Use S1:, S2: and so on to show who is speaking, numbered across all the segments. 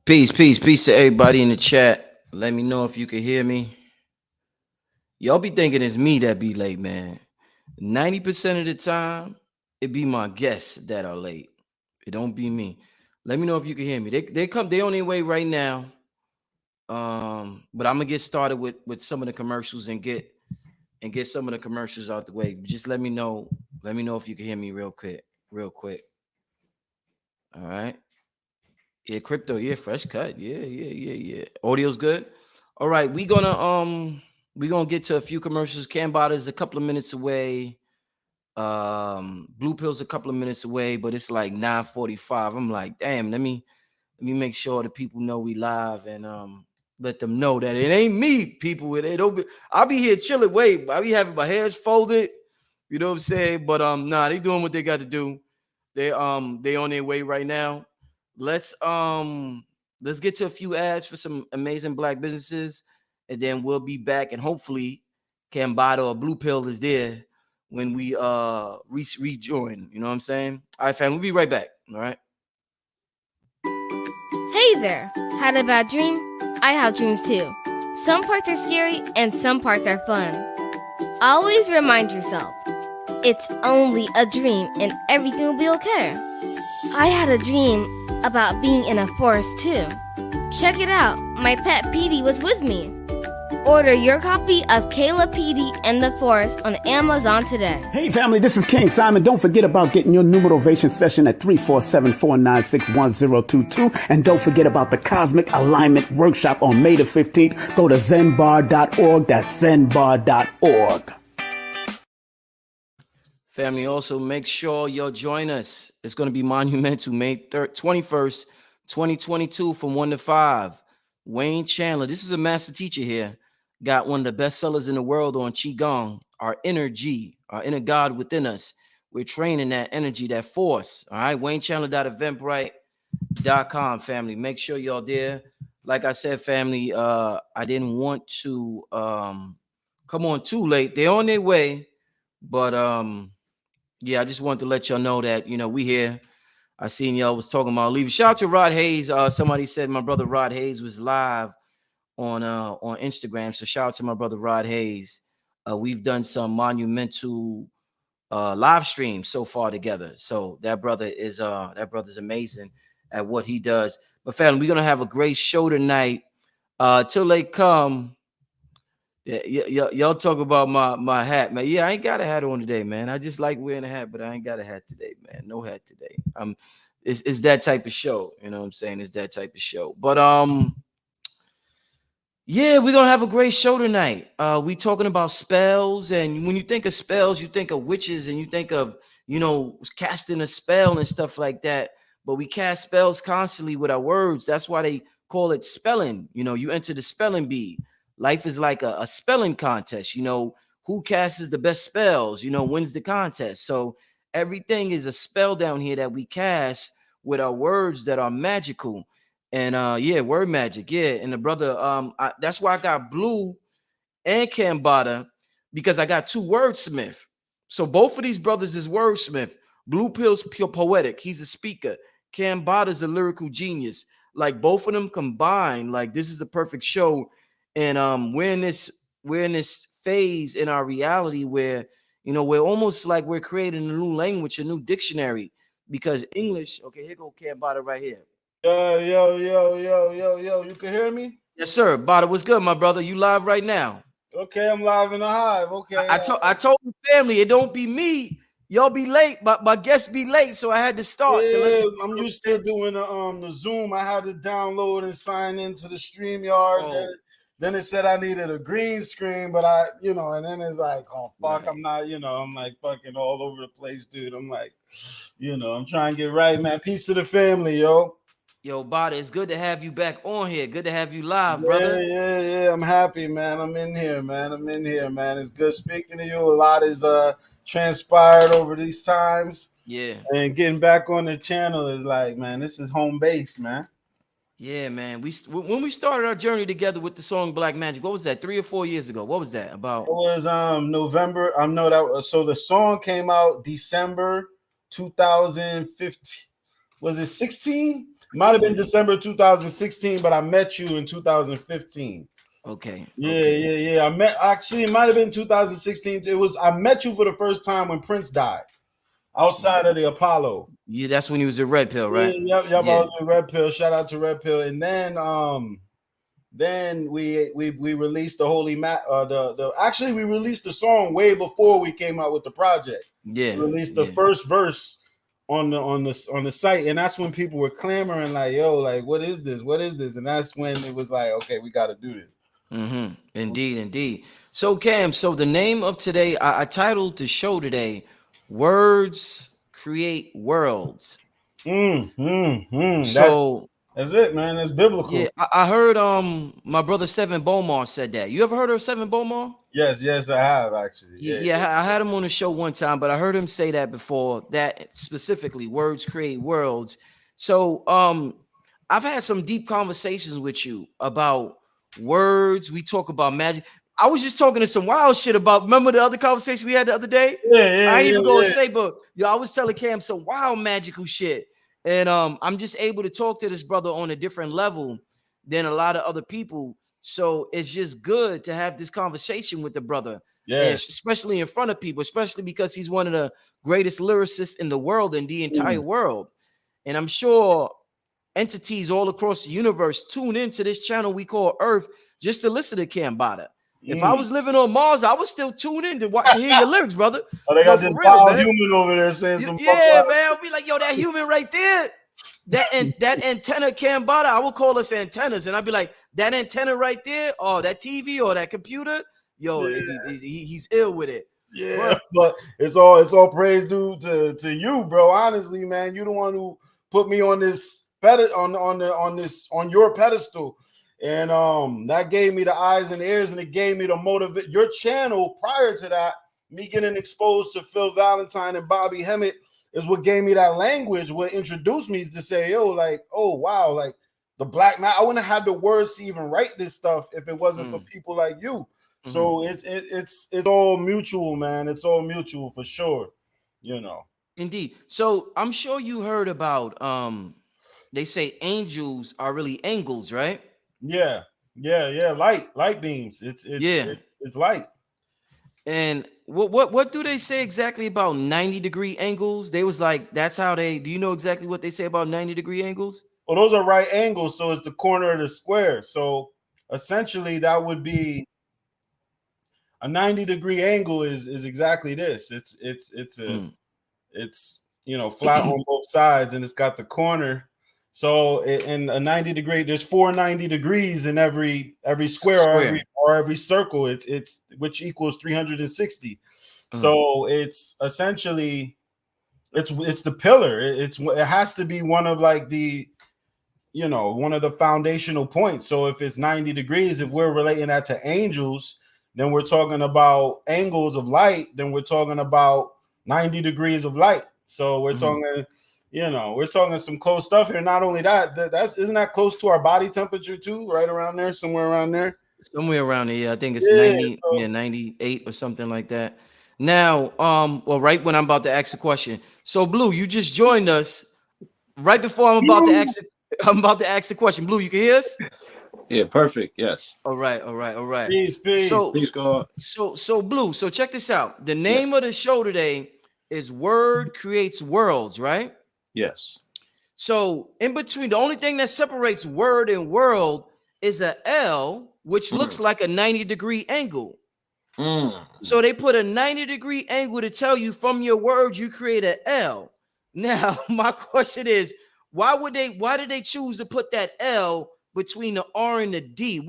S1: Peace to everybody in the chat. Let me know if you can hear me. Y'all be thinking it's me that be late, man. 90% of the time, it be my guests that are late. It don't be me. Let me know if you can hear me. They on their way right now. But I'm gonna get started with some of the commercials and get some of the commercials out the way. Just let me know. Let me know if you can hear me real quick. Real quick. All right. Yeah, crypto. Yeah, fresh cut. Yeah. Audio's good. All right, we gonna get to a few commercials. Cambatta is a couple of minutes away. Blue Pill's a couple of minutes away, but it's like 9:45. I'm like, damn. Let me make sure the people know we live and let them know that it ain't me. People, it don't be. I'll be here chilling. Wait, I'll be having my hands folded. You know what I'm saying? But nah, they doing what they got to do. They on their way right now. Let's let's get to a few ads for some amazing black businesses, and then we'll be back. And hopefully, Cambatta or Blue Pill is there when we rejoin. You know what I'm saying? All right, fam. We'll be right back. All right.
S2: Hey there! Had a bad dream? I have dreams too. Some parts are scary and some parts are fun. Always remind yourself, it's only a dream and everything will be okay. I had a dream about being in a forest too. Check it out, my pet Petey was with me. Order your copy of Kayla Petey and the Forest on Amazon today.
S3: Hey family, this is King Simon. Don't forget about getting your new motivation session at 347-496-1022. And don't forget about the Cosmic Alignment Workshop on May the 15th. Go to zenbar.org. That's zenbar.org.
S1: Family, also make sure y'all join us. It's going to be monumental, May 21st, 2022 from 1 to 5. Wayne Chandler, this is a master teacher here, got one of the best sellers in the world on Qigong, our energy, our inner God within us. We're training that energy, that force. All right, WayneChandler.eventbrite.com, family. Make sure y'all there. Like I said, family, I didn't want to come on too late. They're on their way, but yeah, I just wanted to let y'all know that, we here. I seen y'all was talking about leaving. Shout out to Rod Hayes. Somebody said my brother Rod Hayes was live on Instagram. So shout out to my brother Rod Hayes. We've done some monumental live streams so far together. So that brother's amazing at what he does. But family, we're gonna have a great show tonight. Till they come. Yeah, y'all talk about my hat, man. Yeah, I ain't got a hat on today, man. I just like wearing a hat, but I ain't got a hat today, man. No hat today. It's that type of show. You know what I'm saying? It's that type of show. But yeah, we're gonna have a great show tonight. We talking about spells, and when you think of spells, you think of witches, and you think of casting a spell and stuff like that. But we cast spells constantly with our words. That's why they call it spelling. You enter the spelling bee. Life is like a spelling contest. Who casts the best spells, wins the contest. So everything is a spell down here that we cast with our words that are magical. And yeah, word magic. Yeah. And the brother, that's why I got Blue and Cambatta, because I got two wordsmith. So both of these brothers is wordsmith. Blue Pill's pure poetic. He's a speaker. Cambatta's a lyrical genius. Like both of them combined, like this is a perfect show. And we're in this phase in our reality where we're almost like we're creating a new language, a new dictionary, because English. Okay, here go Cambatta right here.
S4: Yo, you can hear me?
S1: Yes, sir. Bada, what's good, my brother? You live right now.
S4: Okay, I'm live in the hive. Okay.
S1: I told the family it don't be me. Y'all be late, but my guests be late, so I had to start.
S4: Yeah, I'm used to doing the Zoom. I had to download and sign into the StreamYard.
S1: Oh.
S4: Then it said I needed a green screen, but and then it's like, oh fuck, right. I'm not, I'm like fucking all over the place, dude. I'm like, I'm trying to get right, man. Peace to the family, yo.
S1: Yo, Bada, it's good to have you back on here. Good to have you live, brother.
S4: Yeah. I'm happy, man. I'm in here, man. It's good speaking to you. A lot is transpired over these times.
S1: Yeah.
S4: And getting back on the channel is like, man, this is home base, man.
S1: Yeah, man. When we started our journey together with the song Black Magic, what was that? 3 or 4 years ago? What was that about?
S4: It was November. I know that. So the song came out December 2015. Was it 16? Might have been December 2016, but I met you in 2015.
S1: Okay.
S4: Yeah. I met actually it might have been 2016. I met you for the first time when Prince died outside of the Apollo.
S1: Yeah, that's when he was a Red Pill, right?
S4: Yep. I was in Red Pill. Shout out to Red Pill. And then we released the Holy actually we released the song way before we came out with the project.
S1: Yeah.
S4: We released the first verse on the site, and that's when people were clamoring like, yo, like what is this? And that's when it was like, okay, we got to do this.
S1: Indeed. So Cam, so the name of today, I titled the show today, Words Create Worlds. So
S4: that's it, man. That's biblical.
S1: Yeah, I heard my brother Seven Bomar said that. You ever heard of Seven Bomar?
S4: Yes, I have actually.
S1: Yeah, I had him on the show one time, but I heard him say that before, that specifically, words create worlds. So I've had some deep conversations with you about words. We talk about magic. I was just talking to some wild shit about, remember the other conversation we had the other day?
S4: Yeah.
S1: I ain't even gonna say, but I was telling Cam some wild magical shit. And I'm just able to talk to this brother on a different level than a lot of other people. So it's just good to have this conversation with the brother. Yeah, especially in front of people, especially because he's one of the greatest lyricists in the world, in the entire world. And I'm sure entities all across the universe tune into this channel we call Earth just to listen to Cambatta. If I was living on Mars, I would still tune in to hear your lyrics, brother.
S4: Oh, they got this wild human over there saying some.
S1: Yeah, man. I'll be like, yo, that human right there. That antenna Cambatta, I will call us antennas, and I'd be like, that antenna right there, or that TV or that computer, yo, he's ill with it.
S4: Yeah, but it's all praise due to you, bro. Honestly, man, you the one who put me on this on your pedestal. And that gave me the eyes and ears, and it gave me the motivate. Your channel prior to that, me getting exposed to Phil Valentine and Bobby Hemmett is what gave me that language, what introduced me to say, yo, like, oh wow, like the black man. I wouldn't have had the words to even write this stuff if it wasn't for people like you. So it's all mutual, man. It's all mutual for sure. You know.
S1: Indeed. So I'm sure you heard about they say angels are really angles, right?
S4: Yeah. Light beams. It's light.
S1: And what do they say exactly about 90-degree angles? They was like, that's how do you know exactly what they say about 90-degree angles?
S4: Well, those are right angles, so it's the corner of the square. So essentially that would be a 90-degree angle is exactly this. It's flat on both sides, and it's got the corner. So in a 90-degree, there's 490 degrees in every square. Or every circle. It's which equals 360. So it's essentially it's the pillar. It has to be one of like the one of the foundational points. So if it's 90 degrees, if we're relating that to angels, then we're talking about angles of light. Then we're talking about 90 degrees of light. So we're talking. We're talking some close stuff here. Not only that, isn't that close to our body temperature too? Right around there, somewhere around there.
S1: Somewhere around there, yeah. I think it's 90, 98 or something like that. Now, well, right when I'm about to ask a question. So, Blue, you just joined us right before I'm about to ask the question. Blue, you can hear us?
S5: Yeah, perfect. Yes.
S1: All right.
S4: Peace.
S1: So,
S5: please go on.
S1: So, Blue. So, check this out. The name of the show today is Word Creates Worlds, right?
S5: Yes.
S1: So, in between, the only thing that separates word and world is a L, which looks like a 90-degree angle. So they put a 90-degree angle to tell you from your words you create an L. Now, my question is, why did they choose to put that L between the R and the D?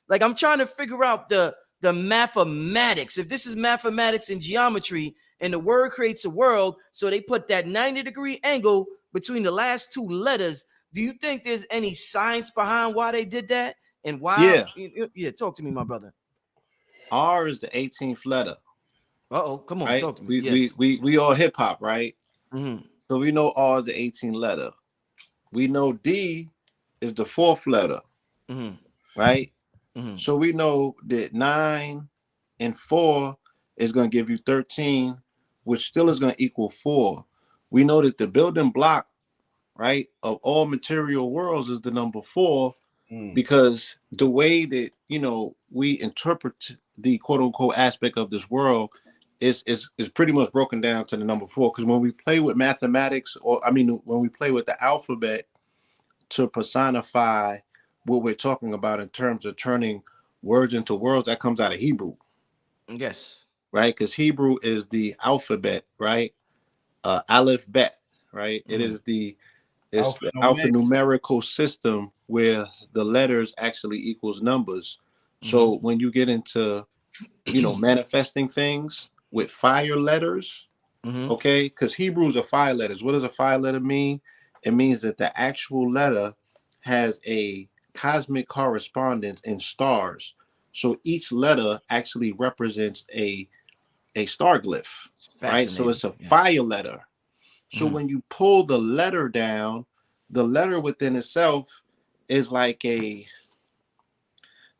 S1: I'm trying to figure out the mathematics. If this is mathematics and geometry and the word creates a world, so they put that 90-degree angle between the last two letters. Do you think there's any science behind why they did that? And why? Yeah, talk to me, my brother.
S5: R is the 18th letter.
S1: Come on,
S5: right?
S1: talk to me.
S5: We all hip hop, right?
S1: Mm-hmm.
S5: So we know R is the 18th letter. We know D is the 4th letter, right? Mm-hmm. So we know that 9 and 4 is going to give you 13, which still is going to equal 4. We know that the building block right, of all material worlds is the number 4, because the way that, you know, we interpret the quote unquote aspect of this world is pretty much broken down to the number 4. Because when we play with mathematics, or I mean, when we play with the alphabet to personify what we're talking about in terms of turning words into worlds, that comes out of Hebrew.
S1: Yes.
S5: Right? Because Hebrew is the alphabet, right? Aleph Bet, right? It is it's the alphanumerical system where the letters actually equals numbers. So when you get into, you know, manifesting things with fire letters, okay, because Hebrews are 5 letters. What does a 5 letter mean? It means that the actual letter has a cosmic correspondence in stars. So each letter actually represents a star glyph, right? So it's a fire letter. So when you pull the letter down, the letter within itself is like the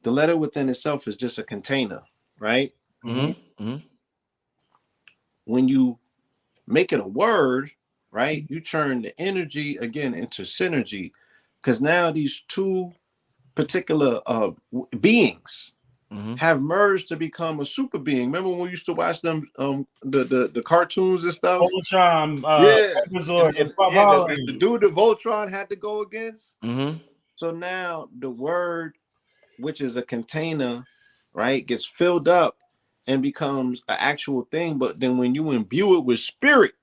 S5: letter within itself is just a container, right? When you make it a word, right, you turn the energy again into synergy, because now these two particular beings have merged to become a super being. Remember when we used to watch them the cartoons and stuff?
S4: Voltron,
S5: Yeah.
S4: Megazord,
S5: And the dude that Voltron had to go against. So now the word, which is a container, right, gets filled up and becomes an actual thing. But then when you imbue it with spirit,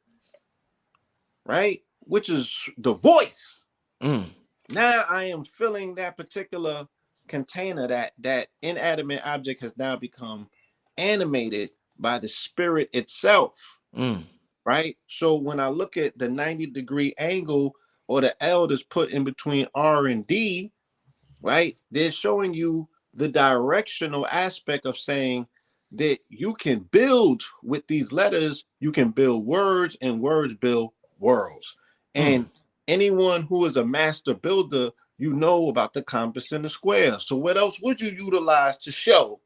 S5: right, which is the voice, now I am filling that particular container. That inanimate object has now become animated by the spirit itself, right? So when I look at the 90-degree angle, or the L that's put in between R and D, right, they're showing you the directional aspect of saying that you can build with these letters. You can build words, and words build worlds. And anyone who is a master builder, you know about the compass and the square. So what else would you utilize to show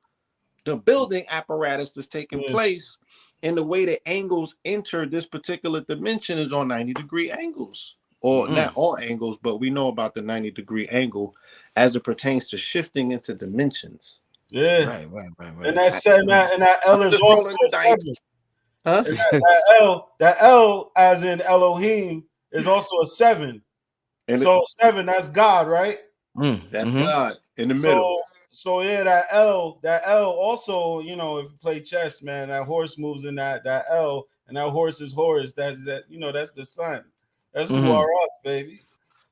S5: the building apparatus that's taking place? And the way the angles enter this particular dimension is on 90-degree angles, or not all angles, but we know about the 90-degree angle as it pertains to shifting into dimensions.
S1: Right.
S4: And that L is
S5: just
S4: also
S5: rolling the dice.
S4: 7.
S5: Huh?
S4: And that L as in Elohim is also a 7.
S5: And
S4: so 7, that's God, right?
S5: That's God in the middle.
S4: So yeah, that L also, you know, if you play chess, man, that horse moves in that L, and that horse is Horus. That's that's the sun. That's who are us, baby.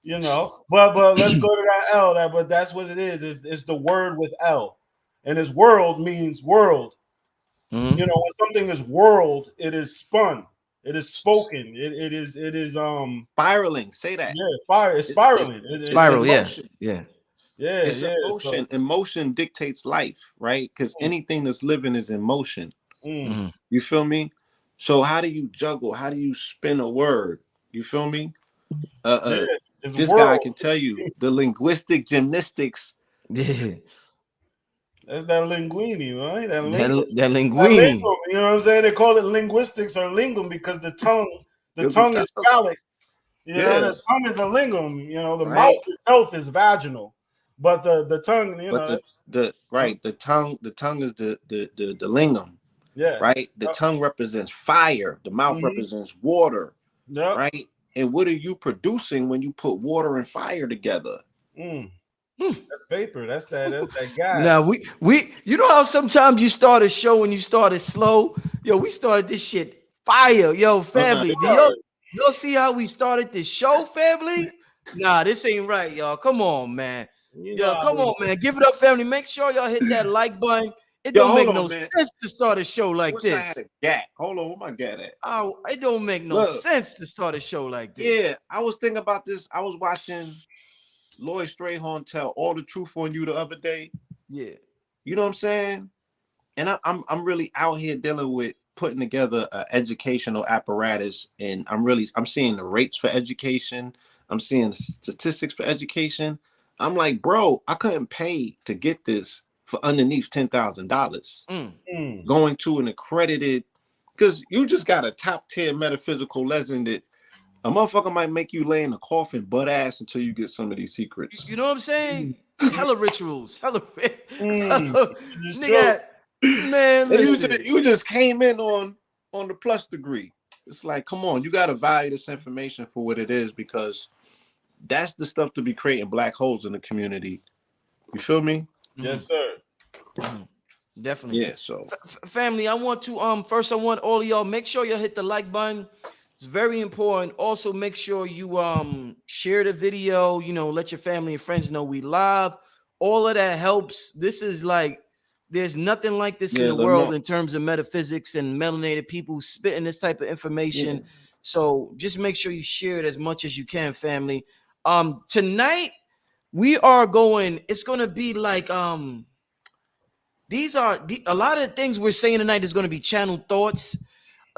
S4: You know, but let's go to that L. But that's what it is. It's the word with L, and his world means world. You know, when something is world, it is spun. It is spoken. It is
S5: spiraling. Say that.
S4: Yeah, it's spiraling.
S5: It's emotion.
S1: Yeah.
S5: It's emotion. Emotion dictates life, right? Because anything that's living is in motion. You feel me? So how do you juggle? How do you spin a word? You feel me? This guy can tell you the linguistic gymnastics.
S4: That's that linguini, right? That
S1: linguini.
S4: You know what I'm saying? They call it linguistics or lingum because the tongue is phallic. You know, the tongue is a lingum. You know, the mouth itself is vaginal, but the tongue, you know,
S5: the tongue is the lingam.
S4: Yeah.
S5: Right. The tongue represents fire. The mouth represents water. Right. And what are you producing when you put water and fire together?
S4: That's vapor. That's that gas.
S1: Now we you know how sometimes you start a show when you started slow. Yo, we started this shit fire. Yo, family. Do y'all see how we started this show, family? Nah, this ain't right, y'all. Come on, man. Come on, man. Give it up, family. Make sure y'all hit that like button. It don't make no sense to start a show like this.
S5: I had a gat. Hold on, where my gat at?
S1: Oh, it don't make no sense to start a show like this.
S5: Yeah, I was thinking about this. I was watching Lloyd Strayhorn tell All the Truth on You the other day.
S1: Yeah.
S5: You know what I'm saying? And I'm really out here dealing with putting together an educational apparatus, and I'm seeing the rates for education. I'm seeing statistics for education. I'm like, bro, I couldn't pay to get this for underneath $10,000. Going to an accredited, because you just got a top tier metaphysical legend that A motherfucker might make you lay in a coffin butt ass until you get some of these secrets.
S1: You know what I'm saying? Hella rituals. Hella,
S4: Just
S1: nigga. Man,
S5: And
S1: listen.
S5: you just came in on the plus degree. It's like, come on, you got to value this information for what it is, because that's the stuff to be creating black holes in the community. You feel me?
S4: Yes, sir.
S1: Definitely.
S5: Yeah. So
S1: family, I want to first I want all of y'all, make sure you hit the like button. It's very important. Also, make sure you share the video, you know, let your family and friends know we live. All of that helps. This is like, there's nothing like this in the world in terms of metaphysics and melanated people spitting this type of information. Yeah. So just make sure you share it as much as you can, family. Tonight we are going, it's gonna be like these are a lot of the things we're saying tonight is going to be channeled thoughts.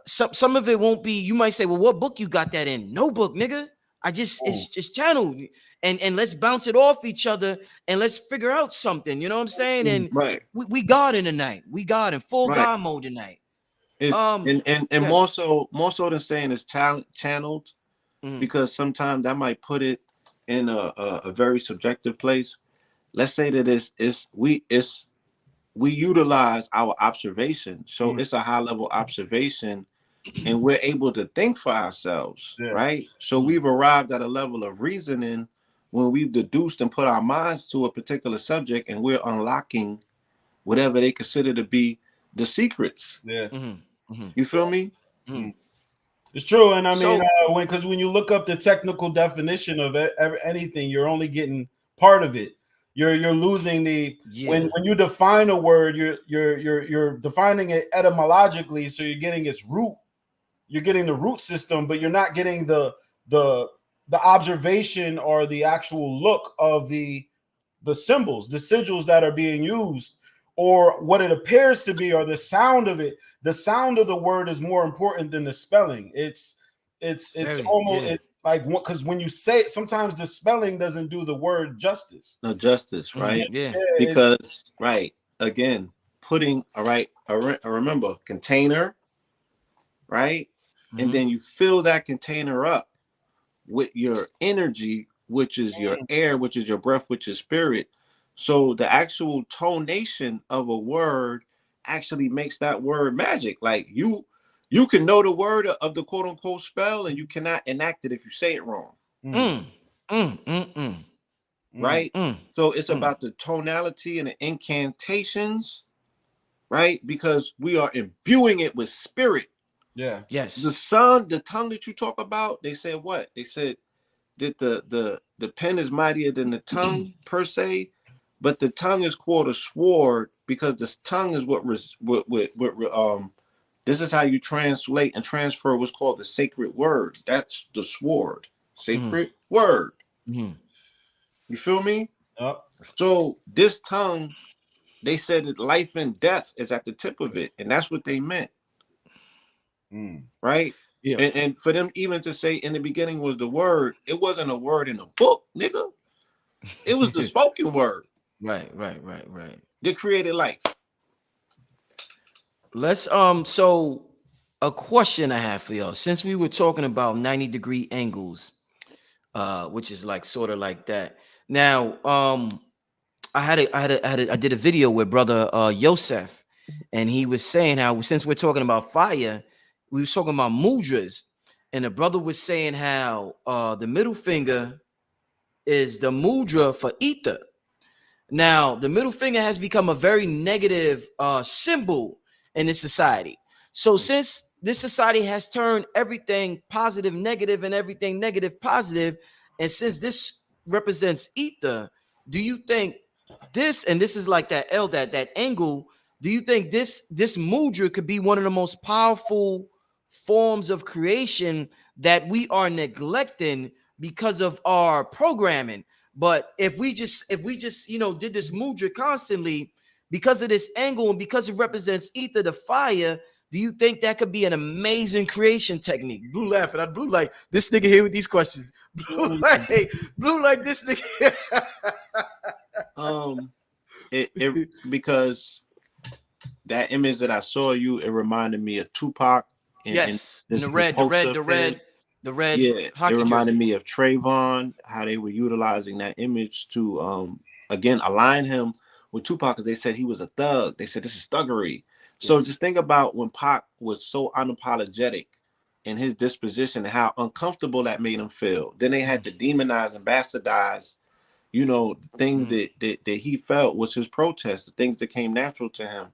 S1: Some of it won't be. You might say, well, what book you got that in? No book, nigga. It's just channeled, and let's bounce it off each other and let's figure out something. You know what I'm saying? And
S5: right,
S1: we God in tonight. We God in full God mode tonight.
S5: It's and more so than saying it's channeled, because sometimes I might put it in a very subjective place. Let's say that we utilize our observation, so it's a high level observation, and we're able to think for ourselves, right? So we've arrived at a level of reasoning when we've deduced and put our minds to a particular subject, and we're unlocking whatever they consider to be the secrets. You feel me?
S4: It's true. And I mean, when you look up the technical definition of anything, you're only getting part of it. You're losing the when you define a word, you're defining it etymologically, so you're getting its root, you're getting the root system, but you're not getting the observation or the actual look of the symbols, the sigils that are being used, or what it appears to be, or the sound of it. The sound of the word is more important than the spelling. It's almost it's like, because when you say it, sometimes the spelling doesn't do the word justice.
S5: No justice, right? Because again, putting I remember container, right? And then you fill that container up with your energy, which is your air, which is your breath, which is spirit. So the actual tonation of a word actually makes that word magic. Like you can know the word of the quote unquote spell, and you cannot enact it if you say it wrong. Right? So it's about the tonality and the incantations, right? Because we are imbuing it with spirit.
S4: Yeah.
S1: Yes.
S5: The tongue that you talk about, they said what? They said that the pen is mightier than the tongue per se, but the tongue is called a sword because the tongue is what this is how you translate and transfer what's called the sacred word. That's the sword. Sacred word. You feel me? So this tongue, they said that life and death is at the tip of it, and that's what they meant. Right? Yeah. And for them even to say in the beginning was the word, it wasn't a word in a book, nigga. It was the spoken word.
S1: Right.
S5: That created life.
S1: Let's so a question I have for y'all. Since we were talking about 90-degree angles, which is like sort of like that. Now, I did a video with brother Yosef, and he was saying how, since we're talking about fire, we were talking about mudras, and the brother was saying how the middle finger is the mudra for ether. Now, the middle finger has become a very negative symbol in this society. So since this society has turned everything positive negative and everything negative positive, and since this represents ether, do you think this, and this is like that L, that angle, do you think this mudra could be one of the most powerful forms of creation that we are neglecting because of our programming? But if we just did this mudra constantly because of this angle and because it represents ether, the fire, do you think that could be an amazing creation technique? Blue laughing. Blue like this nigga here with these questions. Blue like this nigga.
S5: Because that image that I saw you, it reminded me of Tupac.
S1: Yes, and the red The red
S5: Yeah, it
S1: hockey
S5: reminded
S1: jersey.
S5: me of Trayvon, how they were utilizing that image to again align him with Tupac, because they said he was a thug. They said this is thuggery. So
S1: Yes.
S5: just think about when Pac was so unapologetic in his disposition and how uncomfortable that made him feel. Then they had to demonize and bastardize, you know, the things that he felt was his protest, the things that came natural to him.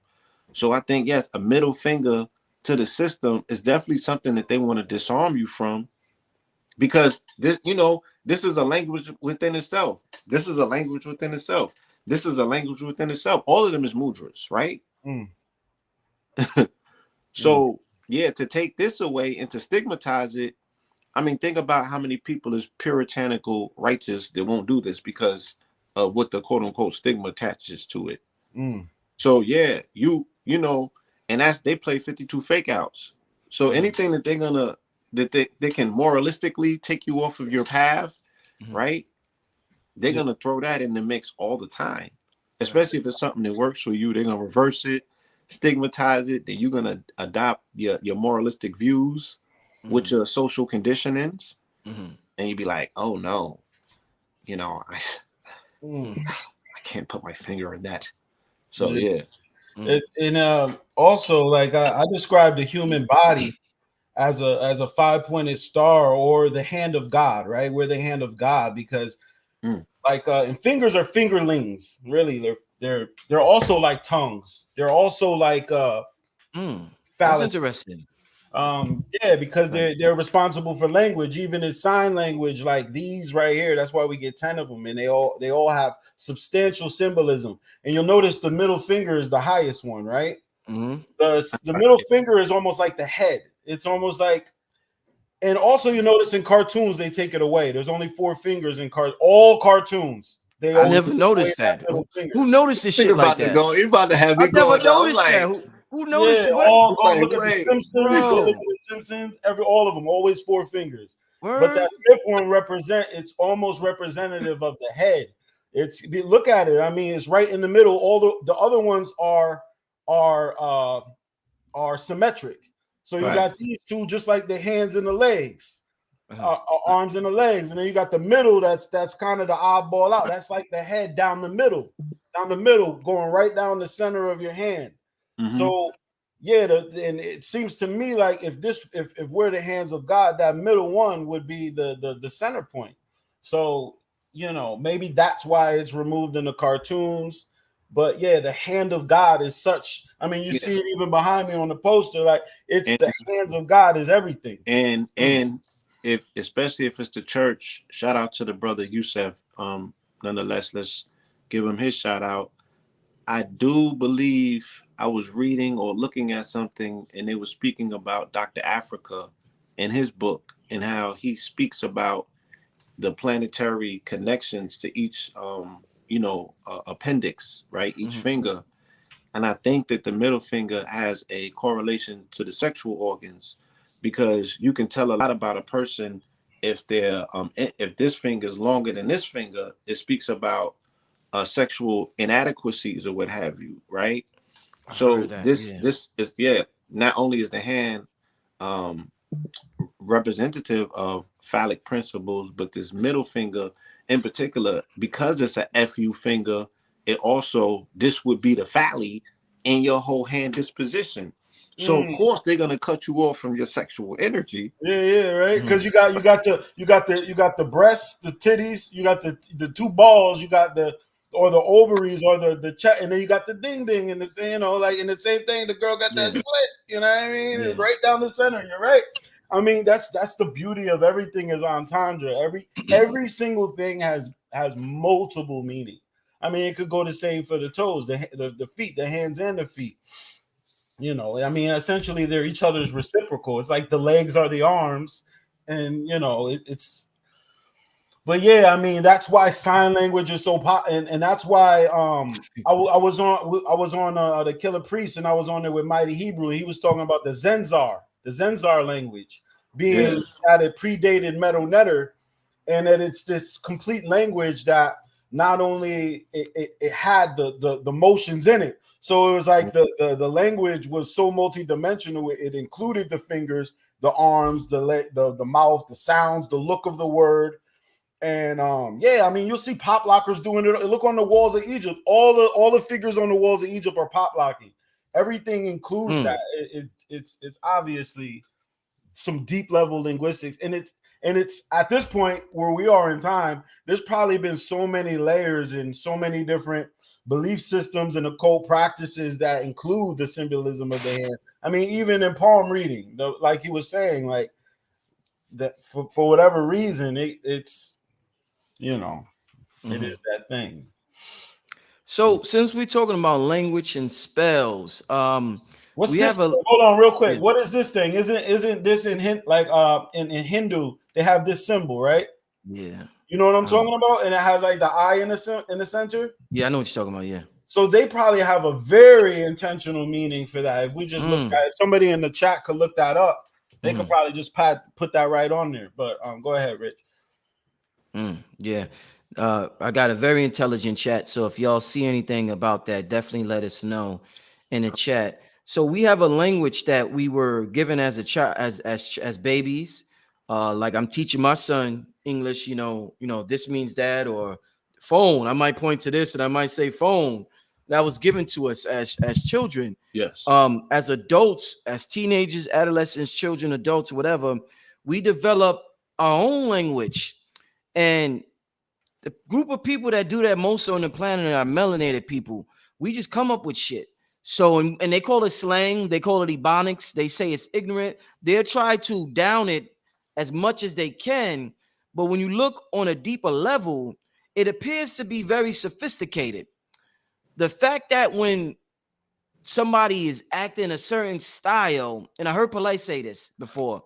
S5: So I think, yes, a middle finger to the system is definitely something that they want to disarm you from, because this, you know, this is a language within itself. This is a language within itself. This is a language within itself. All of them is mudras, right? So yeah, to take this away and to stigmatize it, I mean, think about how many people is puritanical righteous that won't do this because of what the quote unquote stigma attaches to it. So yeah, you know, and that's, they play 52 fake outs. So anything that they're gonna, that they can moralistically take you off of your path, right? They're gonna throw that in the mix all the time. Especially if it's something that works for you, they're gonna reverse it, stigmatize it, then you're gonna adopt your moralistic views with your social conditionings, and you'd be like, oh no, you know, I can't put my finger in that. So yeah.
S4: And also, like I described the human body as a 5-pointed star, or the hand of God, right? We're the hand of God, because like and fingers are fingerlings, really. They're also like tongues. They're also like
S1: That's interesting.
S4: yeah, because they're responsible for language, even in sign language, like these right here. That's why we get 10 of them, and they all have substantial symbolism. And you'll notice the middle finger is the highest one, right? The middle finger is almost like the head. It's almost like, and also you notice in cartoons they take it away. There's only 4 fingers in all cartoons. They
S1: I
S4: always
S1: never
S4: take away
S1: noticed
S4: that
S1: that.
S4: middle finger.
S1: Who noticed this
S5: You're
S1: shit like
S5: about to
S1: that?
S5: go, you're about to have
S1: I
S5: me
S1: never
S5: going. I'm
S1: noticed that.
S5: like,
S1: Who
S4: Yeah,
S1: noticed what?
S5: like,
S4: look at the
S5: wait,
S4: Simpsons. Go look
S1: Bro.
S4: at the Simpsons. All of them, always 4 fingers. But
S1: Word?
S4: that 5th one it's almost representative of the head. Look at it. I mean, it's right in the middle. All the other ones are symmetric. So you
S5: right.
S4: got these two, just like the hands and the legs, arms and the legs, and then you got the middle. That's kind of the oddball out. That's like the head down the middle, going right down the center of your hand. So yeah, and it seems to me like if we're the hands of God, that middle one would be the center point. So you know, maybe that's why it's removed in the cartoons. But yeah, the hand of God is such. I mean, you see it even behind me on the poster. Like it's
S5: And
S4: the hands of God is everything.
S5: and if, especially if it's the church, shout out to the brother Yusef. Nonetheless, let's give him his shout out. I do believe I was reading or looking at something, and they were speaking about Dr. Africa in his book, and how he speaks about the planetary connections to each appendix, right? Each finger. And I think that the middle finger has a correlation to the sexual organs, because you can tell a lot about a person if they're if this finger is longer than this finger. It speaks about sexual inadequacies or what have you, right?
S1: I
S5: So
S1: heard that.
S5: this
S1: Yeah.
S5: this is, yeah, not only is the hand um representative of phallic principles, but this middle finger in particular, because it's a FU finger, it also, this would be the phalli in your whole hand disposition. So of course they're gonna cut you off from your sexual energy.
S4: Yeah, right. Because you got the breasts, the titties, you got the 2 balls, you got the ovaries or the chest, and then you got the ding ding, and the, you know, like in the same thing, the girl got that slit. You know what I mean?
S1: Yeah.
S4: It's right down the center. You're right. I mean, that's the beauty of everything is entendre. Every single thing has multiple meaning. I mean, it could go the same for the toes, the feet, the hands and the feet. You know, I mean, essentially they're each other's reciprocal. It's like the legs are the arms, and you know, it's. But yeah, I mean, that's why sign language is so and that's why I was on the Killer Priest, and I was on there with Mighty Hebrew. And he was talking about the Zenzar language being that it predated Metal Netter, and that it's this complete language that not only it had the motions in it. So it was like the language was so multidimensional. It included the fingers, the arms, the mouth, the sounds, the look of the word. And yeah, I mean, you'll see pop lockers doing it. Look on the walls of Egypt. All the figures on the walls of Egypt are pop locking. Everything includes that. It's obviously some deep level linguistics, and it's at this point where we are in time, there's probably been so many layers and so many different belief systems and occult practices that include the symbolism of the hand. I mean, even in palm reading, like he was saying, like that for whatever reason, it's you know, it is that thing.
S1: So since we're talking about language and spells,
S4: what's
S1: we
S4: this?
S1: have a
S4: Hold on, real quick.
S1: yeah.
S4: What is this thing? Isn't this in Hindu? They have this symbol, right?
S1: Yeah.
S4: You know what I'm talking about? And it has like the eye in the center.
S1: Yeah, I know what you're talking about. Yeah.
S4: So they probably have a very intentional meaning for that. If we just look at it, somebody in the chat could look that up. They could probably just put that right on there. But go ahead, Rich.
S1: Yeah. I got a very intelligent chat. So if y'all see anything about that, definitely let us know in the chat. So we have a language that we were given as a child, as babies. Like I'm teaching my son English, you know, this means that, or phone. I might point to this and I might say phone. That was given to us as children.
S5: Yes.
S1: As adults, as teenagers, adolescents, children, adults, whatever, we develop our own language. And the group of people that do that most on the planet are melanated people. We just come up with shit. So, and they call it slang. They call it ebonics. They say it's ignorant. They'll try to down it as much as they can. But when you look on a deeper level, it appears to be very sophisticated. The fact that when somebody is acting a certain style, and I heard Polite say this before,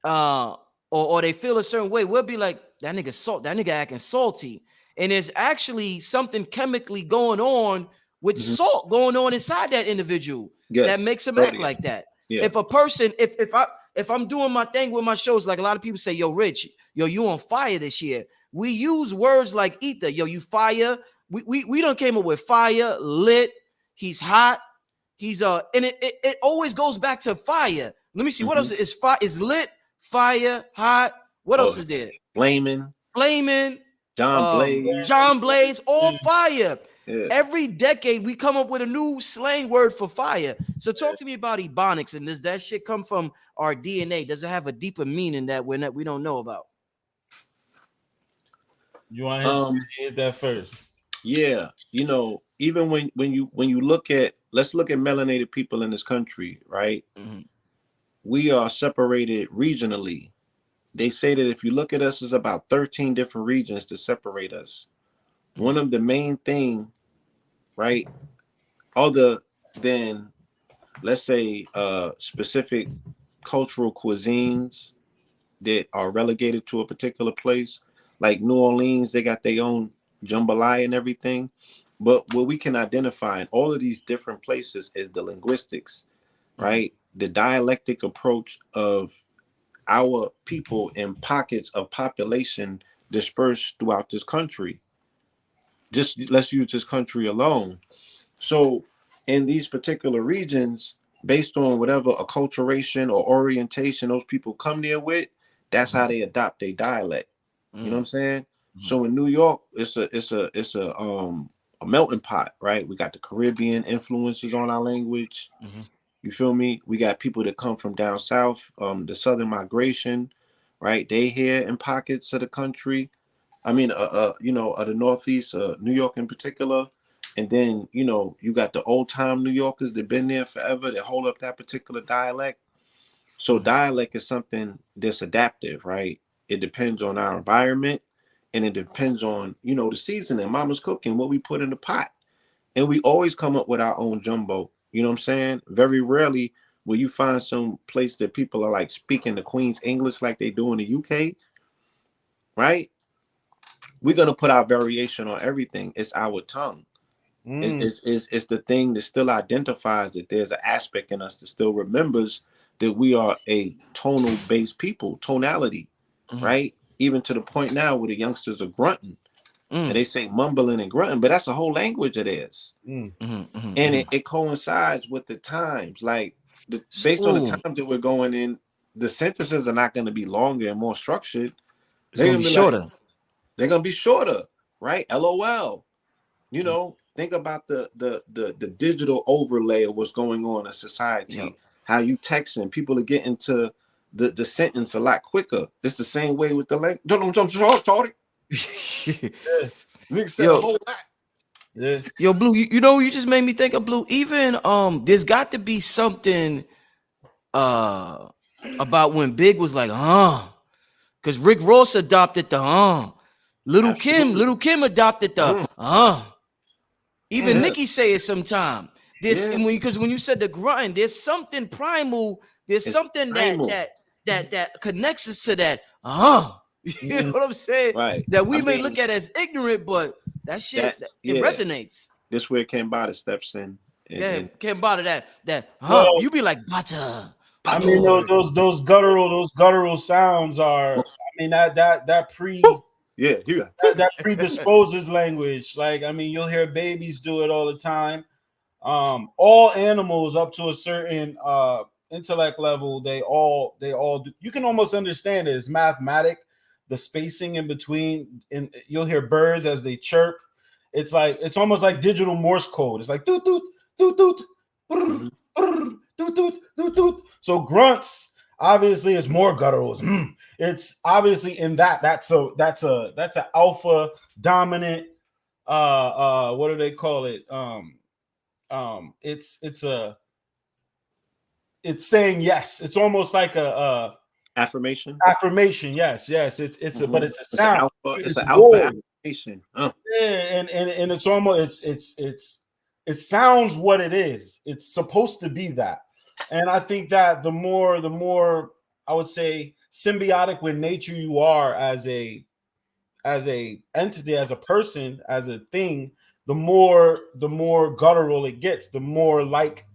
S1: or they feel a certain way, we'll be like, that nigga acting salty. And there's actually something chemically going on with salt going on inside that individual that makes them act like that. Yeah. If a person, if I'm doing my thing with my shows, like a lot of people say, yo, Rich, yo, you on fire this year. We use words like ether, yo, you fire. We done came up with fire, lit, he's hot, he's and it always goes back to fire. Let me see, what else is fire? Is lit, fire, hot. What else is there?
S5: Flaming,
S1: John Blaze, all fire. Yeah. Every decade we come up with a new slang word for fire. So talk to me about ebonics, and does that shit come from our DNA? Does it have a deeper meaning that we don't know about?
S4: You want to hit that first?
S5: Yeah, you know, even when you look at, let's look at melanated people in this country, right? We are separated regionally. They say that if you look at us, there's about 13 different regions to separate us. One of the main thing, right, other than, let's say, specific cultural cuisines that are relegated to a particular place, like New Orleans, they got their own jambalaya and everything. But what we can identify in all of these different places is the linguistics, right? The dialectic approach of our people in pockets of population dispersed throughout this country. Just let's use this country alone. So in these particular regions, based on whatever acculturation or orientation those people come there with, that's how they adopt their dialect. You know what I'm saying? So in New York, it's a melting pot, right? We got the Caribbean influences on our language. You feel me? We got people that come from down south, the Southern migration, right? They here in pockets of the country. I mean, you know, of the Northeast, New York in particular. And then, you know, you got the old time New Yorkers that been there forever that hold up that particular dialect. So dialect is something that's adaptive, right? It depends on our environment, and it depends on, you know, the seasoning, mama's cooking, what we put in the pot. And we always come up with our own jumbo. You know what I'm saying? Very rarely will you find some place that people are like speaking the Queen's English like they do in the UK, right? We're going to put our variation on everything. It's our tongue. It's the thing that still identifies that there's an aspect in us that still remembers that we are a tonal based people, tonality, right? Even to the point now where the youngsters are grunting. And they say mumbling and grunting, but that's a whole language of theirs. And it coincides with the times, like based on the times that we're going in the sentences are not going to be longer and more structured.
S1: It's going to be shorter.
S5: They're going to be shorter, right? LOL. You know, think about the digital overlay of what's going on in society. Yep. How you texting, people are getting to the sentence a lot quicker. It's the same way with the language. Nigga said a whole lot.
S1: Yeah. Yo, Blue, you know, you just made me think of Blue. Even there's got to be something about when Big was like, because Rick Ross adopted the Little Kim adopted the Even Nikki say it sometime. This because when you said the grind, there's something primal. There's something that connects us to that. You know what I'm saying?
S5: Right.
S1: That we may look at as ignorant, but that shit it resonates.
S5: This where Cambatta steps in.
S1: Cambatta that you be like butter.
S4: I mean those guttural sounds are. I mean that predisposes language. Like, I mean, you'll hear babies do it all the time. All animals up to a certain intellect level, they all do. You can almost understand it. It's mathematic. The spacing in between, and you'll hear birds as they chirp. It's almost like digital Morse code. It's like doot doot doot doot doot doot doot doot. So grunts obviously is more gutturals. It's obviously in that's an alpha dominant. What do they call it? It's saying yes. It's almost like a
S5: affirmation.
S4: Affirmation, yes. It's a, but it's a sound.
S5: It's an alpha affirmation.
S4: Yeah, and it's almost it sounds what it is. It's supposed to be that. And I think that the more I would say symbiotic with nature you are as a entity, as a person, as a thing, the more guttural it gets, the more like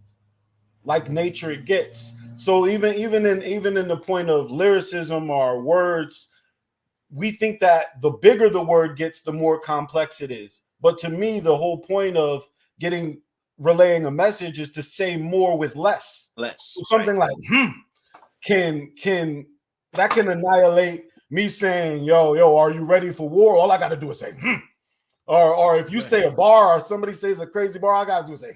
S4: nature it gets. So even in the point of lyricism or words, we think that the bigger the word gets, the more complex it is. But to me, the whole point of relaying a message is to say more with less. So something like can annihilate me saying yo, are you ready for war? All I got to do is say or if you say a bar or somebody says a crazy bar, all I got to do is say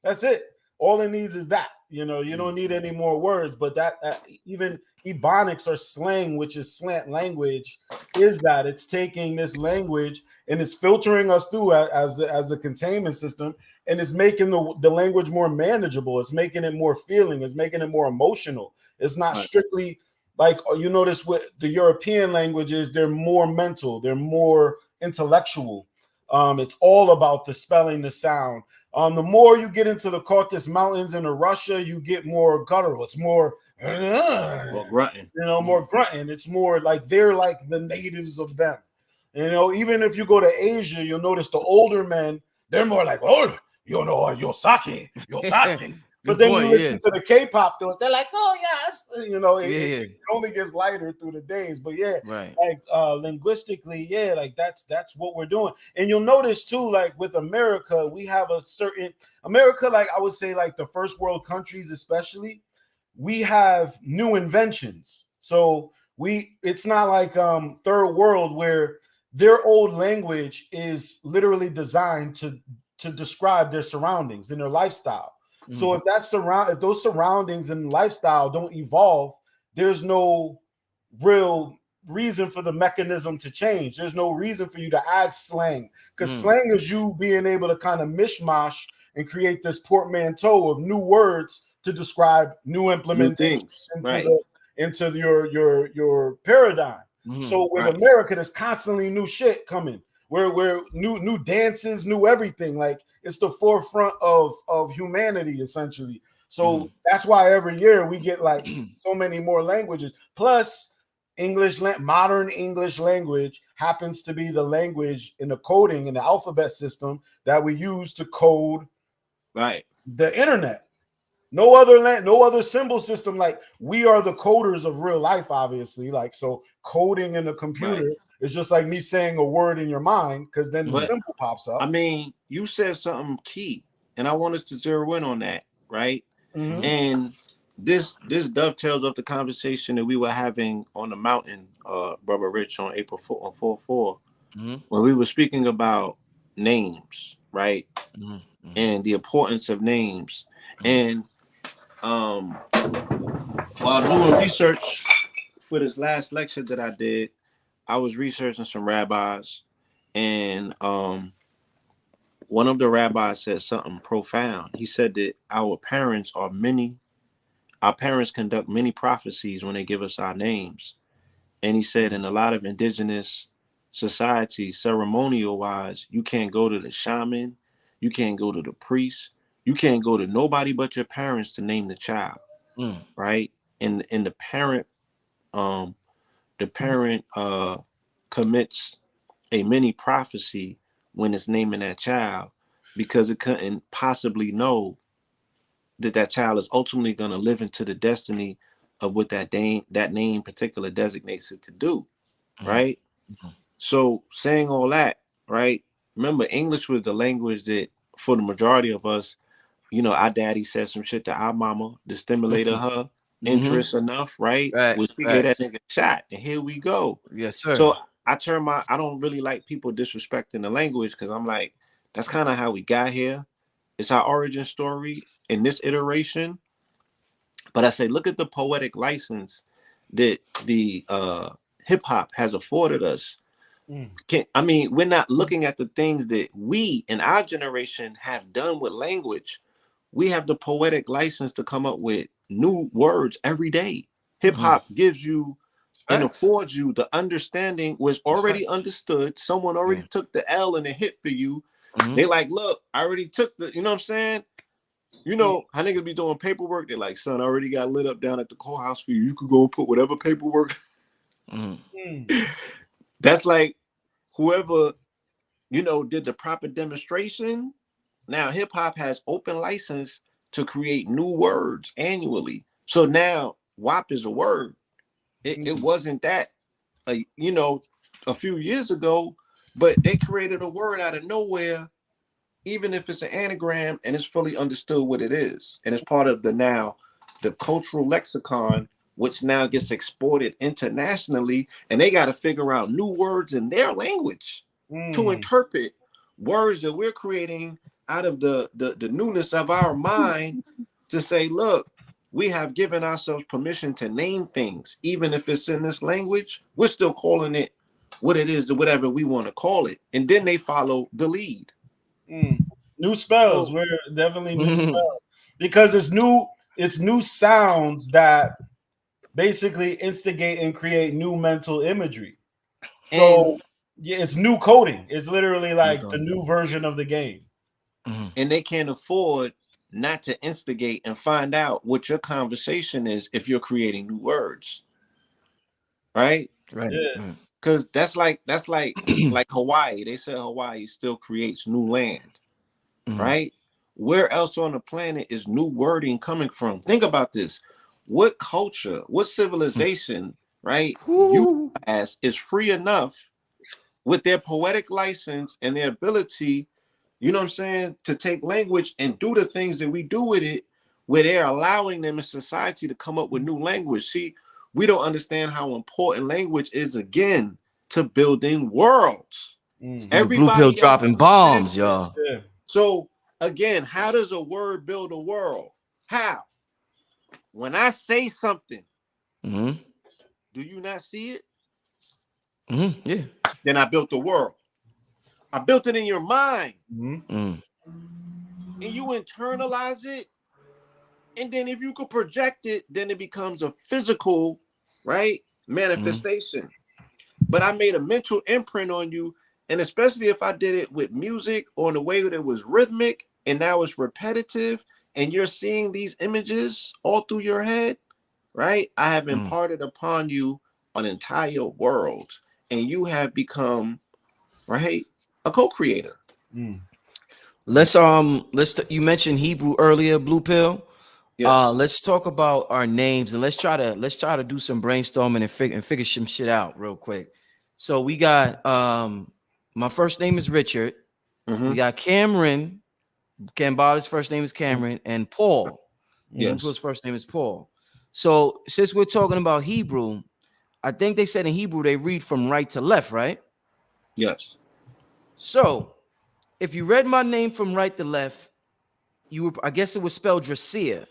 S4: That's it. All it needs is that. You don't need any more words. But that even Ebonics or slang, which is slant language, is that it's taking this language and it's filtering us through as a containment system, and it's making the language more manageable. It's making it more feeling. It's making it more emotional. It's not strictly like, you notice with the European languages, they're more mental. They're more intellectual. It's all about the spelling, the sound. The more you get into the Caucasus Mountains into Russia, you get more guttural. It's more
S5: grunting.
S4: More grunting. It's more like they're like the natives of them. Even if you go to Asia, you'll notice the older men, they're more like, Yosaki. But then you listen to the K-pop, they're like, oh yes, it only gets lighter through the days. But linguistically, like that's what we're doing. And you'll notice too, like with America, we have a certain America, like I would say, like the first world countries, especially, we have new inventions. So it's not like third world where their old language is literally designed to describe their surroundings and their lifestyle. So if those surroundings and lifestyle don't evolve, there's no real reason for the mechanism to change. There's no reason for you to add slang, because slang is you being able to kind of mishmash and create this portmanteau of new words to describe new implementations into your paradigm. So with America, there's constantly new shit coming. Where new dances, new everything. Like it's the forefront of humanity, essentially. So that's why every year we get like so many more languages. Plus, modern English language happens to be the language in the coding in the alphabet system that we use to code the internet. No other symbol system. Like, we are the coders of real life, obviously. Like, so coding in the computer is just like me saying a word in your mind, because then the symbol pops up.
S5: I mean, you said something key, and I want us to zero in on that, right? And this dovetails up the conversation that we were having on the mountain, Brother Rich, on April 4 on 4/4, when we were speaking about names, right? And the importance of names. And while doing research for this last lecture that I did, I was researching some rabbis, and one of the rabbis said something profound. He said that our parents conduct many prophecies when they give us our names. And he said in a lot of indigenous societies, ceremonial wise, you can't go to the shaman, you can't go to the priest, you can't go to nobody but your parents to name the child. Right? And the parent commits a mini prophecy when it's naming that child, because it couldn't possibly know that child is ultimately going to live into the destiny of what that name particular designates it to do. Right? So saying all that, right? Remember, English was the language that for the majority of us, our daddy said some shit to our mama to stimulate her interest enough, right? We gave that nigga a shot, and here we go.
S1: Yes, sir.
S5: So I don't really like people disrespecting the language, because I'm like, that's kind of how we got here. It's our origin story in this iteration. But I say, look at the poetic license that the hip hop has afforded us. We're not looking at the things that we in our generation have done with language. We have the poetic license to come up with new words every day. Hip hop gives you and affords you the understanding was already understood. Someone already took the L and the hit for you. They like, look, I already took the, you know what I'm saying? You know how niggas be doing paperwork? They're like, son, I already got lit up down at the courthouse for you. You could go and put whatever paperwork. That's like whoever, did the proper demonstration. Now hip hop has open license to create new words annually. So now WAP is a word. It wasn't that, a few years ago, but they created a word out of nowhere, even if it's an anagram and it's fully understood what it is. And it's part of the cultural lexicon, which now gets exported internationally, and they got to figure out new words in their language to interpret words that we're creating out of the newness of our mind, to say, look, we have given ourselves permission to name things, even if it's in this language. We're still calling it what it is, or whatever we want to call it, and then they follow the lead.
S4: New spells. We're definitely new spells, because it's new sounds that basically instigate and create new mental imagery. So yeah, it's new coding. It's literally like the new version of the game.
S5: And they can't afford not to instigate and find out what your conversation is if you're creating new words. Right?
S1: Right.
S4: Yeah.
S5: Because that's like like Hawaii. They said Hawaii still creates new land. Right? Where else on the planet is new wording coming from? Think about this. What culture, what civilization, right? You as is free enough with their poetic license and their ability, you know what I'm saying, to take language and do the things that we do with it, where they're allowing them in society to come up with new language. See, we don't understand how important language is, again, to building worlds.
S1: Blue Pill dropping bombs, y'all.
S4: Yeah.
S5: So again, how does a word build a world? How? When I say something, do you not see it?
S1: Yeah.
S5: Then I built the world. I built it in your mind. And you internalize it. And then if you could project it, then it becomes a physical, right, manifestation. But I made a mental imprint on you. And especially if I did it with music or in a way that it was rhythmic and now it's repetitive, and you're seeing these images all through your head, right? I have imparted upon you an entire world, and you have become, right, a co-creator.
S1: You mentioned Hebrew earlier, Blue Pill.
S5: Yes.
S1: Let's talk about our names, and let's try to do some brainstorming and figure some shit out real quick. So we got my first name is Richard. We got Cameron. Cambatta's first name is Cameron, and Paul.
S5: Yes.
S1: Blue Pill's first name is Paul. So since we're talking about Hebrew, I think they said in Hebrew they read from right to left, right?
S5: Yes.
S1: So if you read my name from right to left, you would, I guess it was spelled Dracia.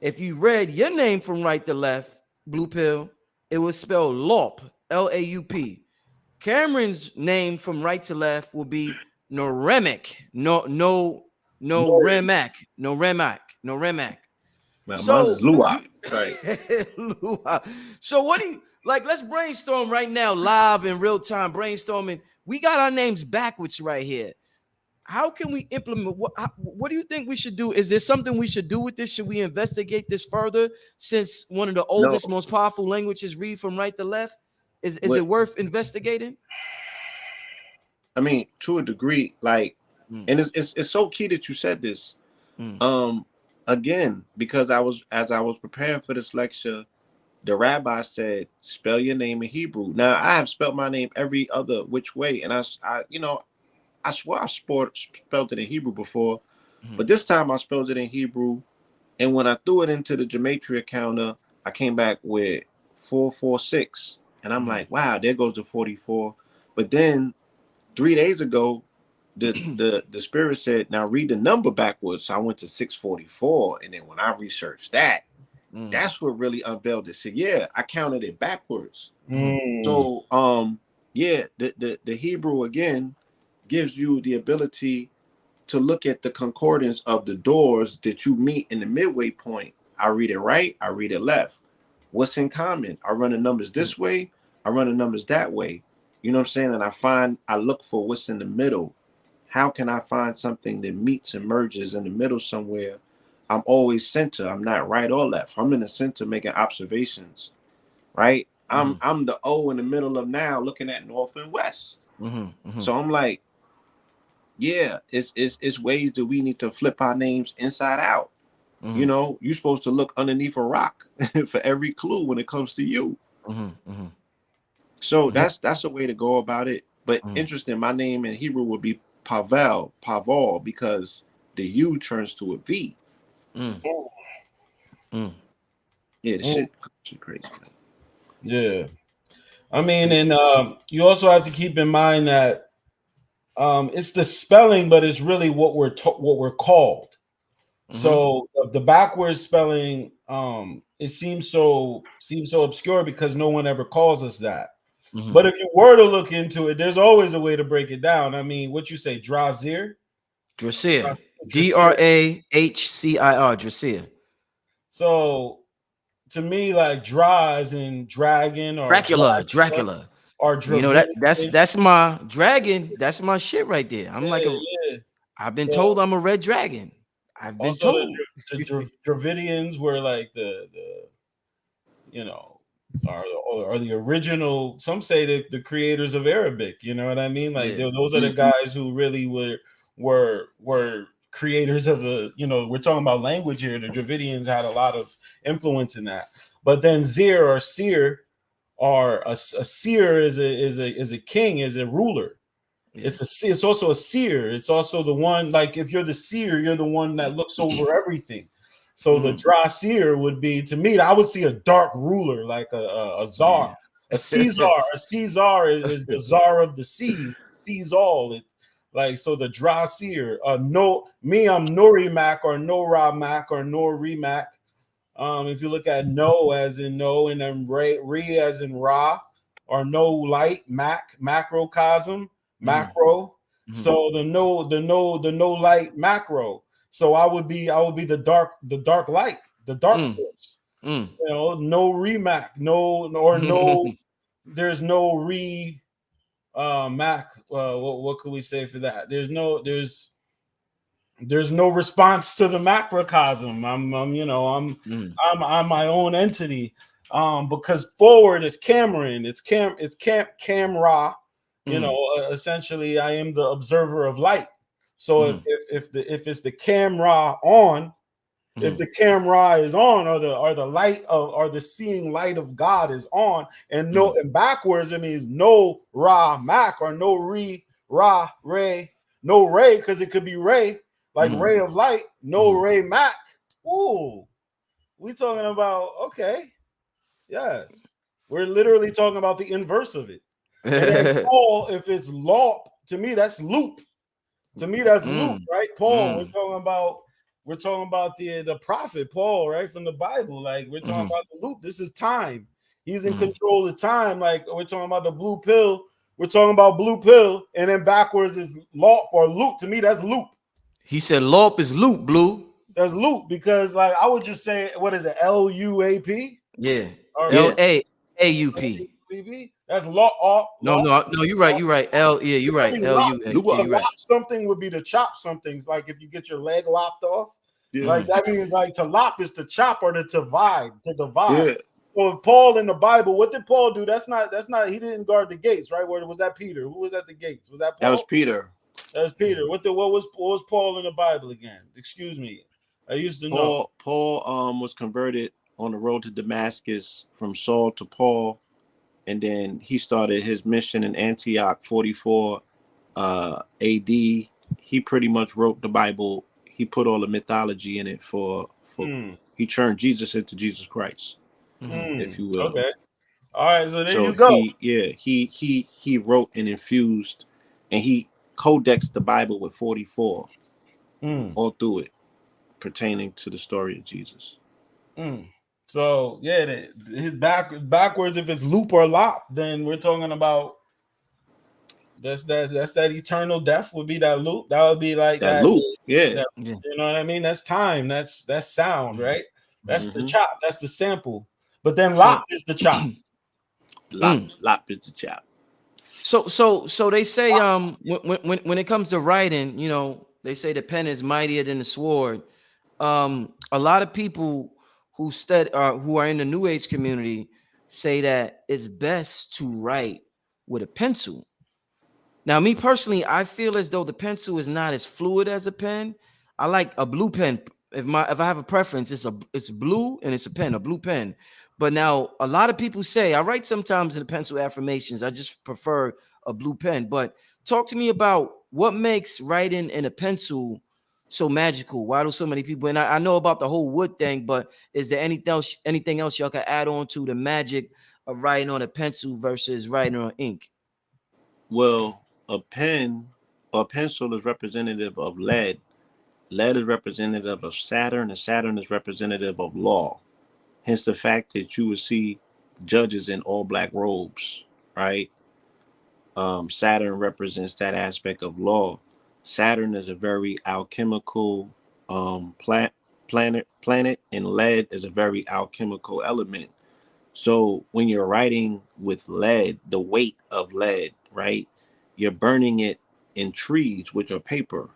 S1: If you read your name from right to left, Blue Pill, it was spelled Laup, Laup. Cameron's name from right to left will be Noremek. No Remak. No Remak.
S5: Mine's
S1: So
S5: is Luwak. Right.
S1: So what do you like? Let's brainstorm right now, live in real time. Brainstorming. We got our names backwards right here. How can we implement? What do you think we should do? Is there something we should do with this? Should we investigate this further? Since one of the oldest, most powerful languages read from right to left, is it worth investigating?
S5: I mean, to a degree, like, and it's so key that you said this. Again, because as I was preparing for this lecture, the rabbi said, spell your name in Hebrew. Now, I have spelled my name every other which way, and I swear I spelled it in Hebrew before, but this time I spelled it in Hebrew, and when I threw it into the gematria counter, I came back with 446, and I'm like, wow, there goes the 44. But then 3 days ago, the spirit said, now read the number backwards. So I went to 644, and then when I researched that, that's what really unveiled it. So yeah, I counted it backwards. So yeah, the Hebrew again gives you the ability to look at the concordance of the doors that you meet in the midway point. I read it right, I read it left. What's in common? I run the numbers this way, I run the numbers that way. You know what I'm saying? And I look for what's in the middle. How can I find something that meets and merges in the middle somewhere? I'm always center. I'm not right or left. I'm in the center making observations, right? I'm the O in the middle of now looking at north and west. So I'm like, yeah, it's ways that we need to flip our names inside out. You know, you're supposed to look underneath a rock for every clue when it comes to you. So that's a way to go about it. But interesting, my name in Hebrew would be Pavel, because the U turns to a V. Yeah, the shit crazy.
S4: Yeah, I mean, and you also have to keep in mind that it's the spelling, but it's really what we're called. So the backwards spelling, it seems so obscure because no one ever calls us that. But if you were to look into it, there's always a way to break it down. I mean, what you say, Drazir?
S1: Dracir. Drahcir. Dracir.
S4: So to me, like Dra as in dragon or
S1: Dracula.
S4: Or
S1: you know that's my dragon. That's my shit right there. I'm I've been told I'm a red dragon. I've been told.
S4: The Dravidians were like the you know, are the original. Some say the creators of Arabic. You know what I mean? Like those are the guys who really were creators of the. You know, we're talking about language here. The Dravidians had a lot of influence in that. But then Zir or Seer, or a seer is a king, is a ruler. It's also a seer. It's also the one, like if you're the seer, you're the one that looks over everything. So the Dracir would be, to me, I would see a dark ruler, like a czar, a Caesar. A Caesar is the czar of the seas, sees all. So the Dracir. I'm Norimak or Noramak or Norimak. If you look at no as in no, and then re as in ra, or no light, macrocosm, macro. So the no light macro. So I would be the dark light, the dark force. You know, no remac, no, there's no re mac. What could we say for that? There's no response to the macrocosm. I'm my own entity. Because forward is Cameron, it's Camra. You know, essentially, I am the observer of light. So if it's the camera on, if the camera is on, or the light of, or the seeing light of God is on, and and backwards it means no ra mac, or no re ra ray, no ray, because it could be ray, like ray of light, no ray mac, Ooh, we talking about, okay. Yes. We're literally talking about the inverse of it. And then Paul, if it's law, to me, that's loop. To me, that's loop, right? Paul, we're talking about the prophet Paul, right? From the Bible. Like, we're talking about the loop. This is time. He's in control of time. Like, we're talking about the blue pill. We're talking about blue pill, and then backwards is loop or loop. To me, that's loop.
S1: He said loop is loop, blue.
S4: There's loop because, like, I would just say, what is it? LUAP?
S1: Yeah.
S4: Or
S1: LAAUP.
S4: That's law.
S1: No, you're right. You're right. You're right. LUA.
S4: To
S1: You're right.
S4: lop something would be to chop something. Like if you get your leg lopped off,
S5: Yeah.
S4: like that means like to lop is to chop or to divide.
S5: Yeah.
S4: So if Paul in the Bible, what did Paul do? That's not. He didn't guard the gates, right? Where was that Peter? Who was at the gates? Was that Paul?
S5: That was Peter.
S4: That was Peter. What was Paul in the Bible again? Excuse me. I used to know.
S5: Paul was converted on the road to Damascus from Saul to Paul, and then he started his mission in Antioch 44 AD. He pretty much wrote the Bible. He put all the mythology in it he turned Jesus into Jesus Christ, if you will.
S4: Okay. All right, so there you go.
S5: He wrote and infused, and he codexed the Bible with 44 all through it, pertaining to the story of Jesus.
S4: So yeah, his backwards. If it's loop or lop, then we're talking about that's that eternal death would be that loop. That would be like that
S5: loop. Yeah.
S4: You know what I mean? That's time. That's sound, right? That's the chop. That's the sample. But then lop is the chop.
S5: Lop is the chop.
S1: So they say when it comes to writing, you know, they say the pen is mightier than the sword. A lot of people who are in the New Age community say that it's best to write with a pencil. Now, me personally, I feel as though the pencil is not as fluid as a pen. I like a blue pen. If I have a preference, it's blue and it's a blue pen. But now a lot of people say I write sometimes in the pencil affirmations. I just prefer a blue pen. But talk to me about what makes writing in a pencil so magical. Why do so many people? And I know about the whole wood thing, but is there anything else y'all can add on to the magic of writing on a pencil versus writing on ink?
S5: Well, a pen or pencil is representative of lead. Lead is representative of Saturn, and Saturn is representative of law. Hence the fact that you would see judges in all black robes, right? Saturn represents that aspect of law. Saturn is a very alchemical planet, and lead is a very alchemical element. So when you're writing with lead, the weight of lead, right? You're burning it in trees with your paper.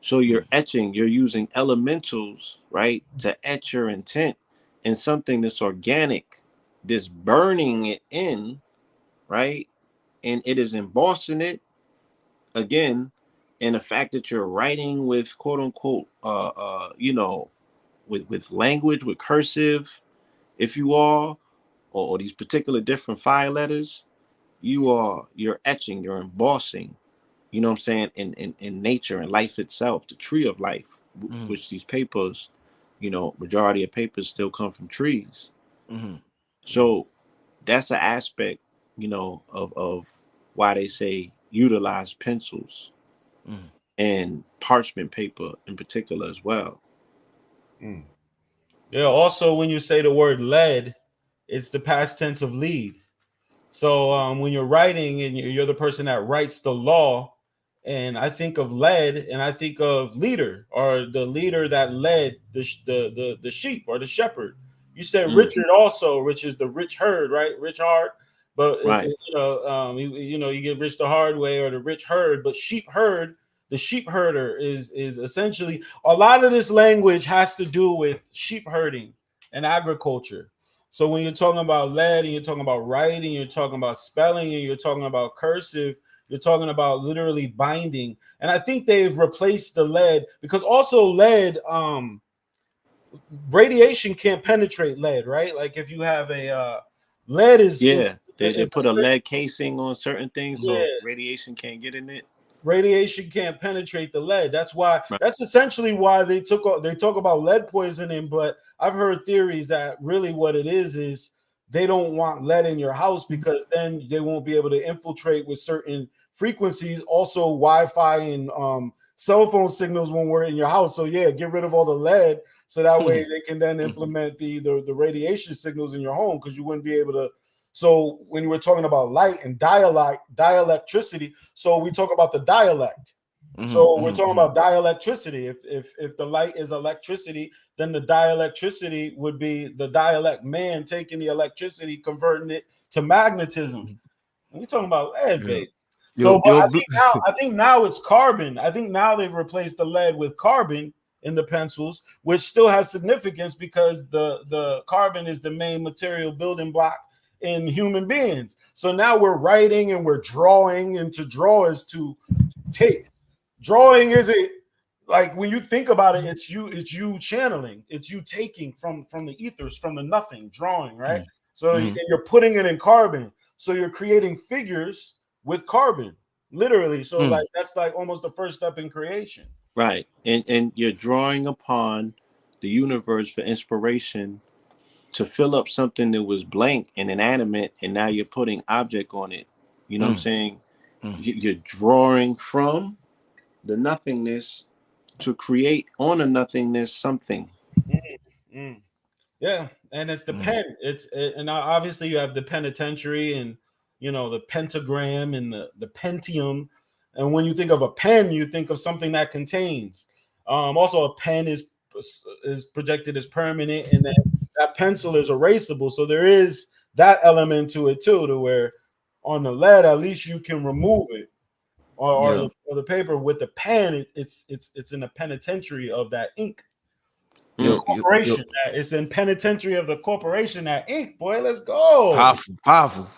S5: So you're etching, you're using elementals, right, to etch your intent in something that's organic, this burning it in, right? And it is embossing it again. And the fact that you're writing with quote unquote, with language, with cursive, if you are, or these particular different file letters, you're etching, you're embossing, you know what I'm saying, in nature and life itself, the tree of life, which these papers, majority of papers still come from trees. So that's an aspect, of why they say utilize pencils and parchment paper in particular as well.
S4: Yeah. Also, when you say the word lead, it's the past tense of lead. So when you're writing and you're the person that writes the law, and I think of lead and I think of leader, or the leader that led the sheep or the shepherd. You said Richard also, which is the rich herd, right? Rich herd, but
S5: right.
S4: You get rich the hard way, or the rich herd. But sheep herd, the sheep herder is essentially, a lot of this language has to do with sheep herding and agriculture. So when you're talking about lead and you're talking about writing, you're talking about spelling, and you're talking about cursive, you're talking about literally binding. And I think they've replaced the lead, because also lead, radiation can't penetrate lead, right? Like if you have a lead is
S5: they put a lead casing on certain things, so radiation can't get in it.
S4: Radiation can't penetrate the lead. That's why.
S5: Right.
S4: That's essentially why they talk about lead poisoning. But I've heard theories that really what it is they don't want lead in your house because then they won't be able to infiltrate with certain frequencies. Also, Wi-Fi and cell phone signals won't work in your house. So yeah, get rid of all the lead so that way they can then implement the radiation signals in your home because you wouldn't be able to. So when you were talking about light and dielectricity, so we talk about the dialect. So we're talking about dielectricity. If the light is electricity, then the dielectricity would be the dialect man taking the electricity, converting it to magnetism. And we're talking about lead, babe. So I think now it's carbon. I think now they've replaced the lead with carbon in the pencils, which still has significance because the carbon is the main material building block in human beings. So now we're writing and we're drawing, and to draw is to take. Drawing isn't like when you think about it, it's you channeling, it's you taking from the ethers, from the nothing, drawing, right? So and you're putting it in carbon. So you're creating figures with carbon, literally. So like that's like almost the first step in creation.
S5: Right. And you're drawing upon the universe for inspiration to fill up something that was blank and inanimate, and now you're putting object on it. You know what I'm saying? You're drawing from the nothingness to create on a nothingness something.
S4: Yeah, and it's the pen. And obviously you have the penitentiary and the pentagram and the pentium. And when you think of a pen, you think of something that contains. Also, a pen is projected as permanent, and that pencil is erasable. So there is that element to it too, to where on the lead at least you can remove it, or the paper. With the pen, it's in the penitentiary of that ink. Corporation. It's in penitentiary of the corporation. That ink, boy. Let's go.
S1: Powerful.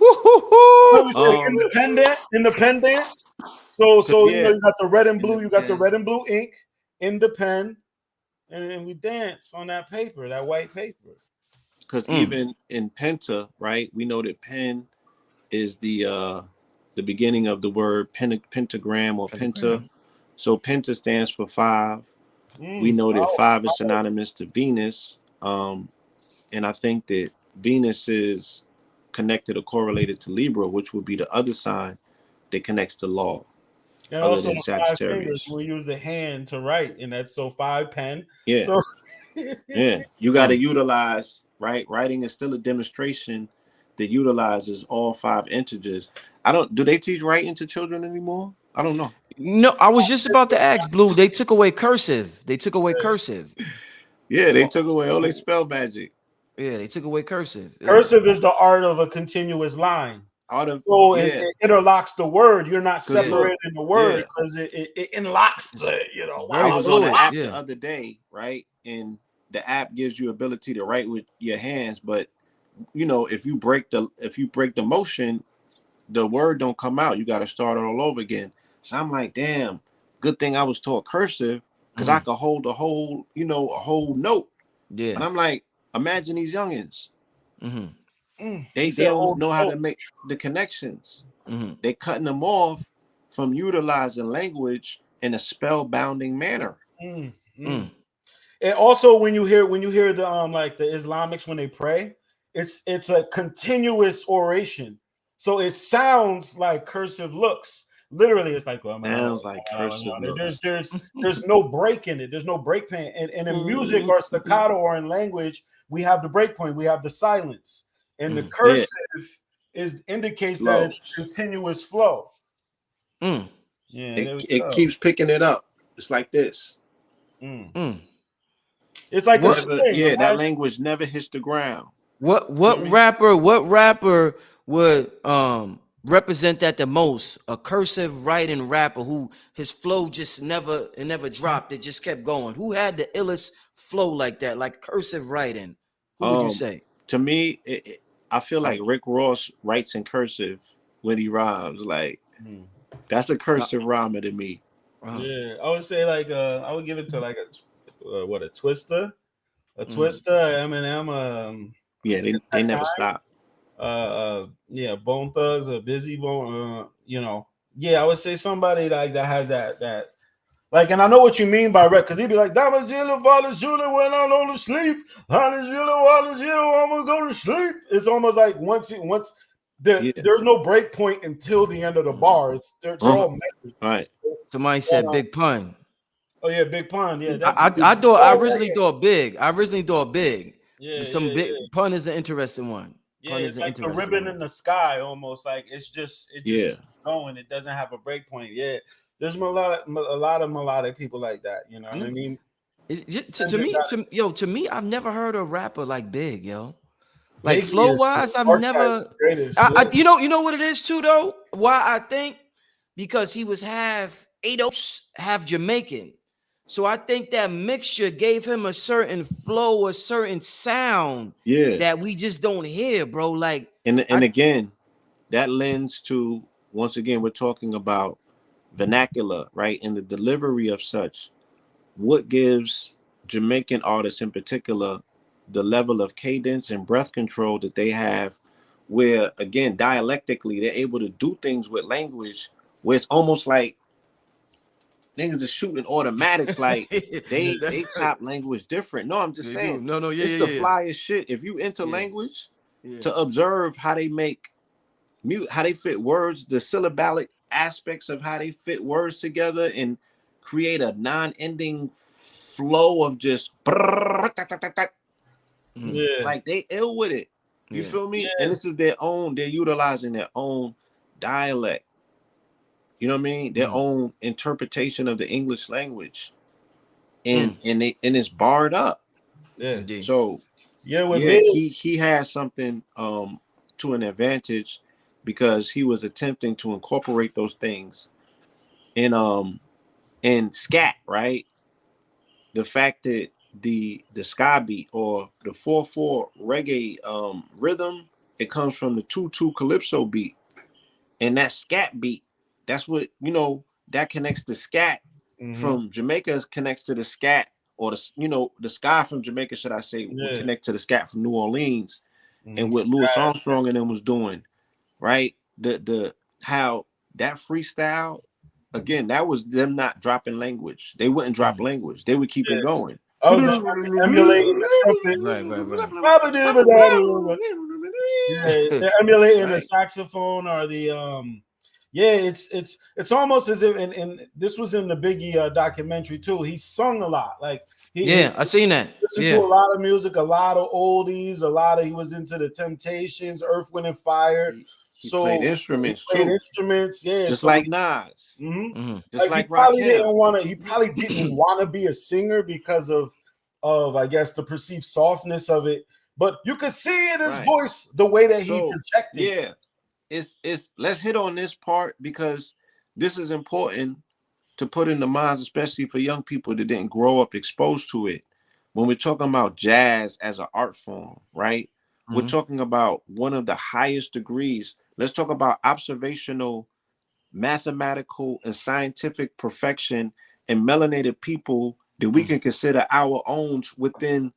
S4: Independence. So you got the red and blue. You got the red and blue ink in the pen, and we dance on that paper, that white paper.
S5: Because even in penta, right? We know that pen is the beginning of the word pentagram or penta. So penta stands for 5. We know that 5 is synonymous to Venus. And I think that Venus is connected or correlated to Libra, which would be the other sign that connects to law.
S4: And
S5: other
S4: also
S5: than
S4: the 5 fingers,
S5: Sagittarius.
S4: we use the hand to write, and that's 5 pen.
S5: Yeah.
S4: So
S5: yeah. You got to utilize, right? Writing is still a demonstration that utilizes all 5 integers. Do they teach writing to children anymore? I don't know.
S1: No, I was just about to ask, Blue. They took away cursive.
S5: Yeah, they took away all their spell magic.
S1: Yeah, they took away cursive.
S4: Cursive is the art of a continuous line. It interlocks the word. You're not separating the word because it unlocks the,
S5: I was on the app the other day, right? And the app gives you ability to write with your hands, but if you break the motion, the word don't come out. You got to start it all over again. So I'm like, damn, good thing I was taught cursive because I could hold a whole note. Yeah. And I'm like, imagine these youngins. They don't know how to make the connections. They're cutting them off from utilizing language in a spellbounding manner.
S4: And also when you hear the like the Islamics when they pray, it's a continuous oration. So it sounds like cursive looks. Literally, it's like
S5: sounds like cursive.
S4: There's no break in it. There's no break point. And in music or staccato or in language, we have the break point. We have the silence. And the cursive indicates that it's continuous flow.
S5: Yeah, it keeps picking it up. It's like this.
S4: It's like
S5: that language never hits the ground.
S1: What rapper would represent that the most? A cursive writing rapper who his flow just never dropped. It just kept going. Who had the illest flow like that, like cursive writing? Who would you say?
S5: To me, I feel like Rick Ross writes in cursive when he rhymes. Like that's a cursive rhymer to me.
S4: Yeah, I would say like I would give it to like a Twista, Eminem.
S5: Yeah, they never stop.
S4: Bone Thugs, Busy Bone. Yeah, I would say somebody like that has that. Like, and I know what you mean by rec, because he'd be like, Dama Gila, Vala Jula, when I go to sleep, Vala Jula, I'm gonna go to sleep. It's almost like once there's no break point until the end of the bar. They're all measured.
S5: Right.
S1: Somebody said Big Pun.
S4: Oh yeah, Big Pun. Yeah,
S1: I originally thought big.
S4: Yeah,
S1: Some big Pun is an interesting one.
S4: Yeah,
S1: Pun
S4: it's
S1: is an
S4: like the
S1: interesting
S4: ribbon
S1: one.
S4: in the sky, almost like it just
S5: Yeah.
S4: keeps going. It doesn't have a break point. Yeah, there's a lot of melodic people like that. You know what I mean?
S1: To me, I've never heard a rapper like Big, yo. Like
S4: Biggie
S1: flow
S4: is
S1: wise, I've
S4: archetype
S1: never.
S4: greatest.
S1: You know what it is too though. Why I think because he was half Ados, half Jamaican. So I think that mixture gave him a certain flow, a certain sound that we just don't hear, bro. Like,
S5: and again, that lends to, once again, we're talking about vernacular, right? And the delivery of such. What gives Jamaican artists in particular the level of cadence and breath control that they have, where again, dialectically, they're able to do things with language where it's almost like niggas are shooting automatics, like they top language different. No, I'm just saying. It's the flyest shit. If you into language, to observe how they make mute, how they fit words, the syllabic aspects of how they fit words together and create a non-ending flow of just like they ill with it. You feel me? And this is their own, they're utilizing their own dialect. You know what I mean? Their own interpretation of the English language. And it's barred up.
S4: Yeah.
S5: So he has something to an advantage because he was attempting to incorporate those things in scat, right? The fact that the ska beat or the 4/4 reggae rhythm, it comes from the 2/2 calypso beat. And that scat beat, that's what, that connects the scat from Jamaica connects to the scat, or the ska from Jamaica, should I say, would connect to the scat from New Orleans. And what Louis Armstrong and them was doing, right? The how that freestyle, again, that was them not dropping language. They wouldn't drop language. They would keep it going.
S4: Oh, emulating the trumpet. They're emulating the saxophone or the it's almost as if, and this was in the Biggie documentary too. He sung a lot, like
S1: I seen that.
S4: Listened to a lot of music, a lot of oldies, he was into the Temptations, Earth, Wind and Fire.
S5: He played instruments too. Just
S4: so,
S5: like Nas. Just like
S4: he probably didn't want to be a singer because of I guess the perceived softness of it. But you could see in his voice the way that he projected.
S5: Yeah, it's let's hit on this part because this is important to put in the minds, especially for young people that didn't grow up exposed to it. When we're talking about jazz as an art form, right? We're talking about one of the highest degrees. Let's talk about observational, mathematical, and scientific perfection in melanated people that we can consider our own within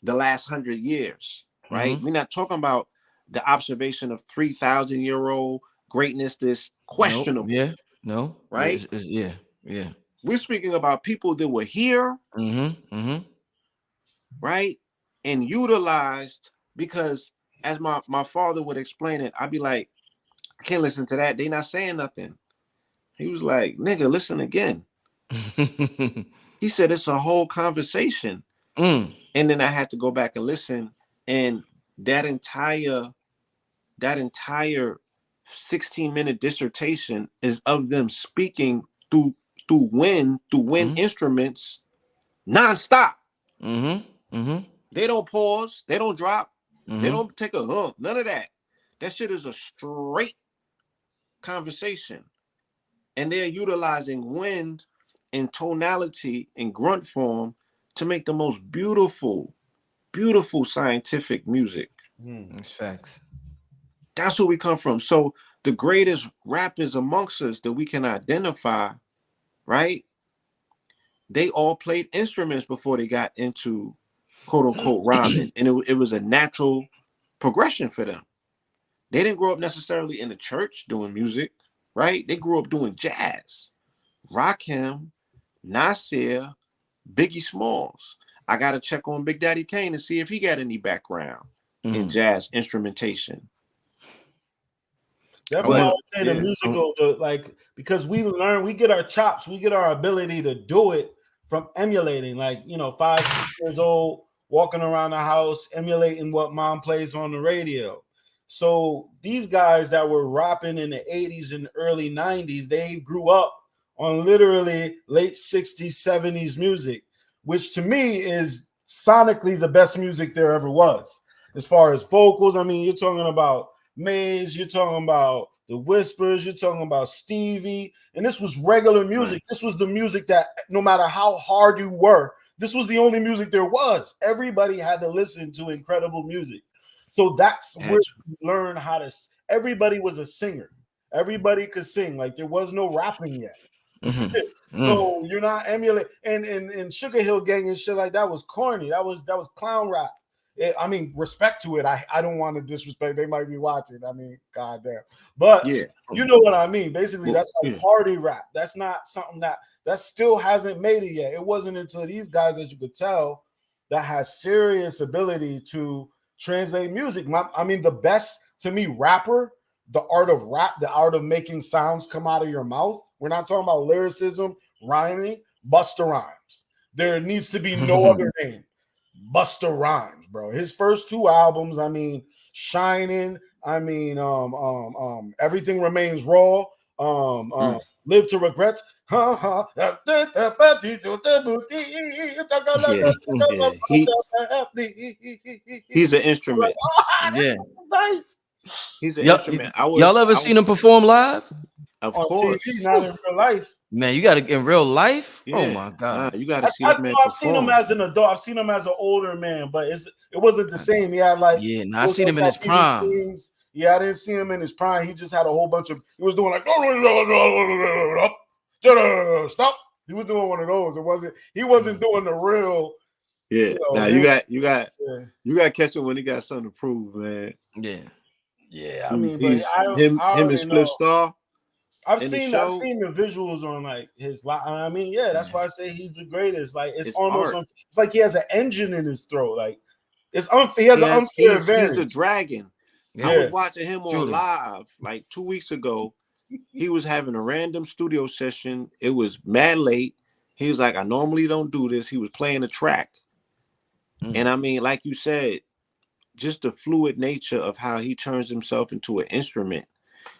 S5: the last 100 years, right? We're not talking about the observation of 3,000-year-old greatness that's questionable. Right? We're speaking about people that were here, right? And utilized, because as my father would explain it, I'd be like, I can't listen to that. They not saying nothing. He was like, nigga, listen again. He said it's a whole conversation. And then I had to go back and listen. And that entire 16-minute dissertation is of them speaking through wind instruments nonstop. They don't pause, they don't drop, they don't take a hump, none of that. That shit is a straight conversation. And they're utilizing wind and tonality and grunt form to make the most beautiful scientific music.
S1: That's facts.
S5: That's where we come from. So the greatest rappers amongst us that we can identify, right? They all played instruments before they got into quote unquote rhyming. And it was a natural progression for them. They didn't grow up necessarily in the church doing music. right? They grew up doing jazz. Rakim, Nasir, Biggie Smalls. I got to check on Big Daddy Kane to see if he got any background in jazz instrumentation.
S4: That's why I would say the musical, like, because we get our chops, we get our ability to do it from emulating, like, you know, 5, 6 years old, walking around the house, emulating what mom plays on the radio. So these guys that were rapping in the 80s and early 90s, they grew up on literally late 60s, 70s music, which to me is sonically the best music there ever was. As far as vocals, I mean, you're talking about Maze, you're talking about the Whispers, you're talking about Stevie, and this was regular music. This was the music that no matter how hard you were, this was the only music there was. Everybody had to listen to incredible music. So that's where you learn how to, everybody was a singer. Everybody could sing. Like, there was no rapping yet. So you're not emulating, and Sugar Hill Gang and shit like that was corny. That was clown rap. I mean, respect to it. I don't want to disrespect. They might be watching. I mean, goddamn. But you know what I mean. Basically, that's like party rap. That's not something that still hasn't made it yet. It wasn't until these guys, as you could tell, that has serious ability to translate music. I mean, the best to me rapper, the art of rap, the art of making sounds come out of your mouth. We're not talking about lyricism, rhyming. Busta Rhymes. There needs to be no other name. Busta Rhymes, bro. His first 2 albums, I mean, Shining, I mean, Everything Remains Raw, Live to Regrets.
S5: He's an instrument.
S4: Nice.
S5: He's an instrument.
S1: Y'all ever seen him perform live?
S5: Of course.
S4: TV, not in real life.
S1: Man, you got to in real life. Yeah. Oh my god,
S5: you got to see that man.
S4: I've seen him as an adult. I've seen him as an older man, but it wasn't the same. He had like
S1: I seen him in his prime.
S4: Yeah, I didn't see him in his prime. He just had a whole bunch of. He was doing like stop. He was doing one of those. He wasn't doing the real.
S5: Yeah. You know, now you got to catch him when he got something to prove, man.
S1: Yeah.
S4: Yeah, I mean,
S5: him and Split Star.
S4: I've seen the visuals on like his life. I mean, yeah, that's why I say he's the greatest. Like, it's almost it's like he has an engine in his throat. Like, he has an unfair advantage.
S5: He's a dragon. Yeah. I was watching him on live like 2 weeks ago. He was having a random studio session. It was mad late. He was like, I normally don't do this. He was playing a track. And I mean, like you said, just the fluid nature of how he turns himself into an instrument.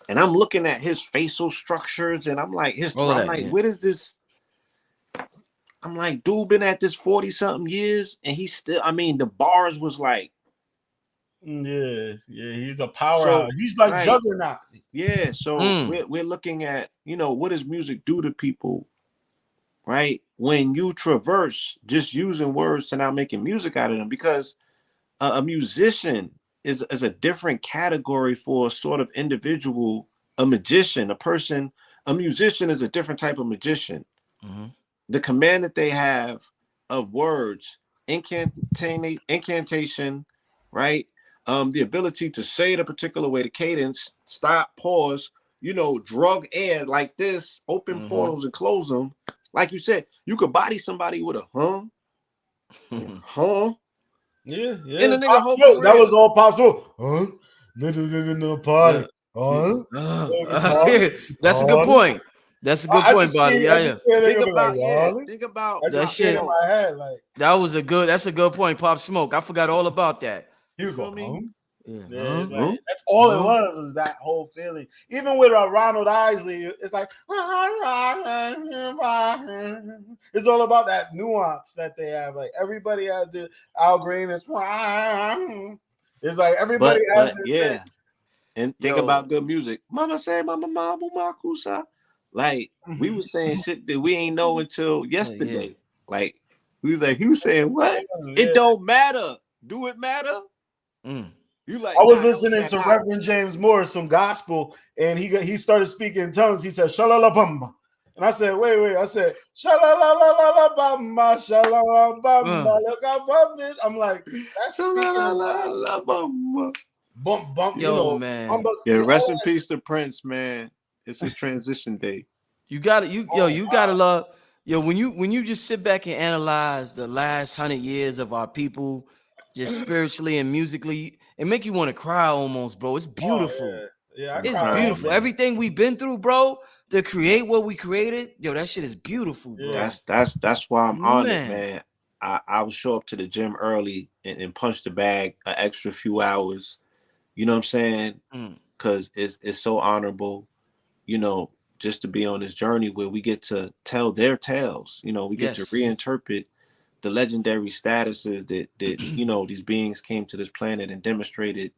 S5: And I'm looking at his facial structures, and I'm like, what is this? I'm like, dude, been at this 40-something years, and he's still. I mean, the bars was like,
S4: he's a powerhouse. He's like Juggernaut.
S5: Yeah, so we're looking at, you know, what does music do to people, right? When you traverse just using words to now making music out of them, because a musician is a different category for a sort of individual. A magician, a musician is a different type of magician. The command that they have of words, incantation, right? The ability to say it a particular way, the cadence, stop, pause, you know, drug air like this, open portals and close them. Like you said, you could body somebody with a
S4: Yeah.
S5: And the nigga
S4: that was all Pop Smoke. No party.
S1: That's a good point. That's a good point, buddy. Yeah.
S5: Think about
S1: that shit.
S4: In my head, like,
S1: that's a good point, Pop Smoke. I forgot all about that.
S4: You go, like, that's all it was that whole feeling. Even with Ronald Isley, it's like it's all about that nuance that they have. Like, everybody has the Al Green is it's like everybody has
S5: thing. And think about good music. Mama say, Mama Makusa. Like, we was saying shit that we ain't know until yesterday. Like, he was saying, what? It don't matter. Do it matter? You like?
S4: I was listening to Reverend James Moore, some gospel, and he started speaking in tongues. He said, "Shalalabamba," and I said, "Wait." I said, "Shalalabamba, shalalabamba." I'm like, that's
S5: Shalalabamba.
S4: Bump.
S1: Yo, man.
S5: Yeah, rest in peace to Prince, man. It's his transition day.
S1: You gotta you gotta love when you just sit back and analyze the last 100 years of our people, just spiritually and musically, it make you want to cry almost, bro. It's beautiful.
S4: Yeah,
S1: It's
S5: crying,
S1: beautiful.
S5: man.
S1: Everything we've been through, bro, to create what we created, that shit is beautiful, bro.
S5: That's why I'm on it,
S1: Man.
S5: man. I would show up to the gym early and punch the bag an extra few hours. You know what I'm saying? Because it's so honorable, just to be on this journey where we get to tell their tales. We get to reinterpret the legendary statuses that these beings came to this planet and demonstrated,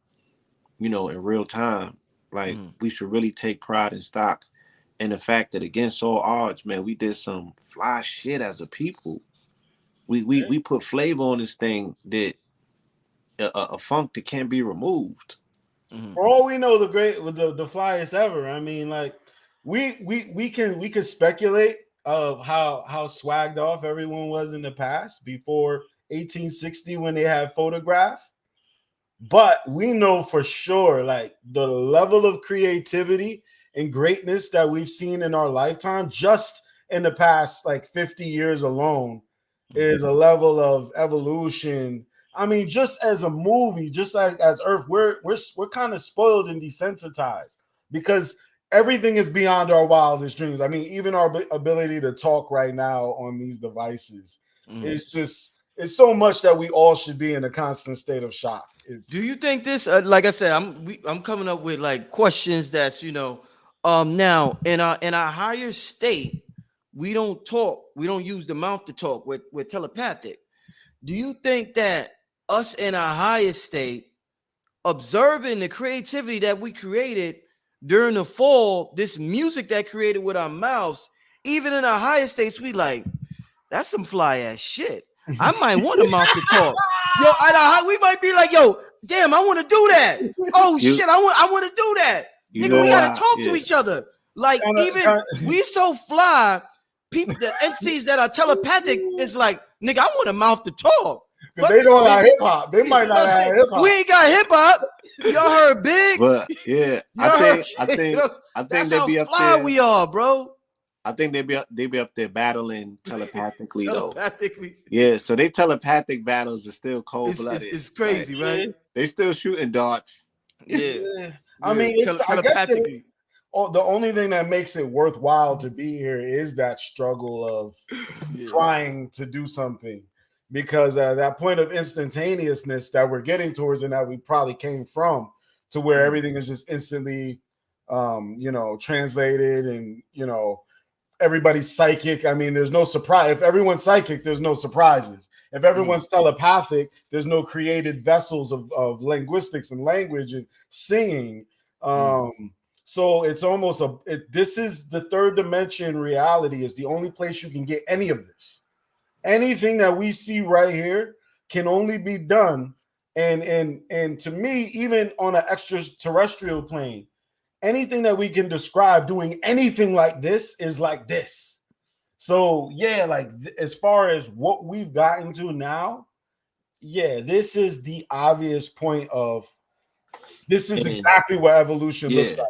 S5: in real time. Like we should really take pride and stock in the fact that against all odds, man, we did some fly shit as a people. We put flavor on this thing that a funk that can't be removed.
S4: For all we know, the flyest ever. I mean, like we can speculate of how swagged off everyone was in the past before 1860 when they had photograph. But we know for sure, like the level of creativity and greatness that we've seen in our lifetime, just in the past like 50 years alone, is a level of evolution. I mean, just as a movie, just like as Earth, we're kind of spoiled and desensitized because everything is beyond our wildest dreams. I mean, even our ability to talk right now on these devices it's so much that we all should be in a constant state of shock.
S1: Do you think this? Like I said, I'm coming up with like questions that's now in our higher state, we don't talk, we don't use the mouth to talk. We're telepathic. Do you think that us in our highest state, observing the creativity that we created during the fall, this music that created with our mouths, even in our highest states, we like, that's some fly ass shit. I might want a mouth to talk. We might be like, yo, damn, I want to do that. Oh shit, I want to do that. Nigga, we gotta talk to each other. Like we so fly. People, the entities that are telepathic is like, nigga, I want a mouth to talk.
S4: But they don't have hip hop. They might not have hip hop.
S1: We ain't got hip hop. Y'all heard Big?
S5: But yeah, I think
S1: that's
S5: they
S1: how
S5: be up
S1: fly
S5: there.
S1: we are, bro.
S5: I think they be up there battling telepathically though.
S1: Telepathically.
S5: Yeah, so they telepathic battles are still cold blooded.
S1: It's crazy, right?
S5: They still shooting darts.
S1: Yeah.
S4: I mean, it's
S1: telepathically.
S4: The only thing that makes it worthwhile to be here is that struggle of trying to do something, because that point of instantaneousness that we're getting towards and that we probably came from, to where everything is just instantly translated, and everybody's psychic. I mean, there's no surprise. If everyone's psychic, there's no surprises. If everyone's telepathic, there's no created vessels of linguistics and language and singing. So it's almost this is the third dimension reality is the only place you can get any of this. Anything that we see right here can only be done. And to me, even on an extraterrestrial plane, anything that we can describe doing anything like this is like this. So yeah, like as far as what we've gotten to now, yeah, this is the obvious point of this is exactly what evolution looks like.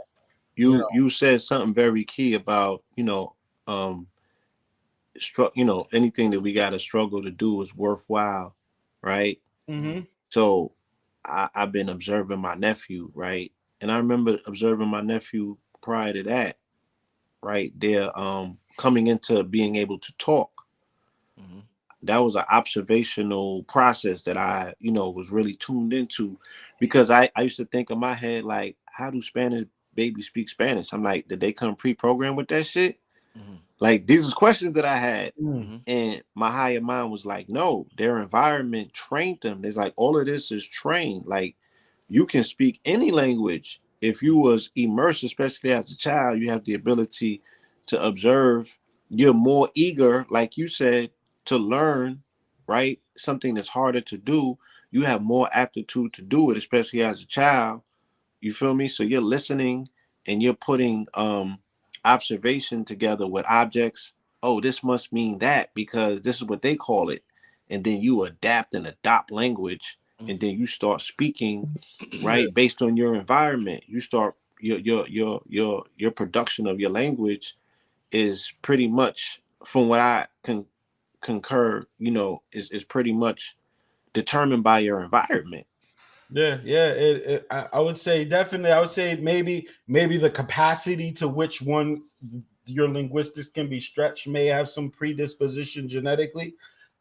S5: You said something very key about anything that we got to struggle to do is worthwhile, right? So I've been observing my nephew, right? And I remember observing my nephew prior to that, right? They're coming into being able to talk. That was an observational process that I, was really tuned into, because I used to think in my head, like, how do Spanish babies speak Spanish? I'm like, did they come pre-programmed with that shit? Like, these are questions that I had. And my higher mind was like, no, their environment trained them. There's like, all of this is trained. Like, you can speak any language. If you was immersed, especially as a child, you have the ability to observe. You're more eager, like you said, to learn, right? Something that's harder to do. You have more aptitude to do it, especially as a child. You feel me? So you're listening and you're putting observation together with objects. Oh, this must mean that because this is what they call it. And then you adapt and adopt language. And then you start speaking, right, based on your environment. You start, your production of your language is pretty much, from what I can concur, you know, is pretty much determined by your environment.
S4: Yeah. I would say definitely. I would say maybe the capacity to which one your linguistics can be stretched may have some predisposition genetically,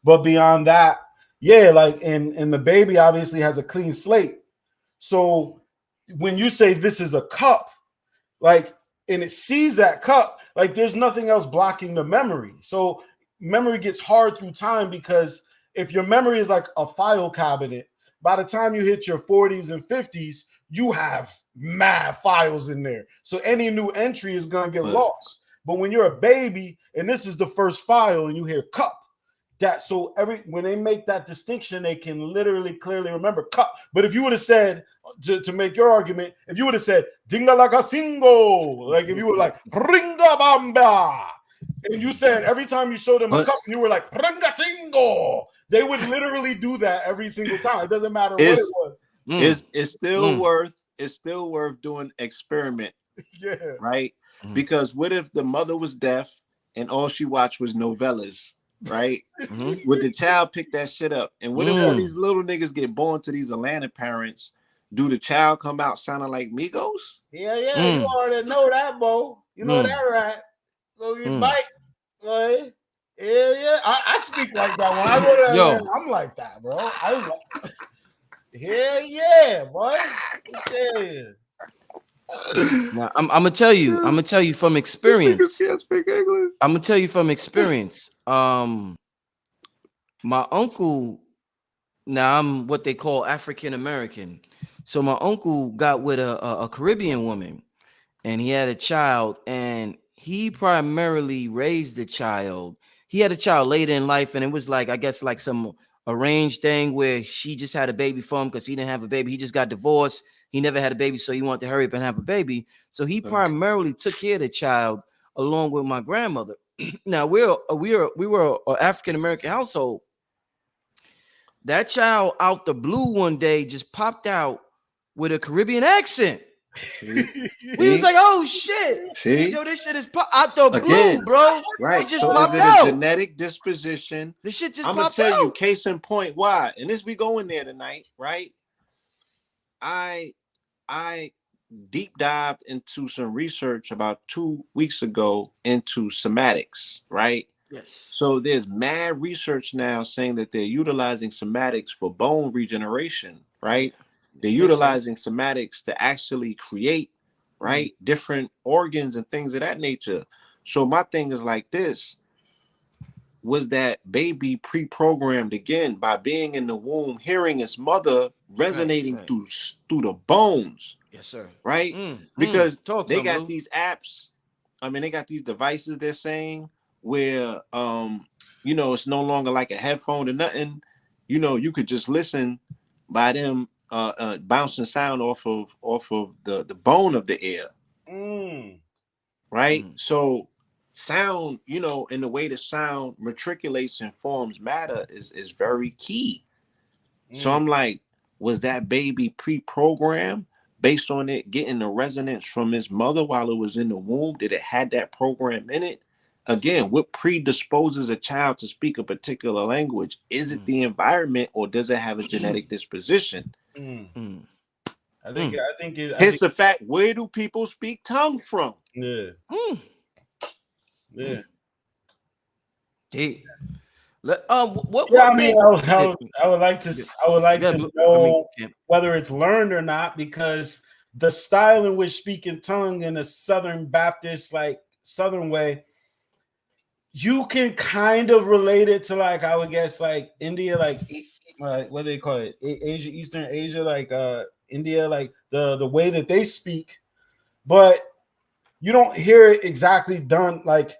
S4: but beyond that, yeah, like and the baby obviously has a clean slate. So when you say this is a cup, like, and it sees that cup, like there's nothing else blocking the memory. So memory gets hard through time, because if your memory is like a file cabinet, by the time you hit your 40s and 50s, you have mad files in there. So any new entry is going to get lost. But when you're a baby and this is the first file and you hear cup, that so when they make that distinction, they can literally clearly remember cup. But if you would have said, to make your argument, if you would have said dingalakasingo, like if you were like ringa bamba, and you said every time you showed them a cup and you were like ringatingo, they would literally do that every single time. It doesn't matter what it was.
S5: It's still worth doing experiment.
S4: Yeah.
S5: Right? Because what if the mother was deaf and all she watched was novellas? Right? Would the child pick that shit up? And what if when these little niggas get born to these Atlanta parents, do the child come out sounding like Migos?
S4: Yeah. You already know that, Bo. You know that, right? Go get bite, boy. Yeah. I speak like that when I go to Atlanta. I'm like that, bro. Hell yeah, boy. Yeah.
S1: Now, I'm gonna tell you from experience. I'm gonna tell you from experience. My uncle, now I'm what they call African American. So my uncle got with a Caribbean woman, and he had a child, and he primarily raised the child. He had a child later in life, and it was like, I guess, like some arranged thing where she just had a baby for him because he didn't have a baby. He just got divorced. He never had a baby, so he wanted to hurry up and have a baby. So he primarily took care of the child along with my grandmother. Now we were an African American household. That child out the blue one day just popped out with a Caribbean accent. We was like, oh shit.
S5: See?
S1: Yo, this shit is out the blue, bro.
S5: Right.
S1: It just
S5: so
S1: popped
S5: is it
S1: out.
S5: a genetic disposition?
S1: The shit just
S5: I'm gonna
S1: popped
S5: tell
S1: out.
S5: you, case in point, why? And this we go in there tonight, right? I deep dived into some research about 2 weeks ago into somatics, right?
S1: Yes.
S5: So there's mad research now saying that they're utilizing somatics for bone regeneration, right? They're utilizing somatics to actually create, right, different organs and things of that nature. So my thing is like this. Was that baby pre-programmed again by being in the womb, hearing its mother resonating through the bones?
S1: Yes, sir.
S5: Right? Because they got these apps. I mean, they got these devices they're saying where you know, it's no longer like a headphone or nothing. You know, you could just listen by them bouncing sound off of the bone of the ear. Right? So sound, you know, and the way the sound matriculates and forms matter is very key. So I'm like, was that baby pre-programmed based on it getting the resonance from his mother while it was in the womb? Did it had that program in it? Again, what predisposes a child to speak a particular language? Is it the environment, or does it have a genetic disposition?
S4: I think
S5: Hence the fact, where do people speak tongue from?
S4: Yeah.
S1: What
S4: I mean, I would like to know whether it's learned or not, because the style in which speaking tongue in a Southern Baptist, like Southern way, you can kind of relate it to, like, I would guess, like India, like what do they call it? Asia, Eastern Asia, like India, like the way that they speak, but you don't hear it exactly done. Like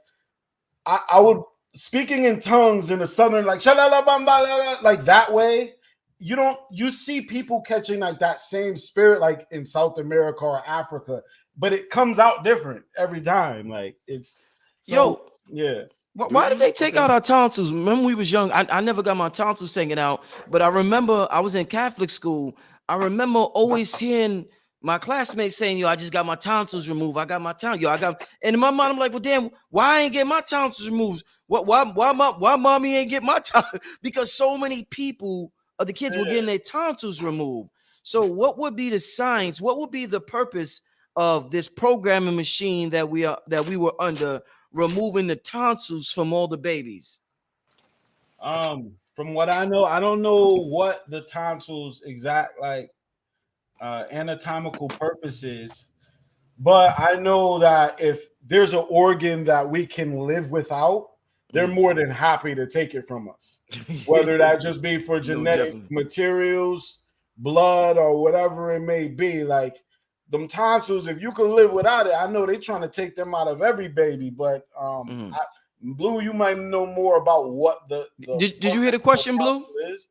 S4: I would speaking in tongues in the Southern, like like that way. You see people catching like that same spirit, like in South America or Africa, but it comes out different every time. Like it's yeah.
S1: Why did they take out our tonsils? Remember we was young. I never got my tonsils taken out, but I remember I was in Catholic school. I remember always hearing my classmates saying, yo, I just got my tonsils removed. I got my tonsils. And in my mind, I'm like, well, damn, why I ain't get my tonsils removed? Why mommy ain't get my tonsils? Because so many people, the kids were getting their tonsils removed. So what would be the science? What would be the purpose of this programming machine that we were under, removing the tonsils from all the babies?
S4: From what I know, I don't know what the tonsils exact anatomical purposes, but I know that if there's an organ that we can live without, they're more than happy to take it from us, whether that just be for genetic materials, blood, or whatever it may be. Like them tonsils, if you can live without it, I know they're trying to take them out of every baby, but Blue, you might know more about what the
S1: did you hear the question, Blue?
S4: Is.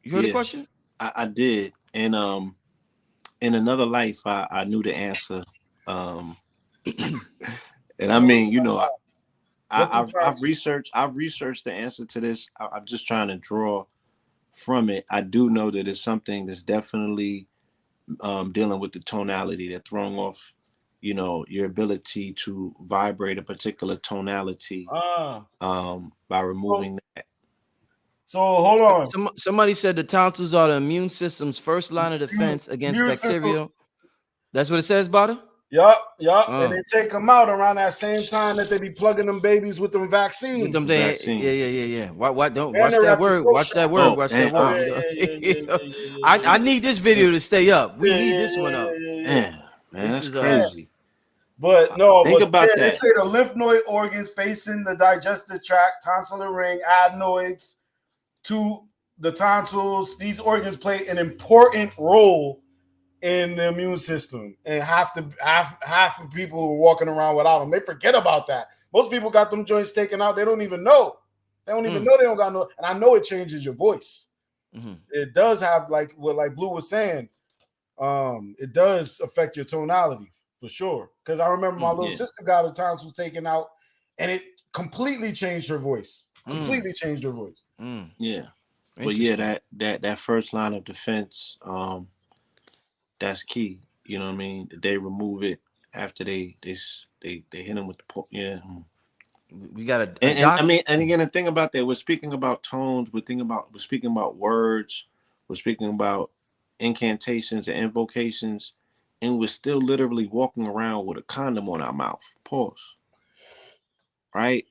S1: You heard the question?
S5: I did. And in another life, I knew the answer. And I mean, you know, I've researched the answer to this. I'm just trying to draw from it. I do know that it's something that's definitely dealing with the tonality, that throwing off, you know, your ability to vibrate a particular tonality by removing that.
S4: So hold on.
S1: Somebody said the tonsils are the immune system's first line of defense against bacteria. That's what it says, Bada?
S4: Yup. And they take them out around that same time that they be plugging them babies with them vaccines.
S5: With them vaccines.
S1: Yeah. Why don't watch that word? Watch that word. Watch that word. I need this video to stay up. We need this one up.
S5: Man, this is crazy.
S4: But no,
S5: think about that.
S4: They say the lymphoid organs facing the digestive tract, tonsillar ring, adenoids, to the tonsils. These organs play an important role in the immune system, and half of people who are walking around without them, they forget about that. Most people got them joints taken out. They don't even know. They don't even know they don't got no. And I know it changes your voice. It does have, like what Blue was saying. It does affect your tonality for sure. Because I remember my little sister got her tonsils taken out, and it completely changed her voice. Completely changed her voice.
S5: Yeah, but yeah, that first line of defense, that's key. You know what I mean? They remove it after they hit them with the
S1: We got
S5: and I mean, and again, the thing about that, we're speaking about tones, we're speaking about words, we're speaking about incantations and invocations, and we're still literally walking around with a condom on our mouth. Pause. Right?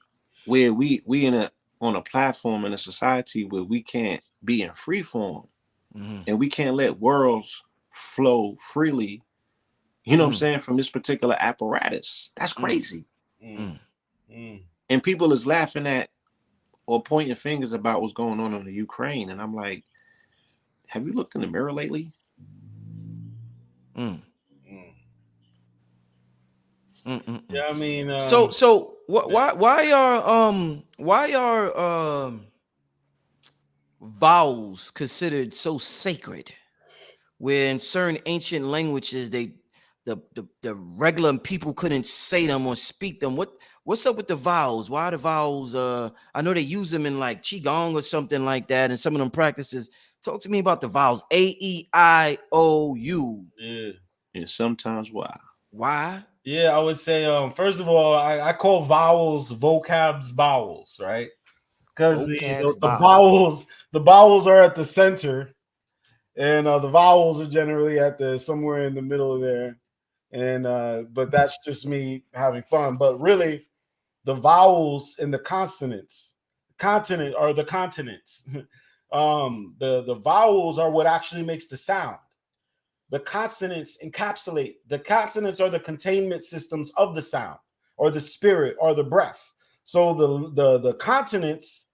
S5: Where we on a platform in a society where we can't be in free form, and we can't let worlds flow freely, you know what I'm saying, from this particular apparatus. That's crazy. And people is laughing at or pointing fingers about what's going on in the Ukraine, and I'm like, have you looked in the mirror lately?
S4: Yeah, I mean,
S1: so why are vowels considered so sacred, where in certain ancient languages the regular people couldn't say them or speak them? What's up with the vowels? Why are the vowels? I know they use them in like Qigong or something like that, and some of them practices. Talk to me about the vowels. A-E-I-O-U.
S5: Yeah, sometimes
S1: why?
S4: Yeah, I would say, first of all, I call vowels vocabs vowels, right? Because the vowels are at the center, and the vowels are generally at somewhere in the middle of there. And but that's just me having fun. But really, the vowels and the consonants, the continents. The vowels are what actually makes the sound. The consonants encapsulate. The consonants are the containment systems of the sound, or the spirit, or the breath. So the consonants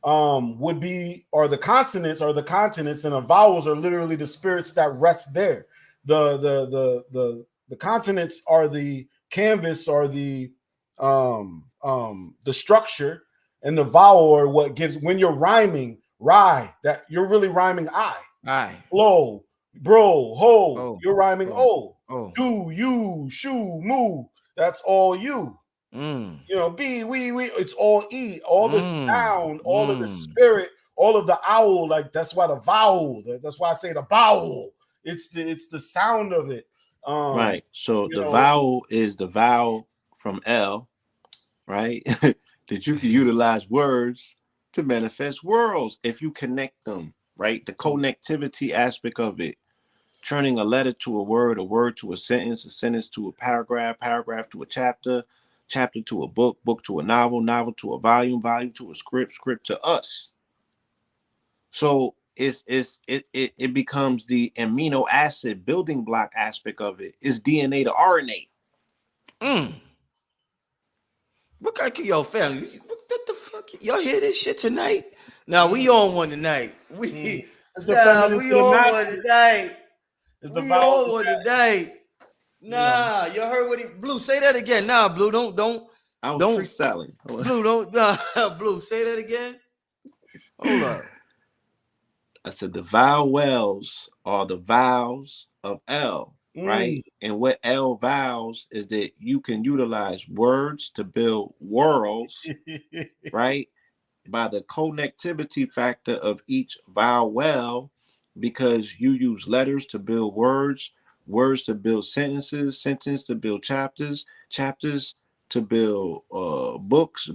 S4: would be, or the consonants are the continents, and the vowels are literally the spirits that rest there. The consonants are the canvas, or the structure, and the vowel are what gives, when you're rhyming, that you're really rhyming flow, bro, ho, you're rhyming do, you, shoo, moo. That's all you. You know, be, we, it's all E, all the sound, all of the spirit, all of the owl. Like, that's why the vowel, that's why I say the bowel. It's the sound of it.
S5: Right. So the
S4: know,
S5: vowel is the vowel from L, right? That you can utilize words to manifest worlds if you connect them, right? The connectivity aspect of it, turning a letter to a word to a sentence to a paragraph to a chapter to a book to a novel to a volume to a script to us. So it becomes the amino acid building block aspect of it. It's DNA to RNA.
S1: What kind of yo family? What the fuck? Y'all hear this shit tonight? Now we on one tonight. We
S4: It's the feminine to the
S1: on one
S4: masculine.
S1: tonight.
S4: It's the
S1: We
S4: vowel
S1: on one tonight. Nah, you heard what he Blue, say that again. Nah, Blue, don't
S5: I was freestyling.
S1: Blue, don't Blue, say that again. Hold up.
S5: I said the vowels are the vowels of L, right? And what L vowels is that you can utilize words to build worlds, right? By the connectivity factor of each vowel, because you use letters to build words to build sentences to build chapters to build books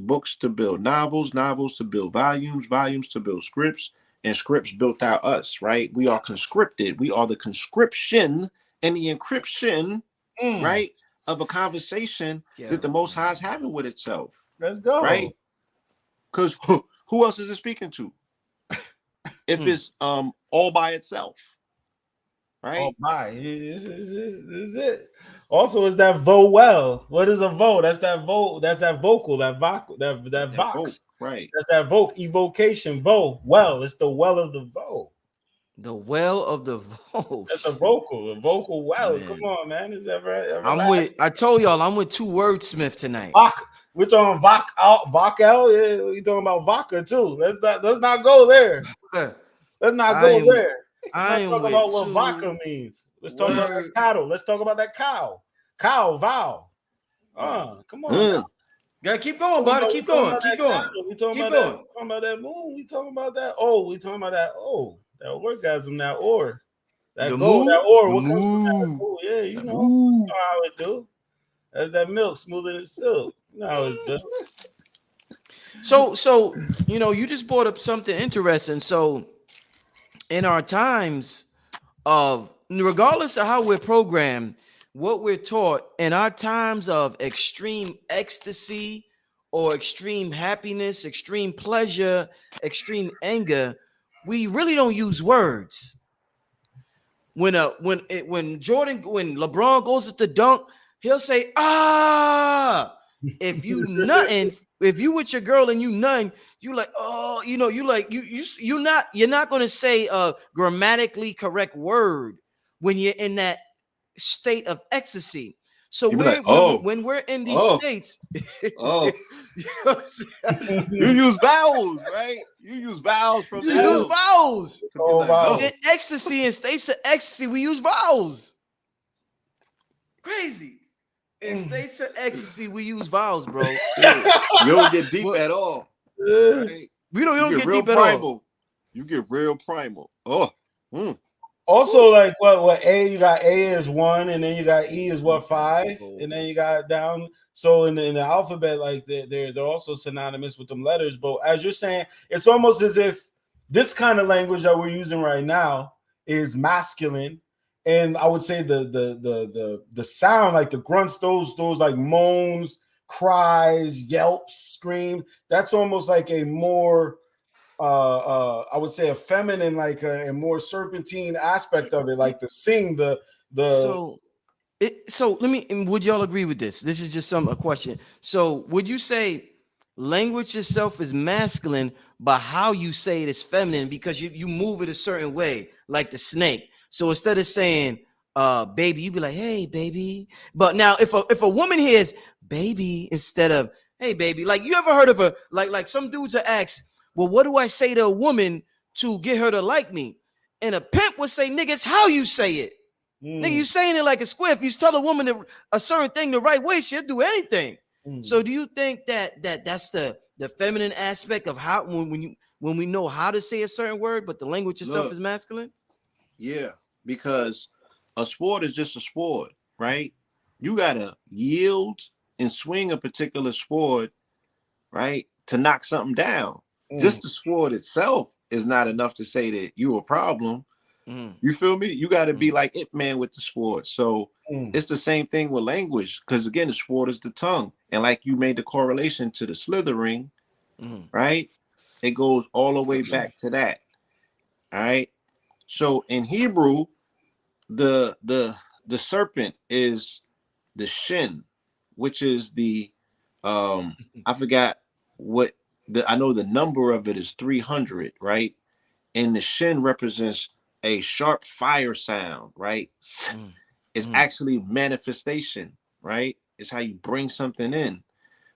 S5: to build novels to build volumes to build scripts, and scripts built out us, right? We are conscripted. We are the conscription and the encryption, right, of a conversation that the Most High is having with itself.
S4: Let's go.
S5: Right? Because who else is it speaking to? If it's all by itself, right?
S4: All by this is it. Also, is that vowel? What is a vowel? That's that vocal. That vox.
S5: Right.
S4: That's that evocation. Well, it's the well of the vowel.
S1: The well of the vocal.
S4: That's a vocal. The vocal well. Man. Come on, man. Is that right?
S1: I told y'all I'm with two wordsmith tonight.
S4: We're talking Vocal. Yeah, we talking about vodka too. Let's not go there. Let's not go there. Let's talk about what vodka means. Let's talk about that cattle. Let's talk about that cow. Cow, vow. Come on.
S1: Gotta keep going, buddy. Keep going. Keep going.
S4: We talking about that moon. We talking about that. Oh, we talking about that. Oh, that orgasm. That or. That
S1: the
S4: goal.
S1: Moon?
S4: That or.
S1: The
S4: What comes from that?
S1: moon.
S4: Oh, yeah, you know how it do. That's that milk smoother than silk. You know how it's done.
S1: So you just brought up something interesting. So in our times of, regardless of how we're programmed, what we're taught in our times of extreme ecstasy or extreme happiness, extreme pleasure, extreme anger, we really don't use words. When LeBron goes up to dunk, he'll say, if you nothing, if you with your girl and you nothing, you like, you're not gonna say a grammatically correct word when you're in that state of ecstasy. So when we're in these states,
S5: you use vowels, right? You use vowels from
S1: vowels.
S5: Like,
S1: in ecstasy, in states of ecstasy, we use vowels. Crazy. In states of ecstasy, we use vowels, bro.
S5: You don't get deep at all. Right?
S1: You don't get deep at all.
S5: You get real primal.
S4: Also, like what A, you got A is 1, and then you got E is 5, and then you got down. So in the alphabet, like they're also synonymous with them letters. But as you're saying, it's almost as if this kind of language that we're using right now is masculine. And I would say the sound, like the grunts, those like moans, cries, yelps, scream, that's almost like a more I would say a feminine, like a more serpentine aspect of it, like the sing,
S1: So let me, would y'all agree with this? This is just a question. So would you say language itself is masculine, but how you say it is feminine because you move it a certain way, like the snake? So instead of saying baby, you be like, hey baby. But now if a woman hears baby instead of hey baby, like you ever heard of a like some dudes are asked, well, what do I say to a woman to get her to like me? And a pimp would say, nigga, it's how you say it. Nigga, you saying it like a square. If you tell a woman a certain thing the right way, she'll do anything. So do you think that's the feminine aspect of how when we know how to say a certain word, but the language itself is masculine?
S5: Yeah. because a sport is just a sport, right? You gotta yield and swing a particular sport, right, to knock something down. Just the sport itself is not enough to say that you a problem. You feel me? You got to be like Ip Man with the sport. So it's the same thing with language, because again, the sport is the tongue, and like you made the correlation to the slithering, right? It goes all the way back to that. All right. So in Hebrew, the serpent is the shin, which is the I forgot what I know the number of it is 300, right? And the shin represents a sharp fire sound, right? It's actually manifestation, right? It's how you bring something in.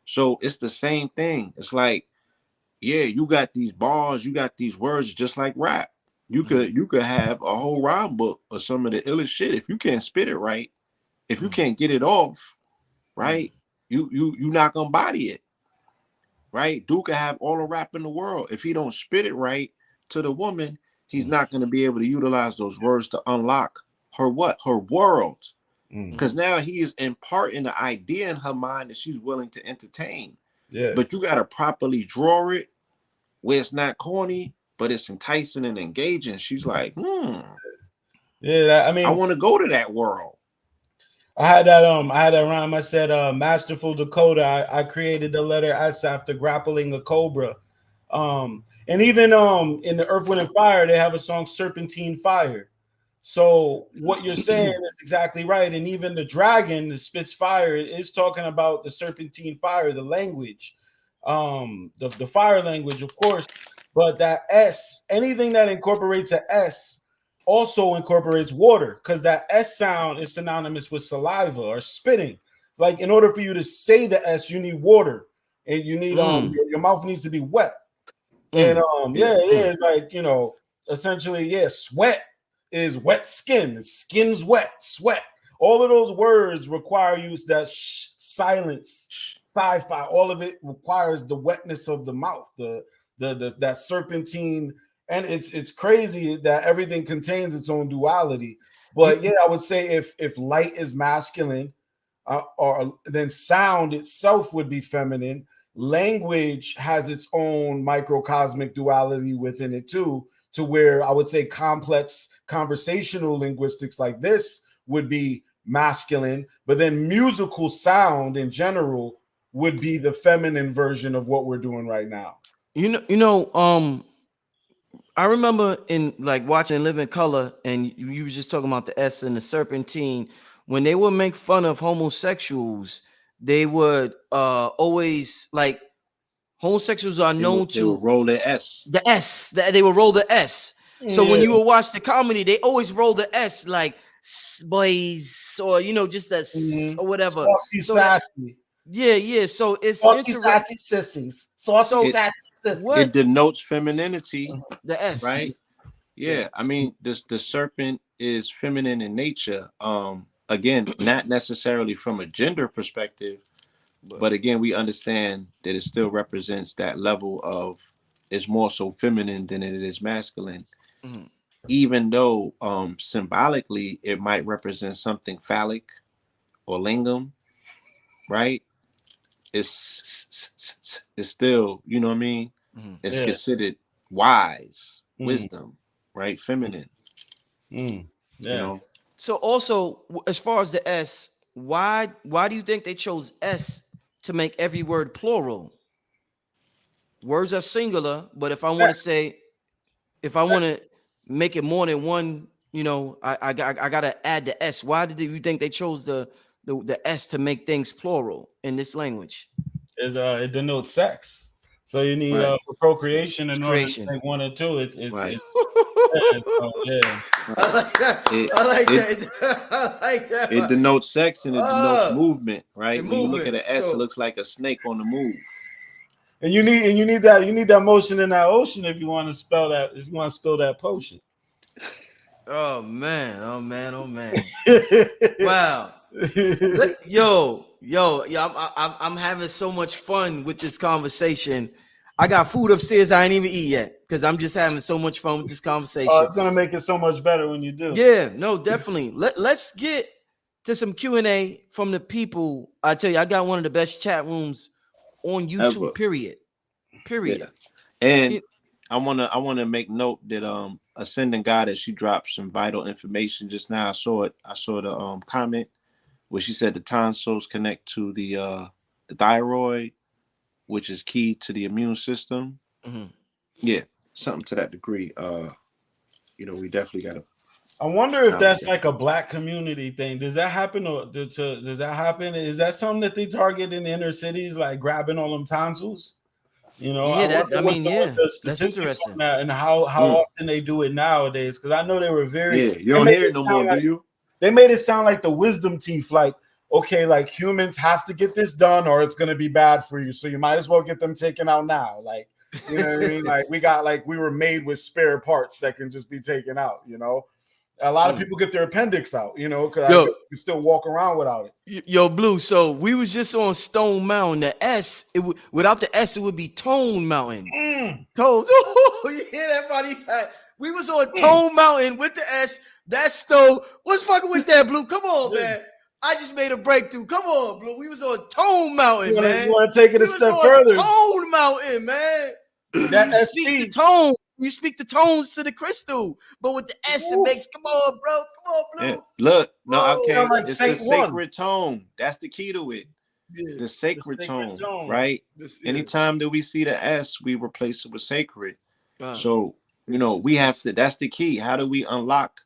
S5: So it's the same thing. It's like, yeah, you got these bars, you got these words, just like rap. You could have a whole rhyme book or some of the illest shit. If you can't spit it right, if you can't get it off, right, you not gonna body it, right? Dude could have all the rap in the world. If he don't spit it right to the woman, he's not gonna be able to utilize those words to unlock her world. Because now he is imparting the idea in her mind that she's willing to entertain.
S4: Yeah.
S5: But you gotta properly draw it where it's not corny, but it's enticing and engaging. She's like,
S4: Yeah, I mean,
S5: I want to go to that world.
S4: I had that rhyme. I said, masterful Dakota. I created the letter S after grappling a cobra. And even in the Earth, Wind, and Fire, they have a song Serpentine Fire. So what you're saying is exactly right. And even the dragon that spits fire is talking about the serpentine fire, the language, the fire language, of course. But that S, anything that incorporates an S also incorporates water, because that S sound is synonymous with saliva or spitting. Like in order for you to say the S, you need water, and you need your mouth needs to be wet. And it's like, you know, essentially, sweat is wet skin. Skin's wet, sweat. All of those words require you that silence, sci-fi. All of it requires the wetness of the mouth, the that serpentine. And it's crazy that everything contains its own duality. But yeah, I would say if light is masculine, or then sound itself would be feminine. Language has its own microcosmic duality within it too, to where I would say complex conversational linguistics like this would be masculine, but then musical sound in general would be the feminine version of what we're doing right now.
S1: I remember in like watching Living Color, and you was just talking about the S and the serpentine. When they would make fun of homosexuals, they would always, like, homosexuals are known
S5: They would roll the S.
S1: The S. They would roll the S. So when you would watch the comedy, they always roll the S, like boys, or just that or whatever.
S4: Saucy,
S1: so
S4: sassy.
S1: Yeah. So it's
S4: saucy, sassy sissies. Saucy, sassy sissies.
S5: It denotes femininity.
S1: The S,
S5: right? Yeah. I mean, the serpent is feminine in nature. Again, not necessarily from a gender perspective, but again, we understand that it still represents that level of, it's more so feminine than it is masculine. Even though symbolically it might represent something phallic or lingam, right? It's still, you know what I mean? It's considered wise, wisdom, right? Feminine. You know?
S1: So also, as far as the S, why do you think they chose S to make every word plural? Words are singular, but if I want to make it more than one, I gotta add the S. Why did you think they chose the S to make things plural in this language?
S4: It denotes sex. So you need for procreation in order to make one or two. It's
S5: right.
S1: I like that. I like that.
S5: It denotes sex and it denotes movement, right? When you look at an S, it looks like a snake on the move.
S4: And you need that motion in that ocean if you want to spell that. If you want to spill that potion.
S1: Oh man! Wow. Yo, I'm having so much fun with this conversation. I got food upstairs I ain't even eat yet because I'm just having so much fun with this conversation.
S4: It's gonna make it so much better when you do.
S1: Yeah, no, definitely. Let's get to some Q&A from the people. I tell you, I got one of the best chat rooms on YouTube.
S5: Ever.
S1: Period.
S5: Yeah. And I wanna make note that Ascending Goddess, she dropped some vital information just now. I saw the comment where she said the tonsils connect to the thyroid, which is key to the immune system.
S1: Mm-hmm.
S5: Yeah, something to that degree. We definitely gotta.
S4: I wonder if that's like a Black community thing. Does that happen, or does that happen? Is that something that they target in the inner cities, like grabbing all them tonsils?
S1: Yeah, that's interesting.
S4: On that and how often they do it nowadays. Because I know they were very.
S5: Yeah, you don't hear it no more, do you?
S4: They made it sound like the wisdom teeth, like, okay, like humans have to get this done or it's going to be bad for you. So you might as well get them taken out now. Like, you know what I mean? Like we were made with spare parts that can just be taken out, A lot of people get their appendix out, because you can still walk around without it.
S1: Yo, Blue, so we was just on Stone Mountain. The S, without the S, it would be Tone Mountain. Tone. You hear that, buddy? We was on Tone Mountain with the S. That's Stone. What's fucking with that, Blue? Come on, man. I just made a breakthrough. Come on, Blue. We was on Tone Mountain, man.
S4: You want to take it a step further?
S1: Tone Mountain, man.
S4: That
S1: you speak the tone. You speak the tones to the crystal, but with the S, it makes. Come on, bro. Come on, Blue.
S5: Yeah. Look, no, okay.
S4: Like
S5: it's the sacred tone. That's the key to it. Yeah. The sacred tone, right? Anytime that we see the S, we replace it with sacred. So we have to. That's the key. How do we unlock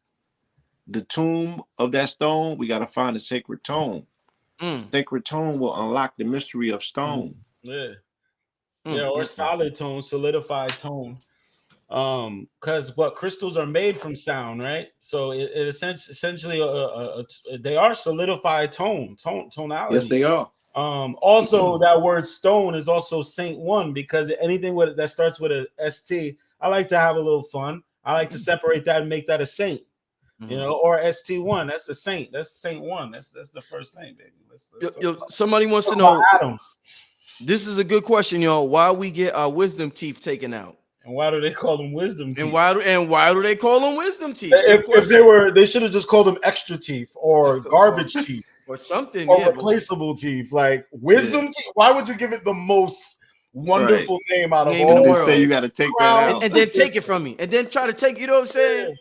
S5: the tomb of that stone? We got to find a sacred tone. Sacred tone will unlock the mystery of stone.
S4: Or solid tone, solidified tone. Because what crystals are made from sound, right? So it essentially they are solidified tonality.
S5: Yes, they are.
S4: Also, that word stone is also Saint One, because anything that starts with a ST, I like to have a little fun. I like to separate that and make that a saint. Or ST1. That's the saint. That's Saint One. That's the first saint, baby.
S1: Somebody wants to know.
S4: Adams.
S1: This is a good question, y'all. Why we get our wisdom teeth taken out?
S4: And why do they call them wisdom teeth?
S1: And why do they call them wisdom teeth?
S4: If they should have just called them extra teeth or garbage teeth
S1: or something,
S4: or replaceable teeth. Like wisdom teeth. Why would you give it the most wonderful name out of all?
S5: They say you got to take that out
S1: and then take it from me, and then try to take. You know what I'm saying?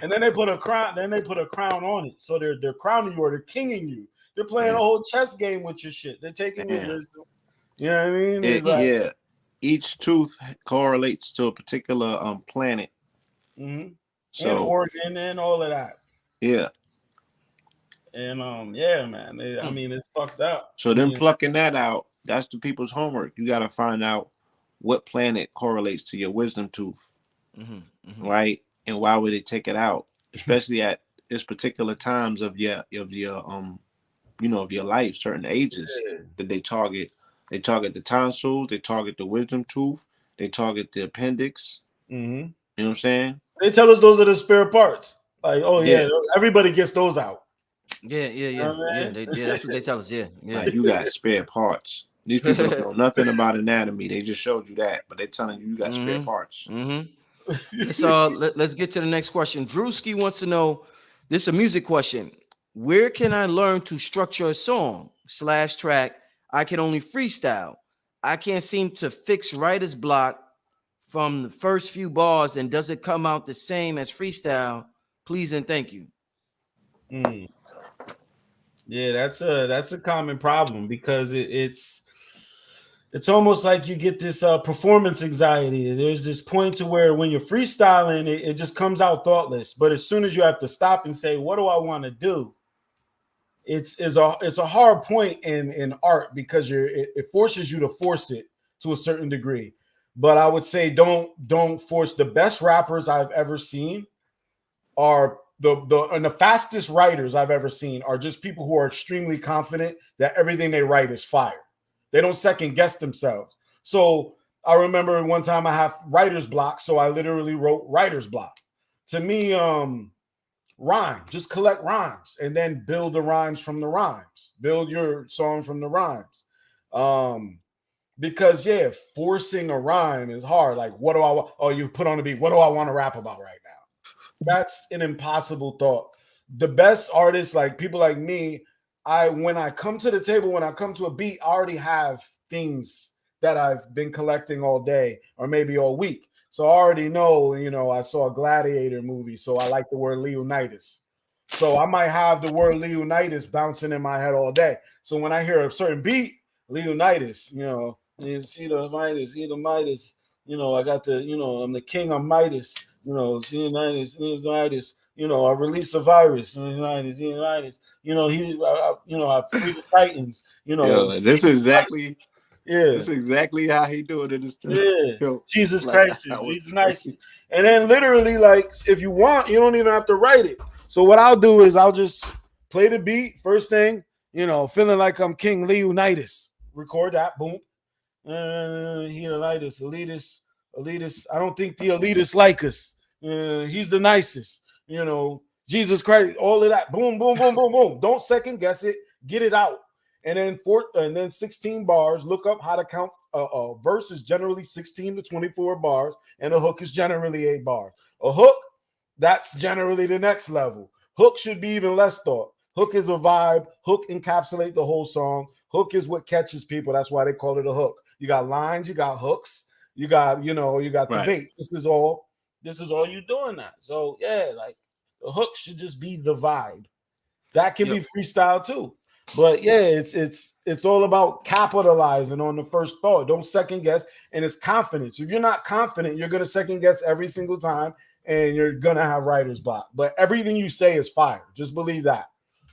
S4: And then they put a crown. Then they put a crown on it, so they're crowning you or they're kinging you. They're playing a whole chess game with your shit. They're taking your wisdom. You know what I mean?
S5: Each tooth correlates to a particular planet.
S4: Mm-hmm. So, and organ and all of that.
S5: Yeah.
S4: And man. I mean, it's fucked up.
S5: So then plucking that out, that's the people's homework. You got to find out what planet correlates to your wisdom tooth, right? And why would they take it out, especially at this particular times of your life, certain ages that they target. They target the tonsils, they target the wisdom tooth, they target the appendix. You know what I'm saying?
S4: They tell us those are the spare parts. Like, everybody gets those out.
S1: Yeah. That's what they tell us. Yeah.
S5: Like, you got spare parts. These people don't know nothing about anatomy. They just showed you that, but they're telling you got spare parts.
S1: So let's get to the next question. Drewski wants to know. This is a music question. Where can I learn to structure a song / track? I can only freestyle. I can't seem to fix writer's block from the first few bars, and does it come out the same as freestyle? Please and thank you.
S4: Yeah, that's a common problem, because it's almost like you get this performance anxiety. There's this point to where when you're freestyling, it just comes out thoughtless. But as soon as you have to stop and say, what do I want to do? It's a hard point in art, because it forces you to force it to a certain degree. But I would say don't force. The best rappers I've ever seen are the fastest writers I've ever seen are just people who are extremely confident that everything they write is fire. They don't second guess themselves. So I remember one time I have writer's block, so I literally wrote writer's block. To me, rhyme, just collect rhymes and then build the rhymes from the rhymes. Build your song from the rhymes. because forcing a rhyme is hard. Like, what do I want? Oh, you put on the beat. What do I want to rap about right now? That's an impossible thought. The best artists, like people like me, when I come to the table, when I come to a beat, I already have things that I've been collecting all day or maybe all week. So I already know, I saw a Gladiator movie, so I like the word Leonidas. So I might have the word Leonidas bouncing in my head all day. So when I hear a certain beat, Leonidas, you see the Midas, I got I'm the king of Midas, Leonidas, I release a virus, Leonidas, I free the Titans,
S5: this is exactly.
S4: Yeah,
S5: that's exactly how he do it in his
S4: Jesus Christ, he's the nicest. And then literally, like, if you want, you don't even have to write it. So what I'll do is I'll just play the beat first thing, feeling like I'm King Leonidas. Record that, boom. Leonidas, elitist. I don't think the elitists like us. He's the nicest. Jesus Christ, all of that. Boom, boom, boom, boom, boom. Don't second guess it. Get it out. And then 16 bars. Look up how to count. A verse is generally 16 to 24 bars, and a hook is generally 8 bars. A hook, that's generally the next level. Hook should be even less thought. Hook is a vibe. Hook encapsulate the whole song. Hook is what catches people. That's why they call it a hook. You got lines, you got hooks, you got the bait. This is all you doing that. So like the hook should just be the vibe. That can be freestyle too. But it's all about capitalizing on the first thought. Don't second guess, and it's confidence. If you're not confident, you're gonna second guess every single time, and you're gonna have writer's block. But everything you say is fire. Just believe that.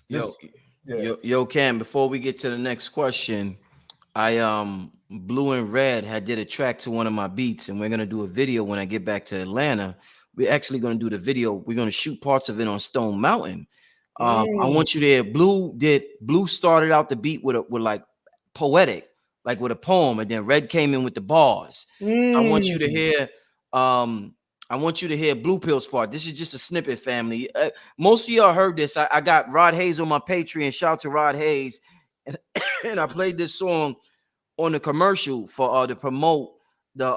S1: Yo, Cam. Before we get to the next question, I Blue and Red had did a track to one of my beats, and we're gonna do a video when I get back to Atlanta. We're actually gonna do the video. We're gonna shoot parts of it on Stone Mountain. I want you to hear Blue started out the beat with like poetic, like with a poem, and then Red came in with the bars. I want you to hear Blue Pill's part. This is just a snippet, family. Most of y'all heard this. I got Rod Hayes on my Patreon. Shout out to Rod Hayes, and I played this song on the commercial for to promote the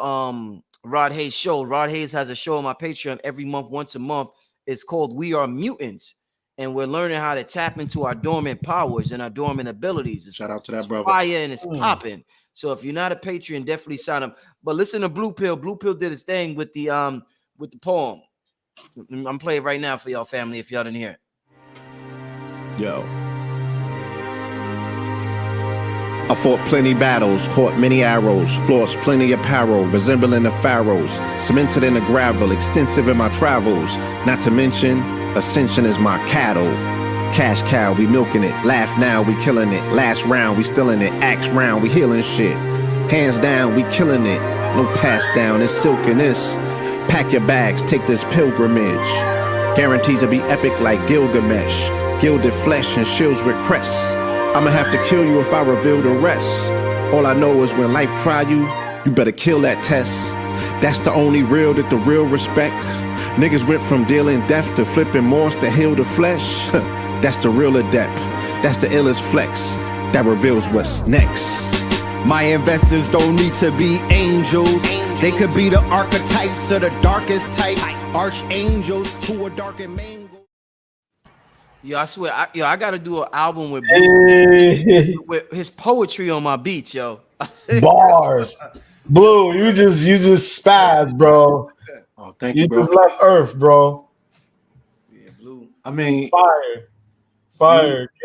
S1: Rod Hayes show. Rod Hayes has a show on my Patreon every month, once a month. It's called We Are Mutants. And we're learning how to tap into our dormant powers and our dormant abilities. It's,
S5: shout out to that brother.
S1: Fire and it's popping. So if you're not a Patreon, definitely sign up. But listen to Blue Pill. Blue Pill did his thing with the poem. I'm playing right now for y'all, family, if y'all didn't hear it.
S6: Yo. I fought plenty battles, caught many arrows, flossed plenty apparel, resembling the pharaohs, cemented in the gravel, extensive in my travels. Not to mention, ascension is my cattle. Cash cow, we milking it. Laugh now, we killing it. Last round, we still in it. Axe round, we healing shit. Hands down, we killing it. No pass down, it's silk in this. Pack your bags, take this pilgrimage. Guaranteed to be epic like Gilgamesh. Gilded flesh and shields with crests. I'ma have to kill you if I reveal the rest. All I know is when life try you, you better kill that test. That's the only real that the real respect. Niggas went from dealing death to flipping Morse to heal the flesh. That's the real adept. That's the illest flex. That reveals what's next.
S7: My investors don't need to be angels. They could be the archetypes of the darkest type. Archangels who are dark and mangled.
S1: Yo, I swear, I gotta do an album with his poetry on my beats, yo.
S4: Bars. Blue, you just spazzed, bro.
S5: Oh, thank you, bro.
S4: You just left Earth, bro.
S1: Yeah, Blue.
S5: I mean,
S4: fire.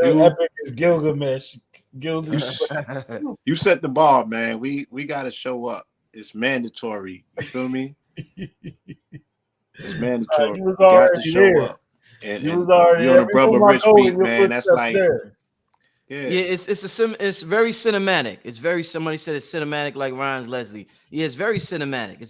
S4: Epic is Gilgamesh.
S5: You set the bar, man. We got to show up. It's mandatory. You feel me? It's mandatory. You got to show up. And you're on a Brother Rich beat, man. That's like,
S1: it's very cinematic. It's very, somebody said it's cinematic like Ryan's Leslie. Yeah, it's very cinematic.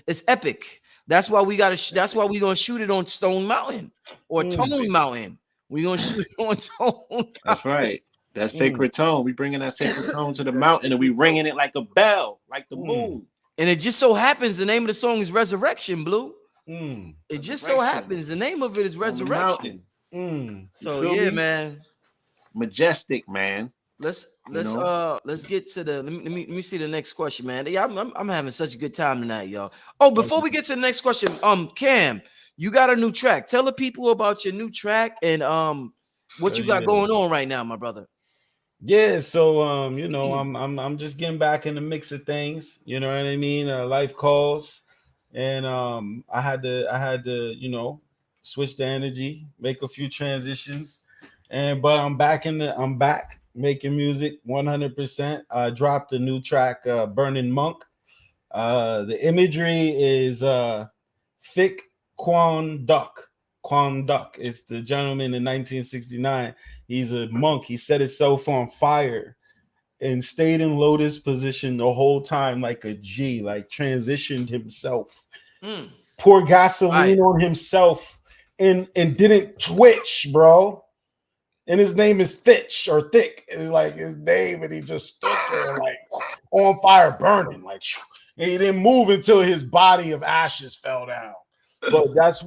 S1: It's epic. That's why we gonna shoot it on Stone Mountain or Tone Mountain. We gonna shoot it on Tone.
S5: That's right. That sacred tone. We bringing that sacred tone to the mountain and we ringing it like a bell, like the moon.
S1: And it just so happens the name of the song is Resurrection, Blue. It just so happens the name of it is Resurrection.
S5: So
S1: yeah, man.
S5: Majestic, man.
S1: let's get to the let me see the next question, man. Yeah, I'm having such a good time tonight, y'all. Oh, before we get to the next question, Cam, you got a new track. Tell the people about your new track and what you got going on right now, my brother.
S4: Yeah, so you know, I'm just getting back in the mix of things. You know what I mean? Life calls, and I had to you know, switch the energy, make a few transitions, but I'm back making music 100%. I dropped a new track, Burning Monk. The imagery is thick Quan Duck. Quan Duck. It's the gentleman in 1969. He's a monk. He set himself on fire and stayed in lotus position the whole time, like a G, like transitioned himself. Poured gasoline on himself and didn't twitch, bro. And his name is Thitch or Thick. It's like his name, and he just stood there like on fire, burning, like, and he didn't move until his body of ashes fell down. But that's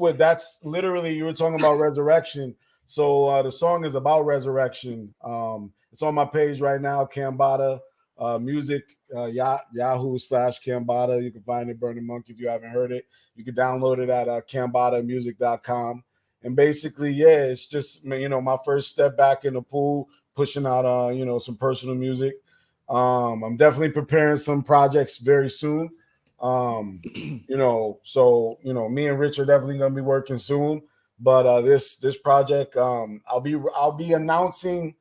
S4: literally, you were talking about resurrection. So the song is about resurrection. It's on my page right now, Cambatta music, Yahoo/Cambatta. You can find it, Burning Monk, if you haven't heard it. You can download it at cambattamusic.com. And basically, yeah, it's just, you know, my first step back in the pool, pushing out, you know, some personal music. I'm definitely preparing some projects very soon. You know, so, you know, me and Rich are definitely going to be working soon. But this project, I'll be announcing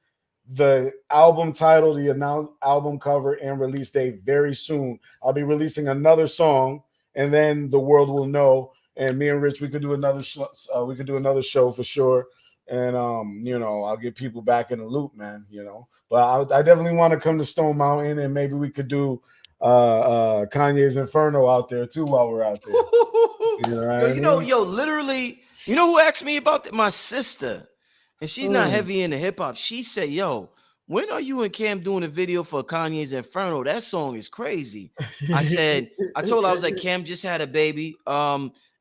S4: the album title, the album cover, and release date very soon. I'll be releasing another song, and then the world will know. And me and Rich, we could do another show for sure. And you know, I'll get people back in the loop, man. You know, but I definitely want to come to Stone Mountain, and maybe we could do Kanye's Inferno out there too while we're out there. You know,
S1: Literally, you know who asked me about that? My sister, and she's not heavy into hip hop. She said, "Yo, when are you and Cam doing a video for Kanye's Inferno? That song is crazy." I told her, I was like, Cam just had a baby.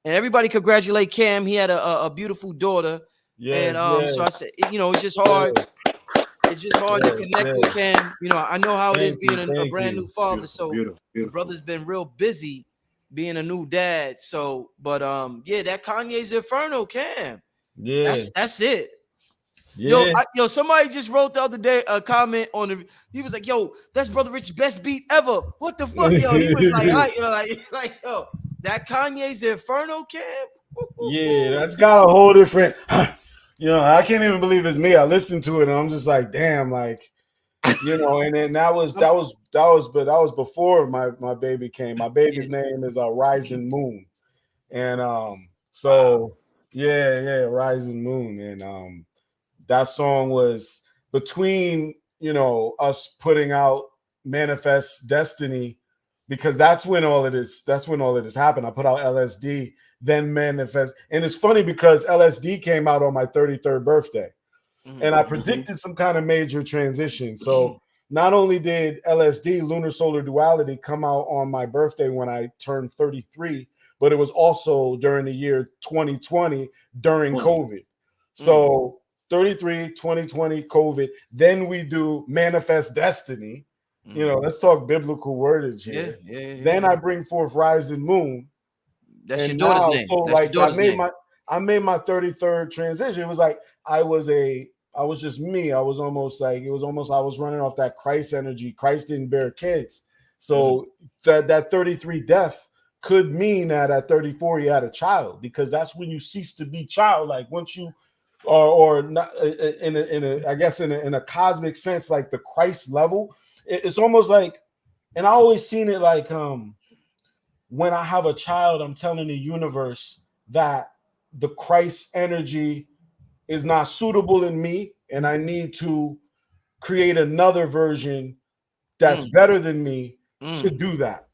S1: And everybody congratulate Cam. He had a beautiful daughter. Yeah, and so I said, you know, it's just hard. It's just hard to connect with Cam. You know, I know how it is being a brand new father. Beautiful. The brother's been real busy being a new dad. So, but yeah, that Kanye's Inferno, Cam. Yeah, that's it. Yeah. Yo, somebody just wrote the other day a comment on the. He was like, "Yo, that's Brother Rich's best beat ever." What the fuck, yo? He was like, yo, that Kanye's Inferno, Cam.
S4: Yeah, that's got a whole different. You know, I can't even believe it's me. I listened to it and I'm just like, damn, like, you know. And then that was before my baby came. My baby's name is Rising Moon, and so yeah, Rising Moon, and that song was between, you know, us putting out Manifest Destiny, because that's when all of this happened. I put out LSD, then Manifest. And it's funny because LSD came out on my 33rd birthday. And I predicted some kind of major transition. So not only did LSD, Lunar Solar Duality, come out on my birthday when I turned 33, but it was also during the year 2020 during COVID. So 33, 2020, COVID. Then we do Manifest Destiny. You know, let's talk biblical wordage here. Then I bring forth Rising Moon.
S1: That's your daughter's name.
S4: So like I made my 33rd transition. It was like I was just me. I was almost like I was running off that Christ energy. Christ didn't bear kids. So that 33 death could mean that at 34 you had a child, because that's when you cease to be childlike. Once you or not in a cosmic sense, like the Christ level, it's almost like, and I always seen it like when I have a child, I'm telling the universe that the Christ energy is not suitable in me, and I need to create another version that's better than me to do that.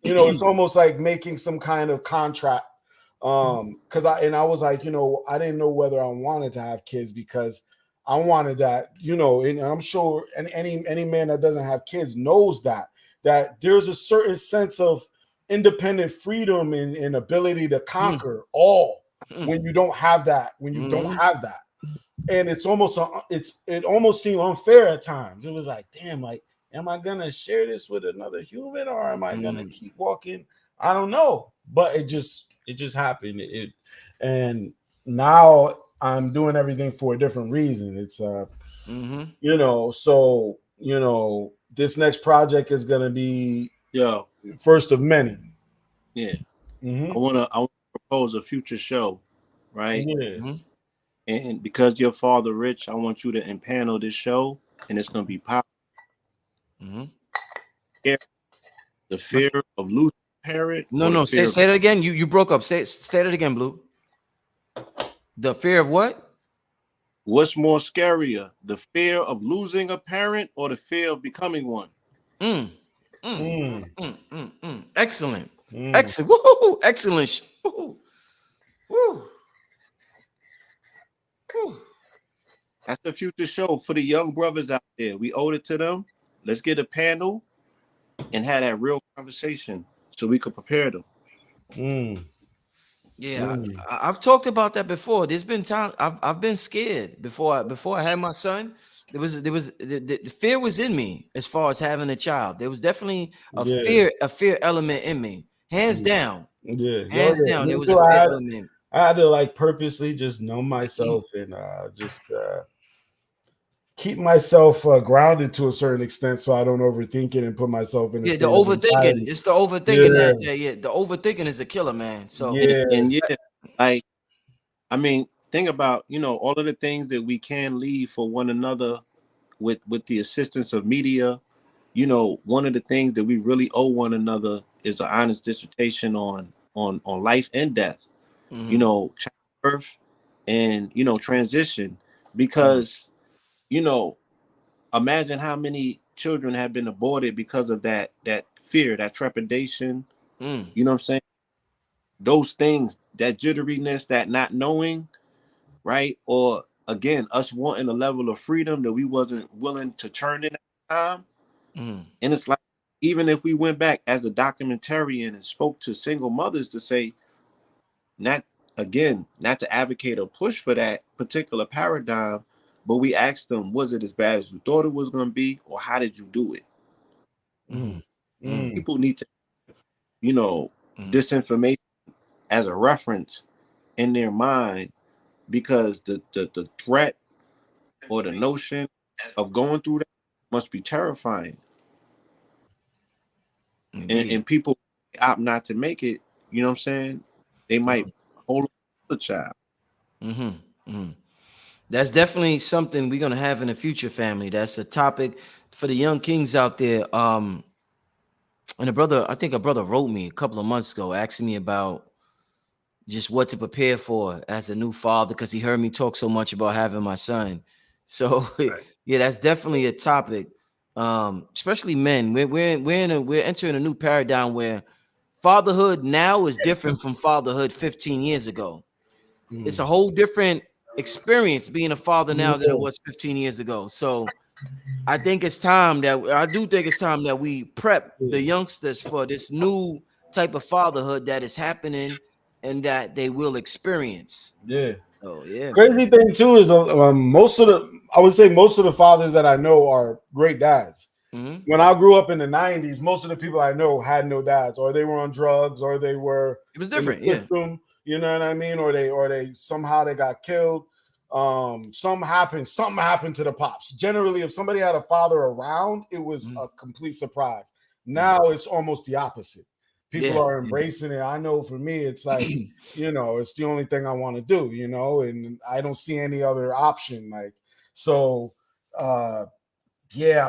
S4: You know, it's almost like making some kind of contract. Because I was like, you know, I didn't know whether I wanted to have kids, because I wanted that, you know, and I'm sure any man that doesn't have kids knows that there's a certain sense of independent freedom and ability to conquer all when you don't have that, and it almost seemed unfair at times. It was like, damn, like, am I gonna share this with another human, or am I gonna keep walking? I don't know, but it just happened. And now I'm doing everything for a different reason. It's so this next project is gonna be first of many.
S5: Yeah. I wanna propose a future show, right? And because your father rich, I want you to impanel this show, and it's gonna be powerful. The fear of losing a parent.
S1: No. Say that again. You broke up. Say that again, Blue. The fear of what?
S5: What's more scarier, the fear of losing a parent or the fear of becoming one?
S1: Excellent. Excellent. Woo-hoo. Excellent. Woo-hoo. Woo. Woo.
S5: That's the future show for the young brothers out there. We owe it to them. Let's get a panel and have that real conversation so we could prepare them.
S1: Yeah, I've talked about that before. There's been time I've been scared before I had my son. The fear was in me as far as having a child. There was definitely a fear element in me, hands down. Hands down, there was a fear element.
S4: I had to like purposely just numb myself and just keep myself grounded to a certain extent, so I don't overthink it and put myself in.
S1: The overthinking. It's the overthinking the overthinking is a killer, man. So
S5: like, I mean, think about all of the things that we can leave for one another with the assistance of media. One of the things that we really owe one another is an honest dissertation on life and death. Childbirth and transition, because imagine how many children have been aborted because of that fear, that trepidation. You know what I'm saying? Those things, that jitteriness, that not knowing, right? Or again, us wanting a level of freedom that we wasn't willing to turn in at the time. And it's like, even if we went back as a documentarian and spoke to single mothers to say, not to advocate or push for that particular paradigm, but we asked them, was it as bad as you thought it was going to be, or how did you do it? People need to, disinformation as a reference in their mind, because the threat or the notion of going through that must be terrifying. And people opt not to make it. You know what I'm saying? They might hold on to the child.
S1: That's definitely something we're gonna have in the future, family. That's a topic for the young kings out there. And I think a brother wrote me a couple of months ago asking me about just what to prepare for as a new father, because he heard me talk so much about having my son. So yeah, that's definitely a topic. Especially men. We're entering a new paradigm where fatherhood now is different from fatherhood 15 years ago. It's a whole different experience being a father now than it was 15 years ago. So I do think it's time that we prep the youngsters for this new type of fatherhood that is happening and that they will experience. So
S4: Crazy thing too is most of the fathers that I know are great dads. When I grew up in the 90s, most of the people I know had no dads, or they were on drugs, or they were
S1: it was different,
S4: system, you know what I mean, or they somehow they got killed. Something happened to the pops. Generally, if somebody had a father around, it was a complete surprise. Now it's almost the opposite. People are embracing it. I know for me, it's like, it's the only thing I want to do, and I don't see any other option. Like, so, I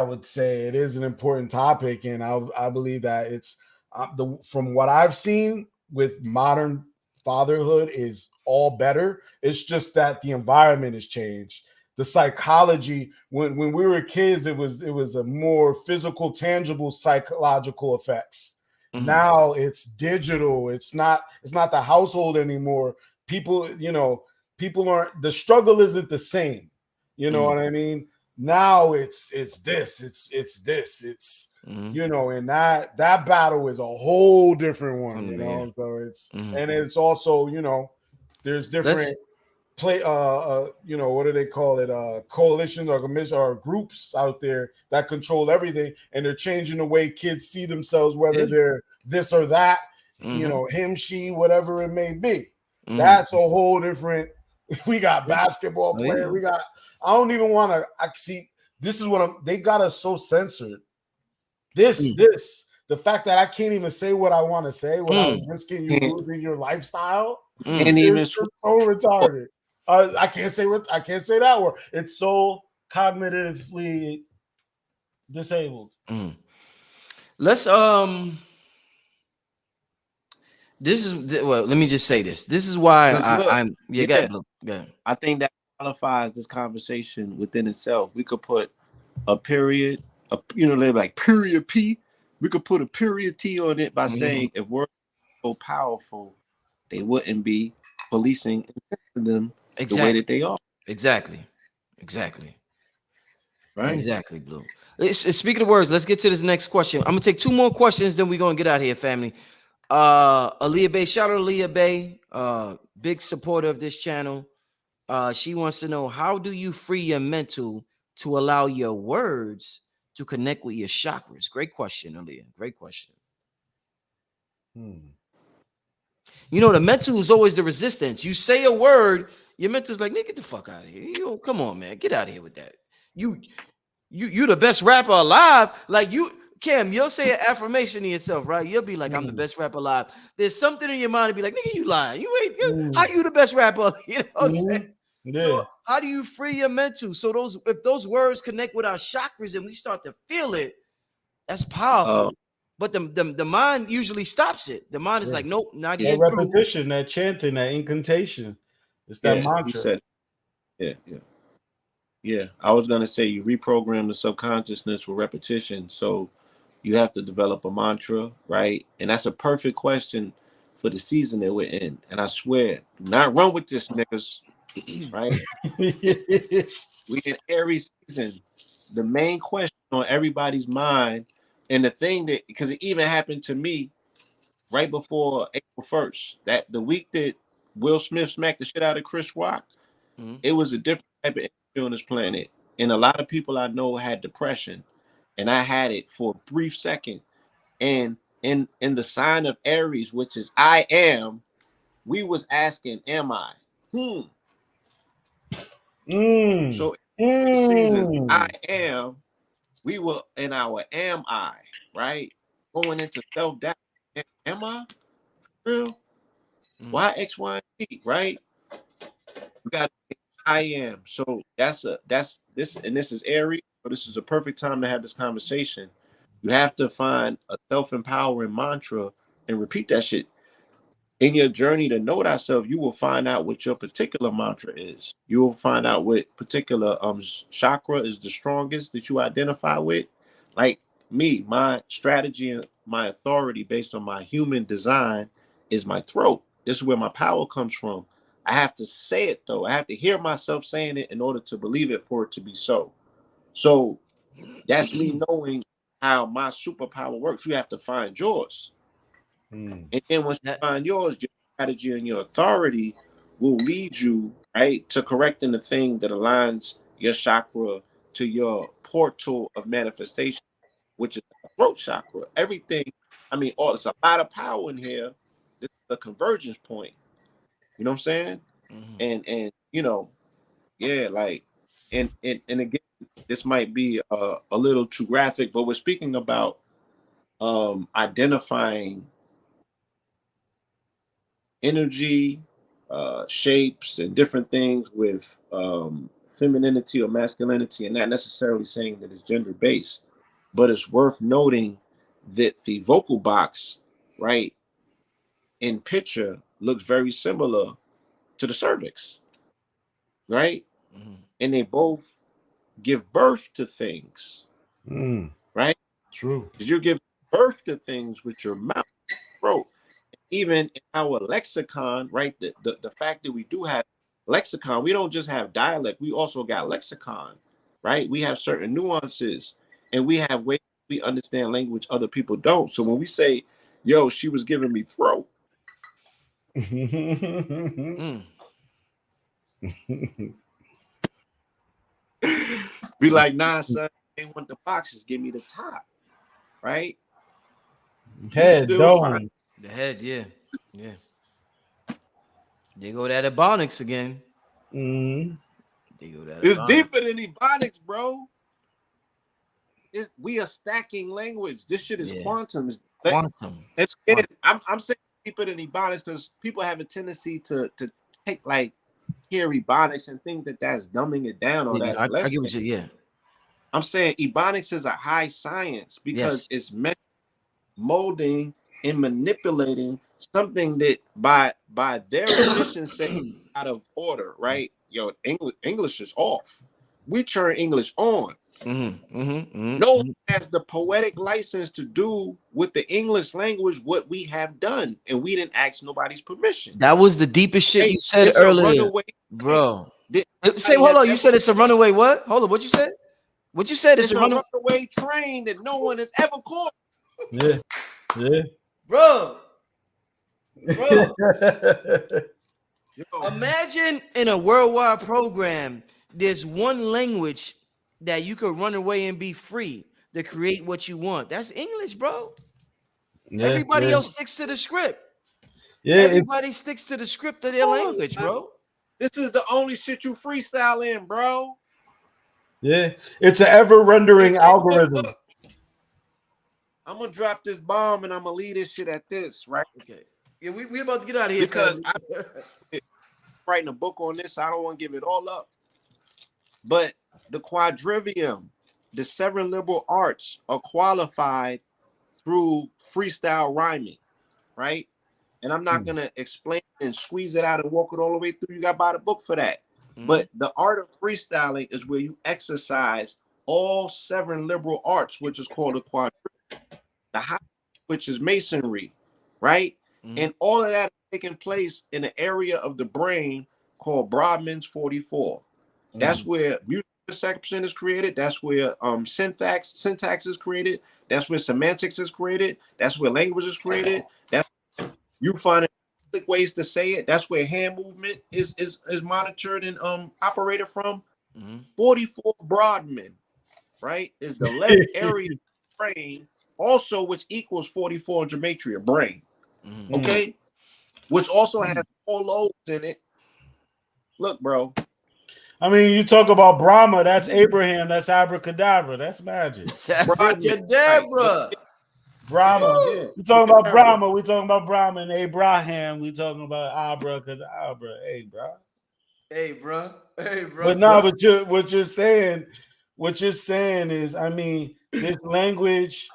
S4: would say it is an important topic. And I believe that it's from what I've seen with modern fatherhood is all better. It's just that the environment has changed. The psychology, when we were kids, it was a more physical, tangible psychological effects. Now it's digital. It's not the household anymore. People aren't, the struggle isn't the same. You know what I mean? Now it's this, and that battle is a whole different one, so it's and it's also, there's different you know, what do they call it? Coalitions or commission or groups out there that control everything, and they're changing the way kids see themselves, whether they're this or that, you know, him, she, whatever it may be. That's a whole different. We got basketball players. We got. I don't even want to. I see. This is what they got us so censored. The fact that I can't even say what I want to say without risking you losing your lifestyle.
S5: And even
S4: It's so retarded. I can't say that word. It's so cognitively disabled.
S1: Let's this is, well, let me just say this. This is why I'm go ahead.
S5: I think that qualifies this conversation within itself. We could put a period, like period P. We could put a period T on it by saying if words are so powerful, they wouldn't be policing them the way that they are.
S1: Exactly.
S5: Right.
S1: Exactly, Blue. Speaking of words, let's get to this next question. I'm gonna take 2 more questions, then we're gonna get out of here, family. Aaliyah Bay, shout out to Aaliyah Bay, big supporter of this channel. She wants to know, how do you free your mental to allow your words to connect with your chakras? Great question, Aaliyah. Great question. You know, the mental is always the resistance. You say a word, your mental is like, nigga, get the fuck out of here. You know, come on, man, get out of here with that. You the best rapper alive. Like you, Cam, you'll say an affirmation to yourself, right? You'll be like, I'm the best rapper alive. There's something in your mind to be like, nigga, you lying. You ain't. How you the best rapper? You know what I'm saying?
S4: Yeah.
S1: So how do you free your mental? So if those words connect with our chakras and we start to feel it, that's powerful. But the mind usually stops it. The mind is like, nope, not getting
S4: that repetition, that chanting, that incantation. It's that mantra.
S5: Yeah. I was gonna say you reprogram the subconsciousness with repetition. So you have to develop a mantra, right? And that's a perfect question for the season that we're in. And I swear, do not run with this, niggas. Right? We in Aries season. The main question on everybody's mind, and the thing that, because it even happened to me right before April 1st, that the week that Will Smith smacked the shit out of Chris Rock, it was a different type of energy on this planet. And a lot of people I know had depression, and I had it for a brief second. And in the sign of Aries, which is I am, we was asking, am I? So in this season, I am, we were in our am I, right? Going into self-doubt. Am I real? Why X, Y, and Z, right? We got I am. So this, and this is Aries. So this is a perfect time to have this conversation. You have to find a self-empowering mantra and repeat that shit. In your journey to know thyself, you will find out what your particular mantra is. You will find out what particular chakra is the strongest that you identify with. Like me, my strategy and my authority based on my human design is my throat. This is where my power comes from. I have to say it though. I have to hear myself saying it in order to believe it for it to be so. So that's me knowing how my superpower works. You have to find yours. And then once you find yours, your strategy and your authority will lead you, right, to correcting the thing that aligns your chakra to your portal of manifestation, which is the throat chakra. Everything, I mean, there's a lot of power in here. This is the convergence point. You know what I'm saying? And you know, yeah, like, and again, this might be a little too graphic, but we're speaking about identifying energy, shapes, and different things with femininity or masculinity, and not necessarily saying that it's gender based, but it's worth noting that the vocal box, right, in picture looks very similar to the cervix, right? And they both give birth to things, right?
S4: True.
S5: Did you give birth to things with your mouth, throat? Even in our lexicon, right? The fact that we do have lexicon, we don't just have dialect, we also got lexicon, right? We have certain nuances, and we have ways we understand language other people don't. So when we say, yo, she was giving me throat, Be like, nah, son, I ain't want the boxes. Give me the top, right?
S4: Head, dome.
S1: The head, yeah. Yeah. They go that ebonics again.
S4: Mm-hmm.
S1: They go that
S5: It's
S1: ebonics.
S5: deeper than ebonics, bro. We are stacking language. This shit is quantum.
S1: Quantum.
S5: And I'm saying deeper than ebonics because people have a tendency to take like hear ebonics and think that that's dumbing it down or that's less.
S1: I get what you,
S5: I'm saying ebonics is a high science because it's molding and manipulating something that by their efficiency out of order, right? Yo, English is off. We turn English on. No one has the poetic license to do with the English language what we have done, and we didn't ask nobody's permission.
S1: That was the deepest shit you said earlier, bro. Say, hold on. You said it's a runaway what? Hold on. What you said? What you said?
S5: It's a runaway train that no one has ever caught.
S4: Yeah,
S1: bro. Imagine in a worldwide program, there's one language that you could run away and be free to create what you want. That's English, bro. Everybody else sticks to the script. Everybody sticks to the script of their language, bro.
S5: This is the only shit you freestyle in, bro.
S4: Yeah, it's an ever-rendering algorithm.
S5: Look, I'm gonna drop this bomb and I'm gonna leave this shit at this, right?
S1: Okay. Yeah, we about to get out of here
S5: because I'm writing a book on this. So I don't want to give it all up. But the quadrivium, the 7 liberal arts are qualified through freestyle rhyming, right? And I'm not gonna explain and squeeze it out and walk it all the way through. You got to buy the book for that. But the art of freestyling is where you exercise all 7 liberal arts, which is called a quadrivium. The high, which is masonry, right? And all of that is taking place in an area of the brain called Brodmann's 44. That's where music perception is created. That's where syntax is created. That's where semantics is created. That's where language is created. That's you find ways to say it. That's where hand movement is monitored and operated from. 44 Brodmann, right, is the left area of the brain, also which equals 44 in gematria brain. Okay, which also has 4 lobes in it. Look, bro.
S4: I mean, you talk about Brahma, that's Abraham, that's abracadabra, that's magic.
S1: Abracadabra.
S4: Brahma. Yeah. We talking about Brahma, we talking about Brahma and Abraham, we talking about abracadabra. Hey, bro.
S1: Hey, bro. Hey, bro.
S4: But no, but what you're saying is, I mean, this language,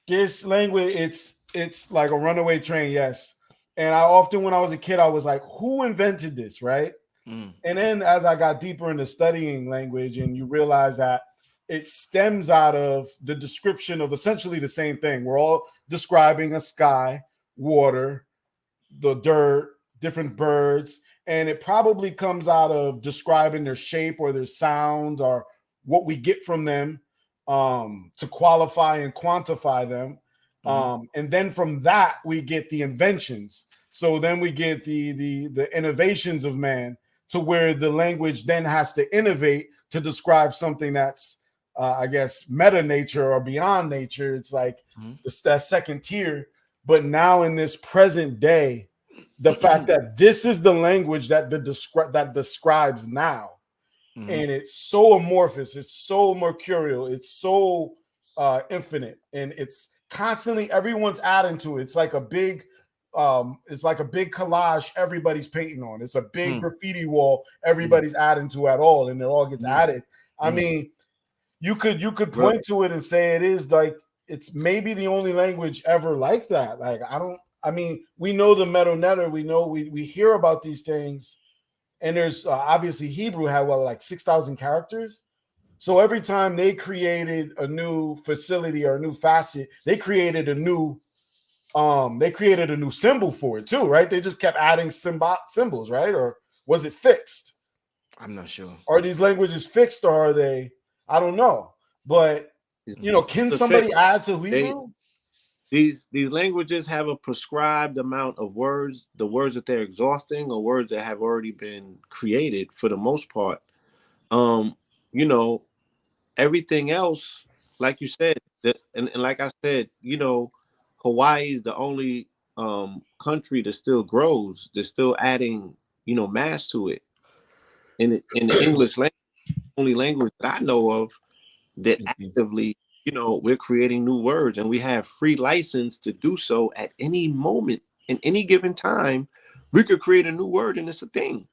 S4: it's like a runaway train, yes. And I often, when I was a kid, I was like, who invented this, right? And then as I got deeper into studying language, and you realize that it stems out of the description of essentially the same thing. We're all describing a sky, water, the dirt, different birds, and it probably comes out of describing their shape or their sound or what we get from them to qualify and quantify them. And then from that, we get the inventions. So then we get the innovations of man, to where the language then has to innovate to describe something that's, I guess, meta nature or beyond nature. It's like that second tier. But now in this present day, the fact that this is the language that that describes now, and it's so amorphous, it's so mercurial, it's so infinite, and it's constantly everyone's adding to it. It's like a big collage everybody's painting on. It's a big graffiti wall everybody's adding to at all, and it all gets added. I mean, you could point to it and say it is like it's maybe the only language ever like that. Like I mean, we know the Meadow Netter, we hear about these things, and there's obviously Hebrew had like 6,000 characters. So every time they created a new facility or a new facet, they created a new symbol for it too, right? They just kept adding symbols, right? Or was it fixed?
S1: I'm not sure.
S4: Are these languages fixed or are they? I don't know. But can somebody add to Hebrew?
S5: these languages have a prescribed amount of words, the words that they're exhausting or words that have already been created for the most part. You know, everything else, like you said, and like I said, Hawaii is the only country that still grows, that's still adding, mass to it. In the English language, only language that I know of that actively, we're creating new words, and we have free license to do so at any moment, in any given time. We could create a new word, and it's a thing.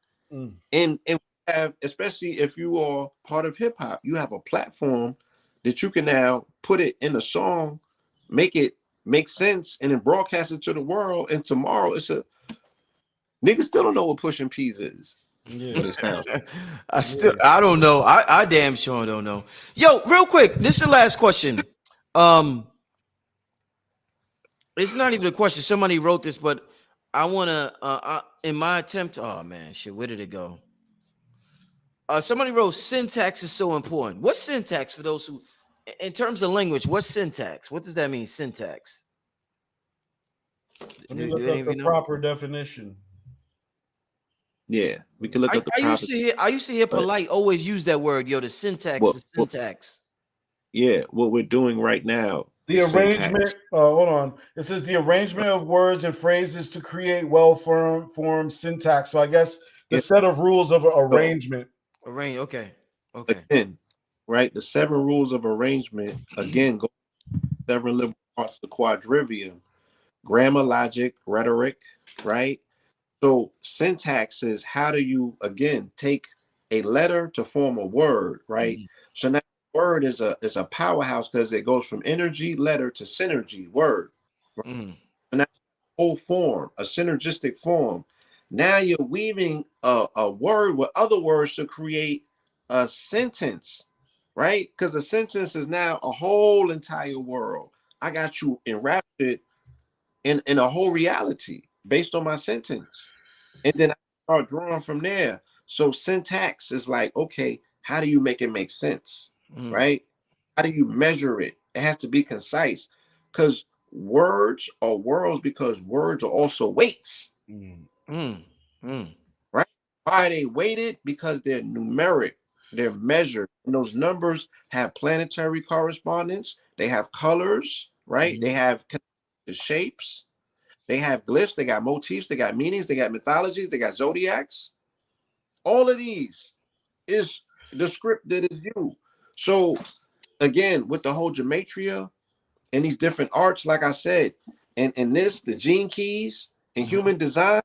S5: And we have, especially if you are part of hip hop, you have a platform that you can now put it in a song, make it make sense, and then broadcast it to the world. And tomorrow, niggas still don't know what pushing peas is.
S4: Yeah.
S5: But it sounds.
S1: I don't know. I damn sure don't know. Yo, real quick, this is the last question. It's not even a question. Somebody wrote this, but I want to, in my attempt, oh man, shit, where did it go? Somebody wrote, syntax is so important. What's syntax for those who, in terms of language, what's syntax? What does that mean, syntax?
S4: Let me look up the proper definition.
S5: Yeah, we can look up the proper.
S1: I used to hear Polite always use that word, yo, the syntax is syntax.
S5: Yeah, what we're doing right now.
S4: The arrangement, hold on. It says the arrangement of words and phrases to create well-formed syntax. So I guess the set of rules of arrangement.
S1: Okay.
S5: Again, right? The 7 rules of arrangement, again, go 7 liberal parts of the quadrivium. Grammar, logic, rhetoric, right? So syntax is how do you, again, take a letter to form a word, right? So now word is a powerhouse because it goes from energy, letter to synergy, word. Right? So now whole form, a synergistic form. Now you're weaving a word with other words to create a sentence, right? Because a sentence is now a whole entire world. I got you enraptured in a whole reality based on my sentence. And then I start drawing from there. So syntax is like, okay, how do you make it make sense? Right? How do you measure it? It has to be concise because words are worlds, because words are also weights. Right? Why are they weighted? Because they're numeric, they're measured. And those numbers have planetary correspondence, they have colors, right? They have shapes, they have glyphs, they got motifs, they got meanings, they got mythologies, they got zodiacs. All of these is the script that is you. So again, with the whole gematria and these different arts, like I said, and this, the gene keys and human design,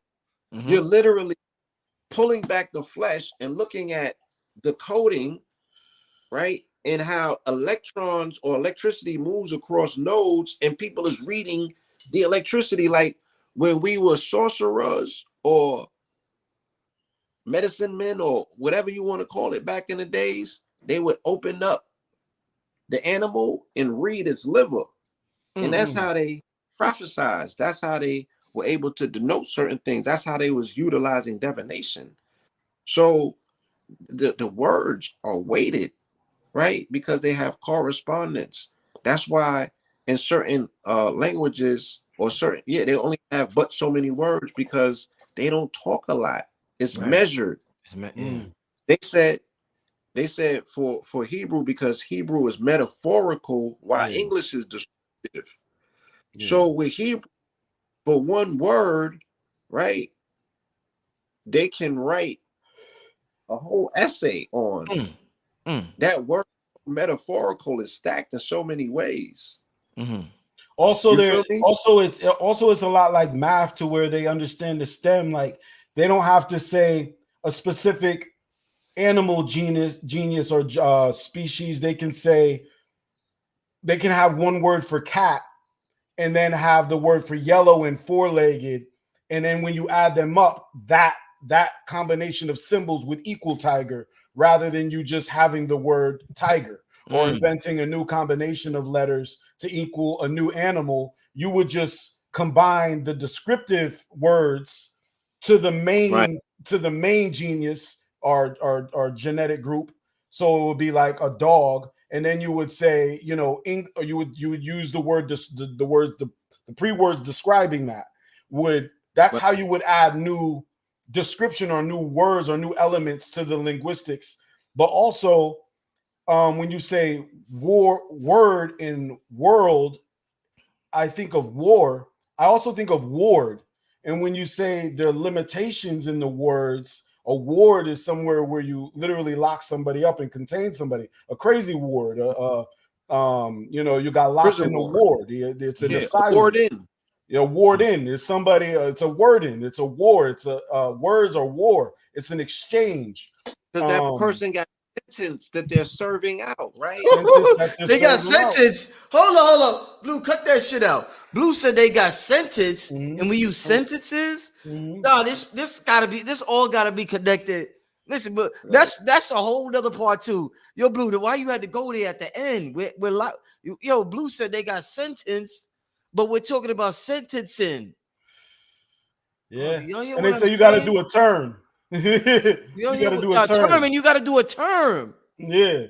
S5: you're literally pulling back the flesh and looking at the coding, right? And how electrons or electricity moves across nodes, and people is reading the electricity. Like when we were sorcerers or medicine men or whatever you want to call it back in the days, they would open up the animal and read its liver. And that's how they prophesized. That's how they were able to denote certain things. That's how they was utilizing divination. So the words are weighted, right? Because they have correspondence. That's why in certain languages or certain, they only have but so many words because they don't talk a lot. It's measured. They said for Hebrew, because Hebrew is metaphorical while English is descriptive. So with Hebrew, for one word, right, they can write a whole essay on that word. Metaphorical is stacked in so many ways.
S4: Also, it's a lot like math, to where they understand the stem. Like they don't have to say a specific animal genius or species. They can have one word for cat and then have the word for yellow and four-legged, and then when you add them up, that combination of symbols would equal tiger, rather than you just having the word tiger or inventing a new combination of letters to equal a new animal. You would just combine the descriptive words to the main genius or genetic group. So it would be like a dog, and then you would say, you would use the word the the pre-words describing that. That's how you would add new description or new words or new elements to the linguistics. But also, when you say word in world, I think of war. I also think of ward. And when you say there are limitations in the words, a ward is somewhere where you literally lock somebody up and contain somebody. A crazy ward. You got locked
S5: Prison
S4: in a
S5: ward.
S4: ward. It's an asylum.
S5: Ward in.
S4: Ward in is somebody. It's a word in. It's a war. It's a words or war. It's an exchange.
S5: Because that person got sentence that they're serving out, right?
S1: They got sentenced. Hold on. Blue, cut that shit out. Blue said they got sentenced, and we use sentences. No, this all gotta be connected. Listen, but that's a whole other part too. Yo, Blue, why you had to go there at the end? Blue said they got sentenced, but we're talking about sentencing.
S4: Yeah, and they say you got to do a term. You got to do a term,
S1: and you got to do a term.
S4: Yeah,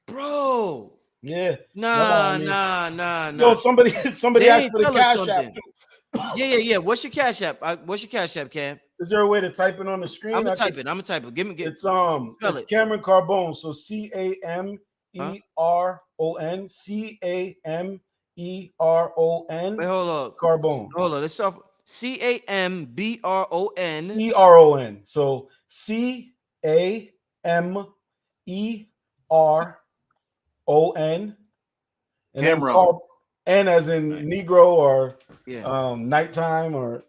S1: bro.
S4: Yeah.
S1: Nah.
S4: No, somebody asked for the Cash App.
S1: Yeah. What's your Cash App? What's your Cash App, Cam?
S4: Is there a way to type it on the screen?
S1: I'm gonna type it.
S4: It's Cameron Carbone. So CAMERON. CAMERON.
S1: Wait, hold up.
S4: Carbone.
S1: Hold on. Let's start. CAMBRON.
S4: ERON. So CAMERON. And
S5: Cameron.
S4: N as in Negro or nighttime or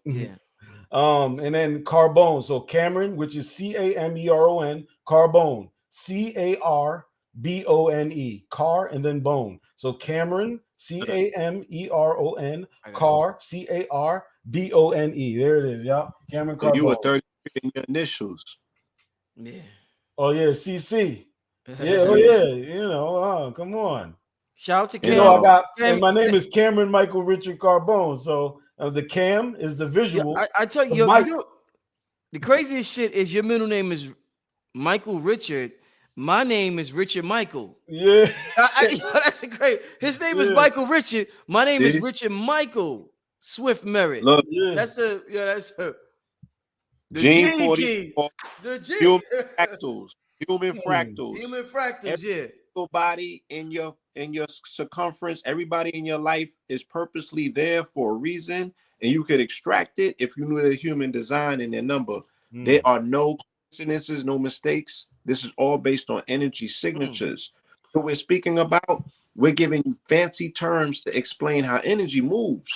S4: and then Carbone. So Cameron, which is CAMERON, Carbone, CARBONE, car and then bone. So Cameron, CAMERON, car, CARBONE. There it is. Yeah, Cameron Carbone.
S5: You were 30 in your initials.
S1: Yeah.
S4: Oh yeah, CC. Yeah. Oh yeah. Come on.
S1: Shout out to Cam.
S4: And my name is Cameron Michael Richard Carbone. So the Cam is the visual.
S1: I tell you, the craziest shit is your middle name is Michael Richard. My name is Richard Michael.
S4: Yeah.
S1: That's a great. His name is Michael Richard. My name is Richard Michael Swift Merritt.
S5: Look,
S1: that's the
S5: Gene
S1: G
S5: 44.
S1: The G.
S5: Human fractals.
S1: Human fractals.
S5: Every body in your circumference, everybody in your life is purposely there for a reason, and you could extract it if you knew the human design and their number. There are no coincidences, no mistakes. This is all based on energy signatures. What we're speaking about, we're giving you fancy terms to explain how energy moves.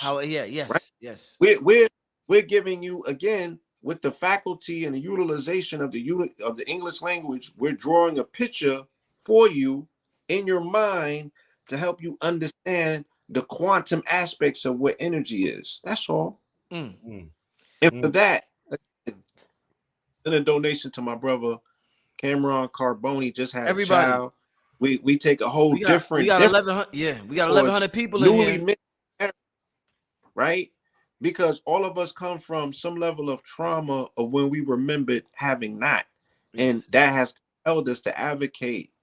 S1: Yes.
S5: We're giving you, again, with the faculty and the utilization of the English language, we're drawing a picture for you in your mind to help you understand the quantum aspects of what energy is. That's all. And for that, send a donation to my brother Cameron Carbone. Just had a child. We take a whole different.
S1: We got 1,100. Yeah, we got 1,100 people in here.
S5: Right? Because all of us come from some level of trauma of when we remembered having not. And that has compelled us to advocate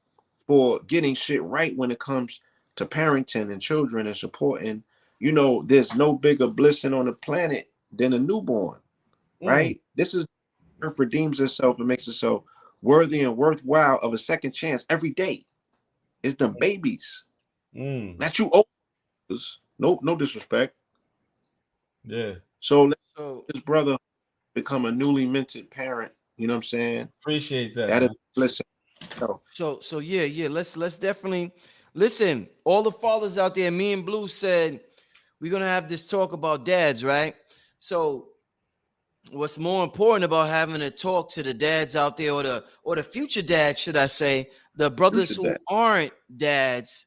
S5: for getting shit right when it comes to parenting and children and supporting. There's no bigger blessing on the planet than a newborn, right? This is earth redeems itself and makes itself worthy and worthwhile of a second chance every day. It's the babies. Not you old. No disrespect.
S4: Yeah.
S5: So this brother become a newly minted parent. You know what I'm saying?
S4: Appreciate that.
S5: That is listen.
S1: So yeah. Let's definitely listen. All the fathers out there, me and Blue said we're gonna have this talk about dads, right? So what's more important about having a talk to the dads out there, or the future dads, should I say, the brothers who aren't dads,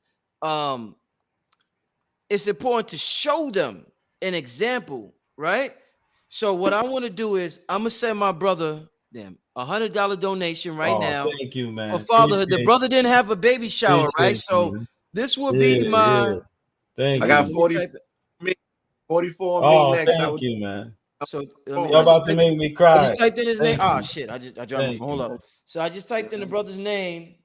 S1: it's important to show them an example, right? So what I want to do is I'm gonna send my brother $100 donation now.
S4: Thank you, man.
S1: For fatherhood. The brother didn't have a baby shower, right? So this will be my.
S4: Thank
S5: you. I got 44
S4: on
S5: me next.
S4: Thank you, man.
S1: So
S4: you're about to make me cry.
S1: I just typed in his name. Oh shit! I dropped my phone. Hold up. So I just typed in the brother's name,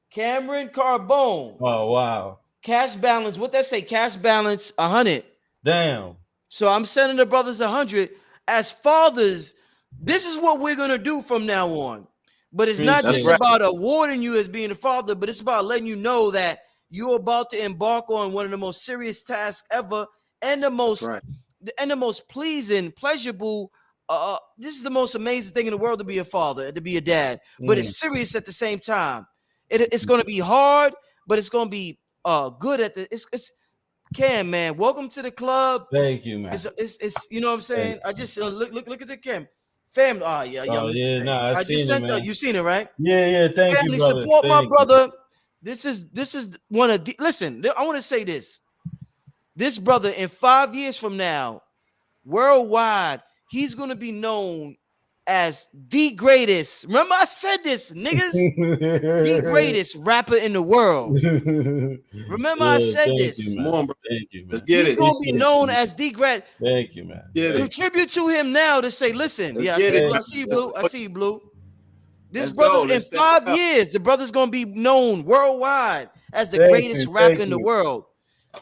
S1: Cameron Carbone.
S4: Oh wow.
S1: Cash balance. What that say? Cash balance 100.
S4: Damn.
S1: So I'm sending the brothers 100 as fathers. This is what we're gonna do from now on. But it's not
S4: Appreciate
S1: just
S5: it.
S1: about awarding you as being a father, but it's about letting you know that you're about to embark on one of the most serious tasks ever, and the most pleasing, pleasurable. This is the most amazing thing in the world, to be a father, to be a dad. But it's serious at the same time. It's going to be hard, but it's going to be good at the. It's Cam, man. Welcome to the club.
S4: Thank you, man.
S1: It's you know what I'm saying. I just look at the Cam. Family. Oh yeah,
S4: Oh, yeah, nah,
S1: I just sent that. You seen it, right?
S4: Yeah. Thank
S1: Family,
S4: you, brother.
S1: support my
S4: Thank
S1: brother. This is one of the, listen. I want to say this. This brother, in 5 years from now, worldwide, he's gonna be known as the greatest. Remember, I said this, niggas. The greatest rapper in the world. Remember, I said this.
S4: Come on, bro. Thank you, man.
S5: Let's get
S1: He's
S5: it.
S1: gonna be known as the great.
S4: Thank you, man.
S5: Get it.
S1: Contribute to him now to say, listen,
S5: Let's
S1: yeah,
S5: get it.
S1: I see you, Blue. I see you, Blue. This
S5: Let's
S1: brother's
S5: go.
S1: in
S5: Let's step
S1: 5
S5: up.
S1: years, the brother's gonna be known worldwide as the
S4: Thank
S1: greatest
S4: you,
S1: rapper
S4: thank
S1: in the
S4: you.
S1: world.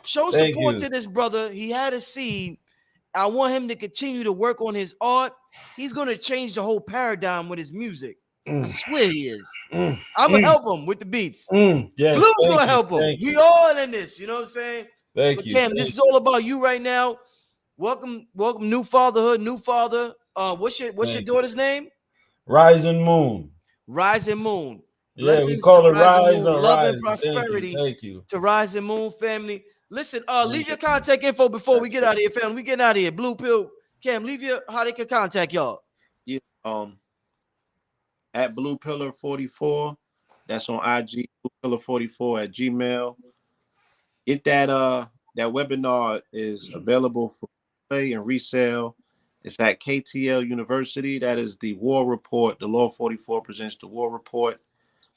S1: Show
S4: Thank
S1: support
S4: you.
S1: to this brother. He had a seed. I want him to continue to work on his art. He's gonna change the whole paradigm with his music. I swear he is. I'm gonna help him with the beats.
S4: Yes,
S1: Blue's
S4: thank
S1: gonna
S4: you,
S1: help him.
S4: thank
S1: We
S4: you.
S1: all in this, you know what I'm saying?
S4: Thank
S1: But
S4: you.
S1: Cam,
S4: Thank
S1: this is all about you right now. Welcome, new fatherhood, new father. What's your
S4: Thank you.
S1: daughter's name?
S4: Rising Moon.
S1: Rising Moon.
S4: Yeah, we
S1: Blessings
S4: call
S1: to
S4: it
S1: Rising
S4: Rise
S1: Moon.
S4: or
S1: Love
S4: Rise.
S1: and prosperity
S4: Thank you.
S1: to Rising Moon family. Listen, leave
S4: you.
S1: your contact info before we get out of here, family. We get out of here. Blue Pill. Cam, leave your how they can contact y'all.
S5: Yeah. At Blue Pillar 44. That's on IG. Blue Pillar 44 at Gmail. Get that webinar is available for play and resale. It's at KTL University. That is the War Report. The Law 44 presents the War Report.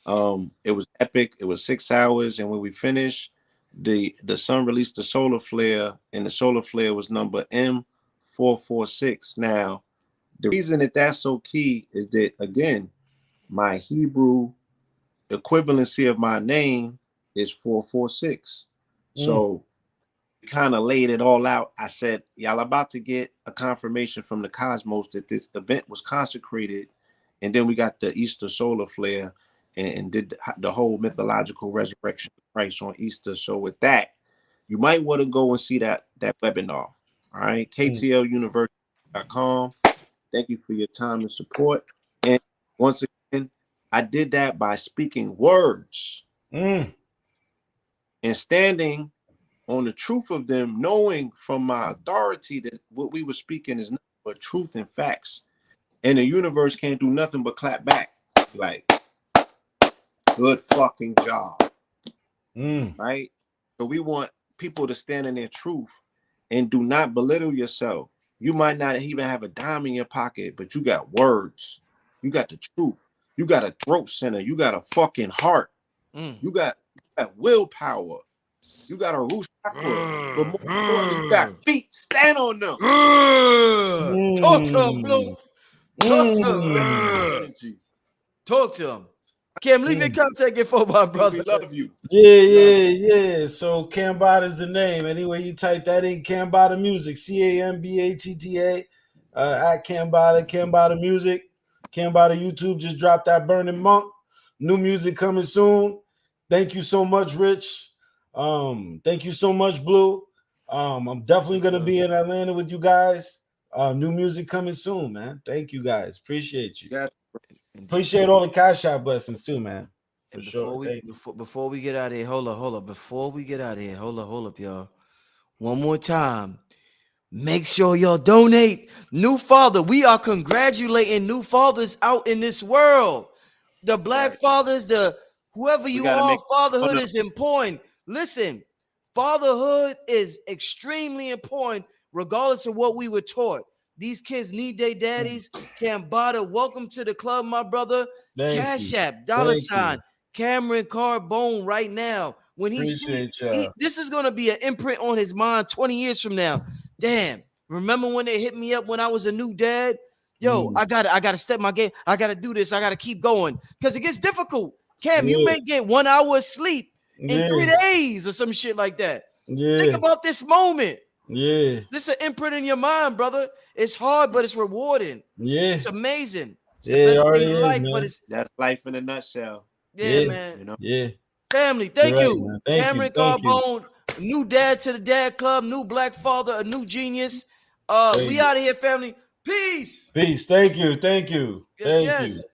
S5: It was epic. It was 6 hours, and when we finished, the sun released the solar flare, and the solar flare was number M446. Now, the reason that that's so key is that, again, my Hebrew equivalency of my name is 446. So we kind of laid it all out. I said, y'all about to get a confirmation from the cosmos that this event was consecrated. And then we got the Easter solar flare and did the whole mythological resurrection of Christ on Easter. So with that, you might want to go and see that webinar. All right. KTLUniversity.com. Thank you for your time and support. And once again, I did that by speaking words and standing on the truth of them, knowing from my authority that what we were speaking is nothing but truth and facts. And the universe can't do nothing but clap back. Like, good fucking job. Right? So we want people to stand in their truth and do not belittle yourself. You might not even have a dime in your pocket, but you got words. You got the truth. You got a throat center. You got a fucking heart. You got willpower. You got a root chakra. But more importantly, you got feet. Stand on them.
S1: Talk to him, Blue. Talk to him.
S5: Energy.
S1: Talk to him. Cam, leave your contact info, my brother.
S5: We love you.
S4: Yeah. So Cambatta is the name. Anyway, you type that in, Cambatta Music, Cambatta, at Cambatta Music. Cambatta YouTube just dropped that Burning Monk. New music coming soon. Thank you so much, Rich. Thank you so much, Blue. I'm definitely gonna be in Atlanta with you guys. New music coming soon, man. Thank you guys. Appreciate you. Appreciate all the Cash App blessings too, man. For sure.
S1: Before we get out of here, hold up. Before we get out of here, hold up, y'all. One more time. Make sure y'all donate. New father. We are congratulating new fathers out in this world. The black fathers, the whoever you are, fatherhood is important. Listen, fatherhood is extremely important, regardless of what we were taught. These kids need their daddies. Cambatta, welcome to the club, my brother. Cash App, $, Cameron Carbone right now. When he sees this is gonna be an imprint on his mind 20 years from now. Damn, remember when they hit me up when I was a new dad? Yo, I gotta step my game. I gotta do this. I gotta keep going because it gets difficult. Cam, you may get 1 hour of sleep in 3 days or some shit like that. Think about this moment.
S4: Yeah.
S1: This is an imprint in your mind, brother. It's hard, but it's rewarding.
S4: Yeah.
S1: It's amazing. It's
S4: Yeah,
S1: the
S4: it
S1: best
S4: already
S1: thing in
S4: is,
S1: life,
S4: man.
S1: but it's
S5: That's life in a nutshell.
S1: yeah,
S4: Yeah.
S1: man.
S5: You know.
S4: Yeah.
S1: Family,
S4: You're
S1: thank
S4: right,
S1: you.
S4: man. Thank
S1: Cameron
S4: you. Thank you.
S1: Carbone, new dad to the dad club, new black father, a new genius.
S4: Thank
S1: We
S4: you.
S1: out of here, family. Peace.
S4: Peace. Thank you. Thank you.
S1: Yes,
S4: Thank
S1: yes.
S4: you.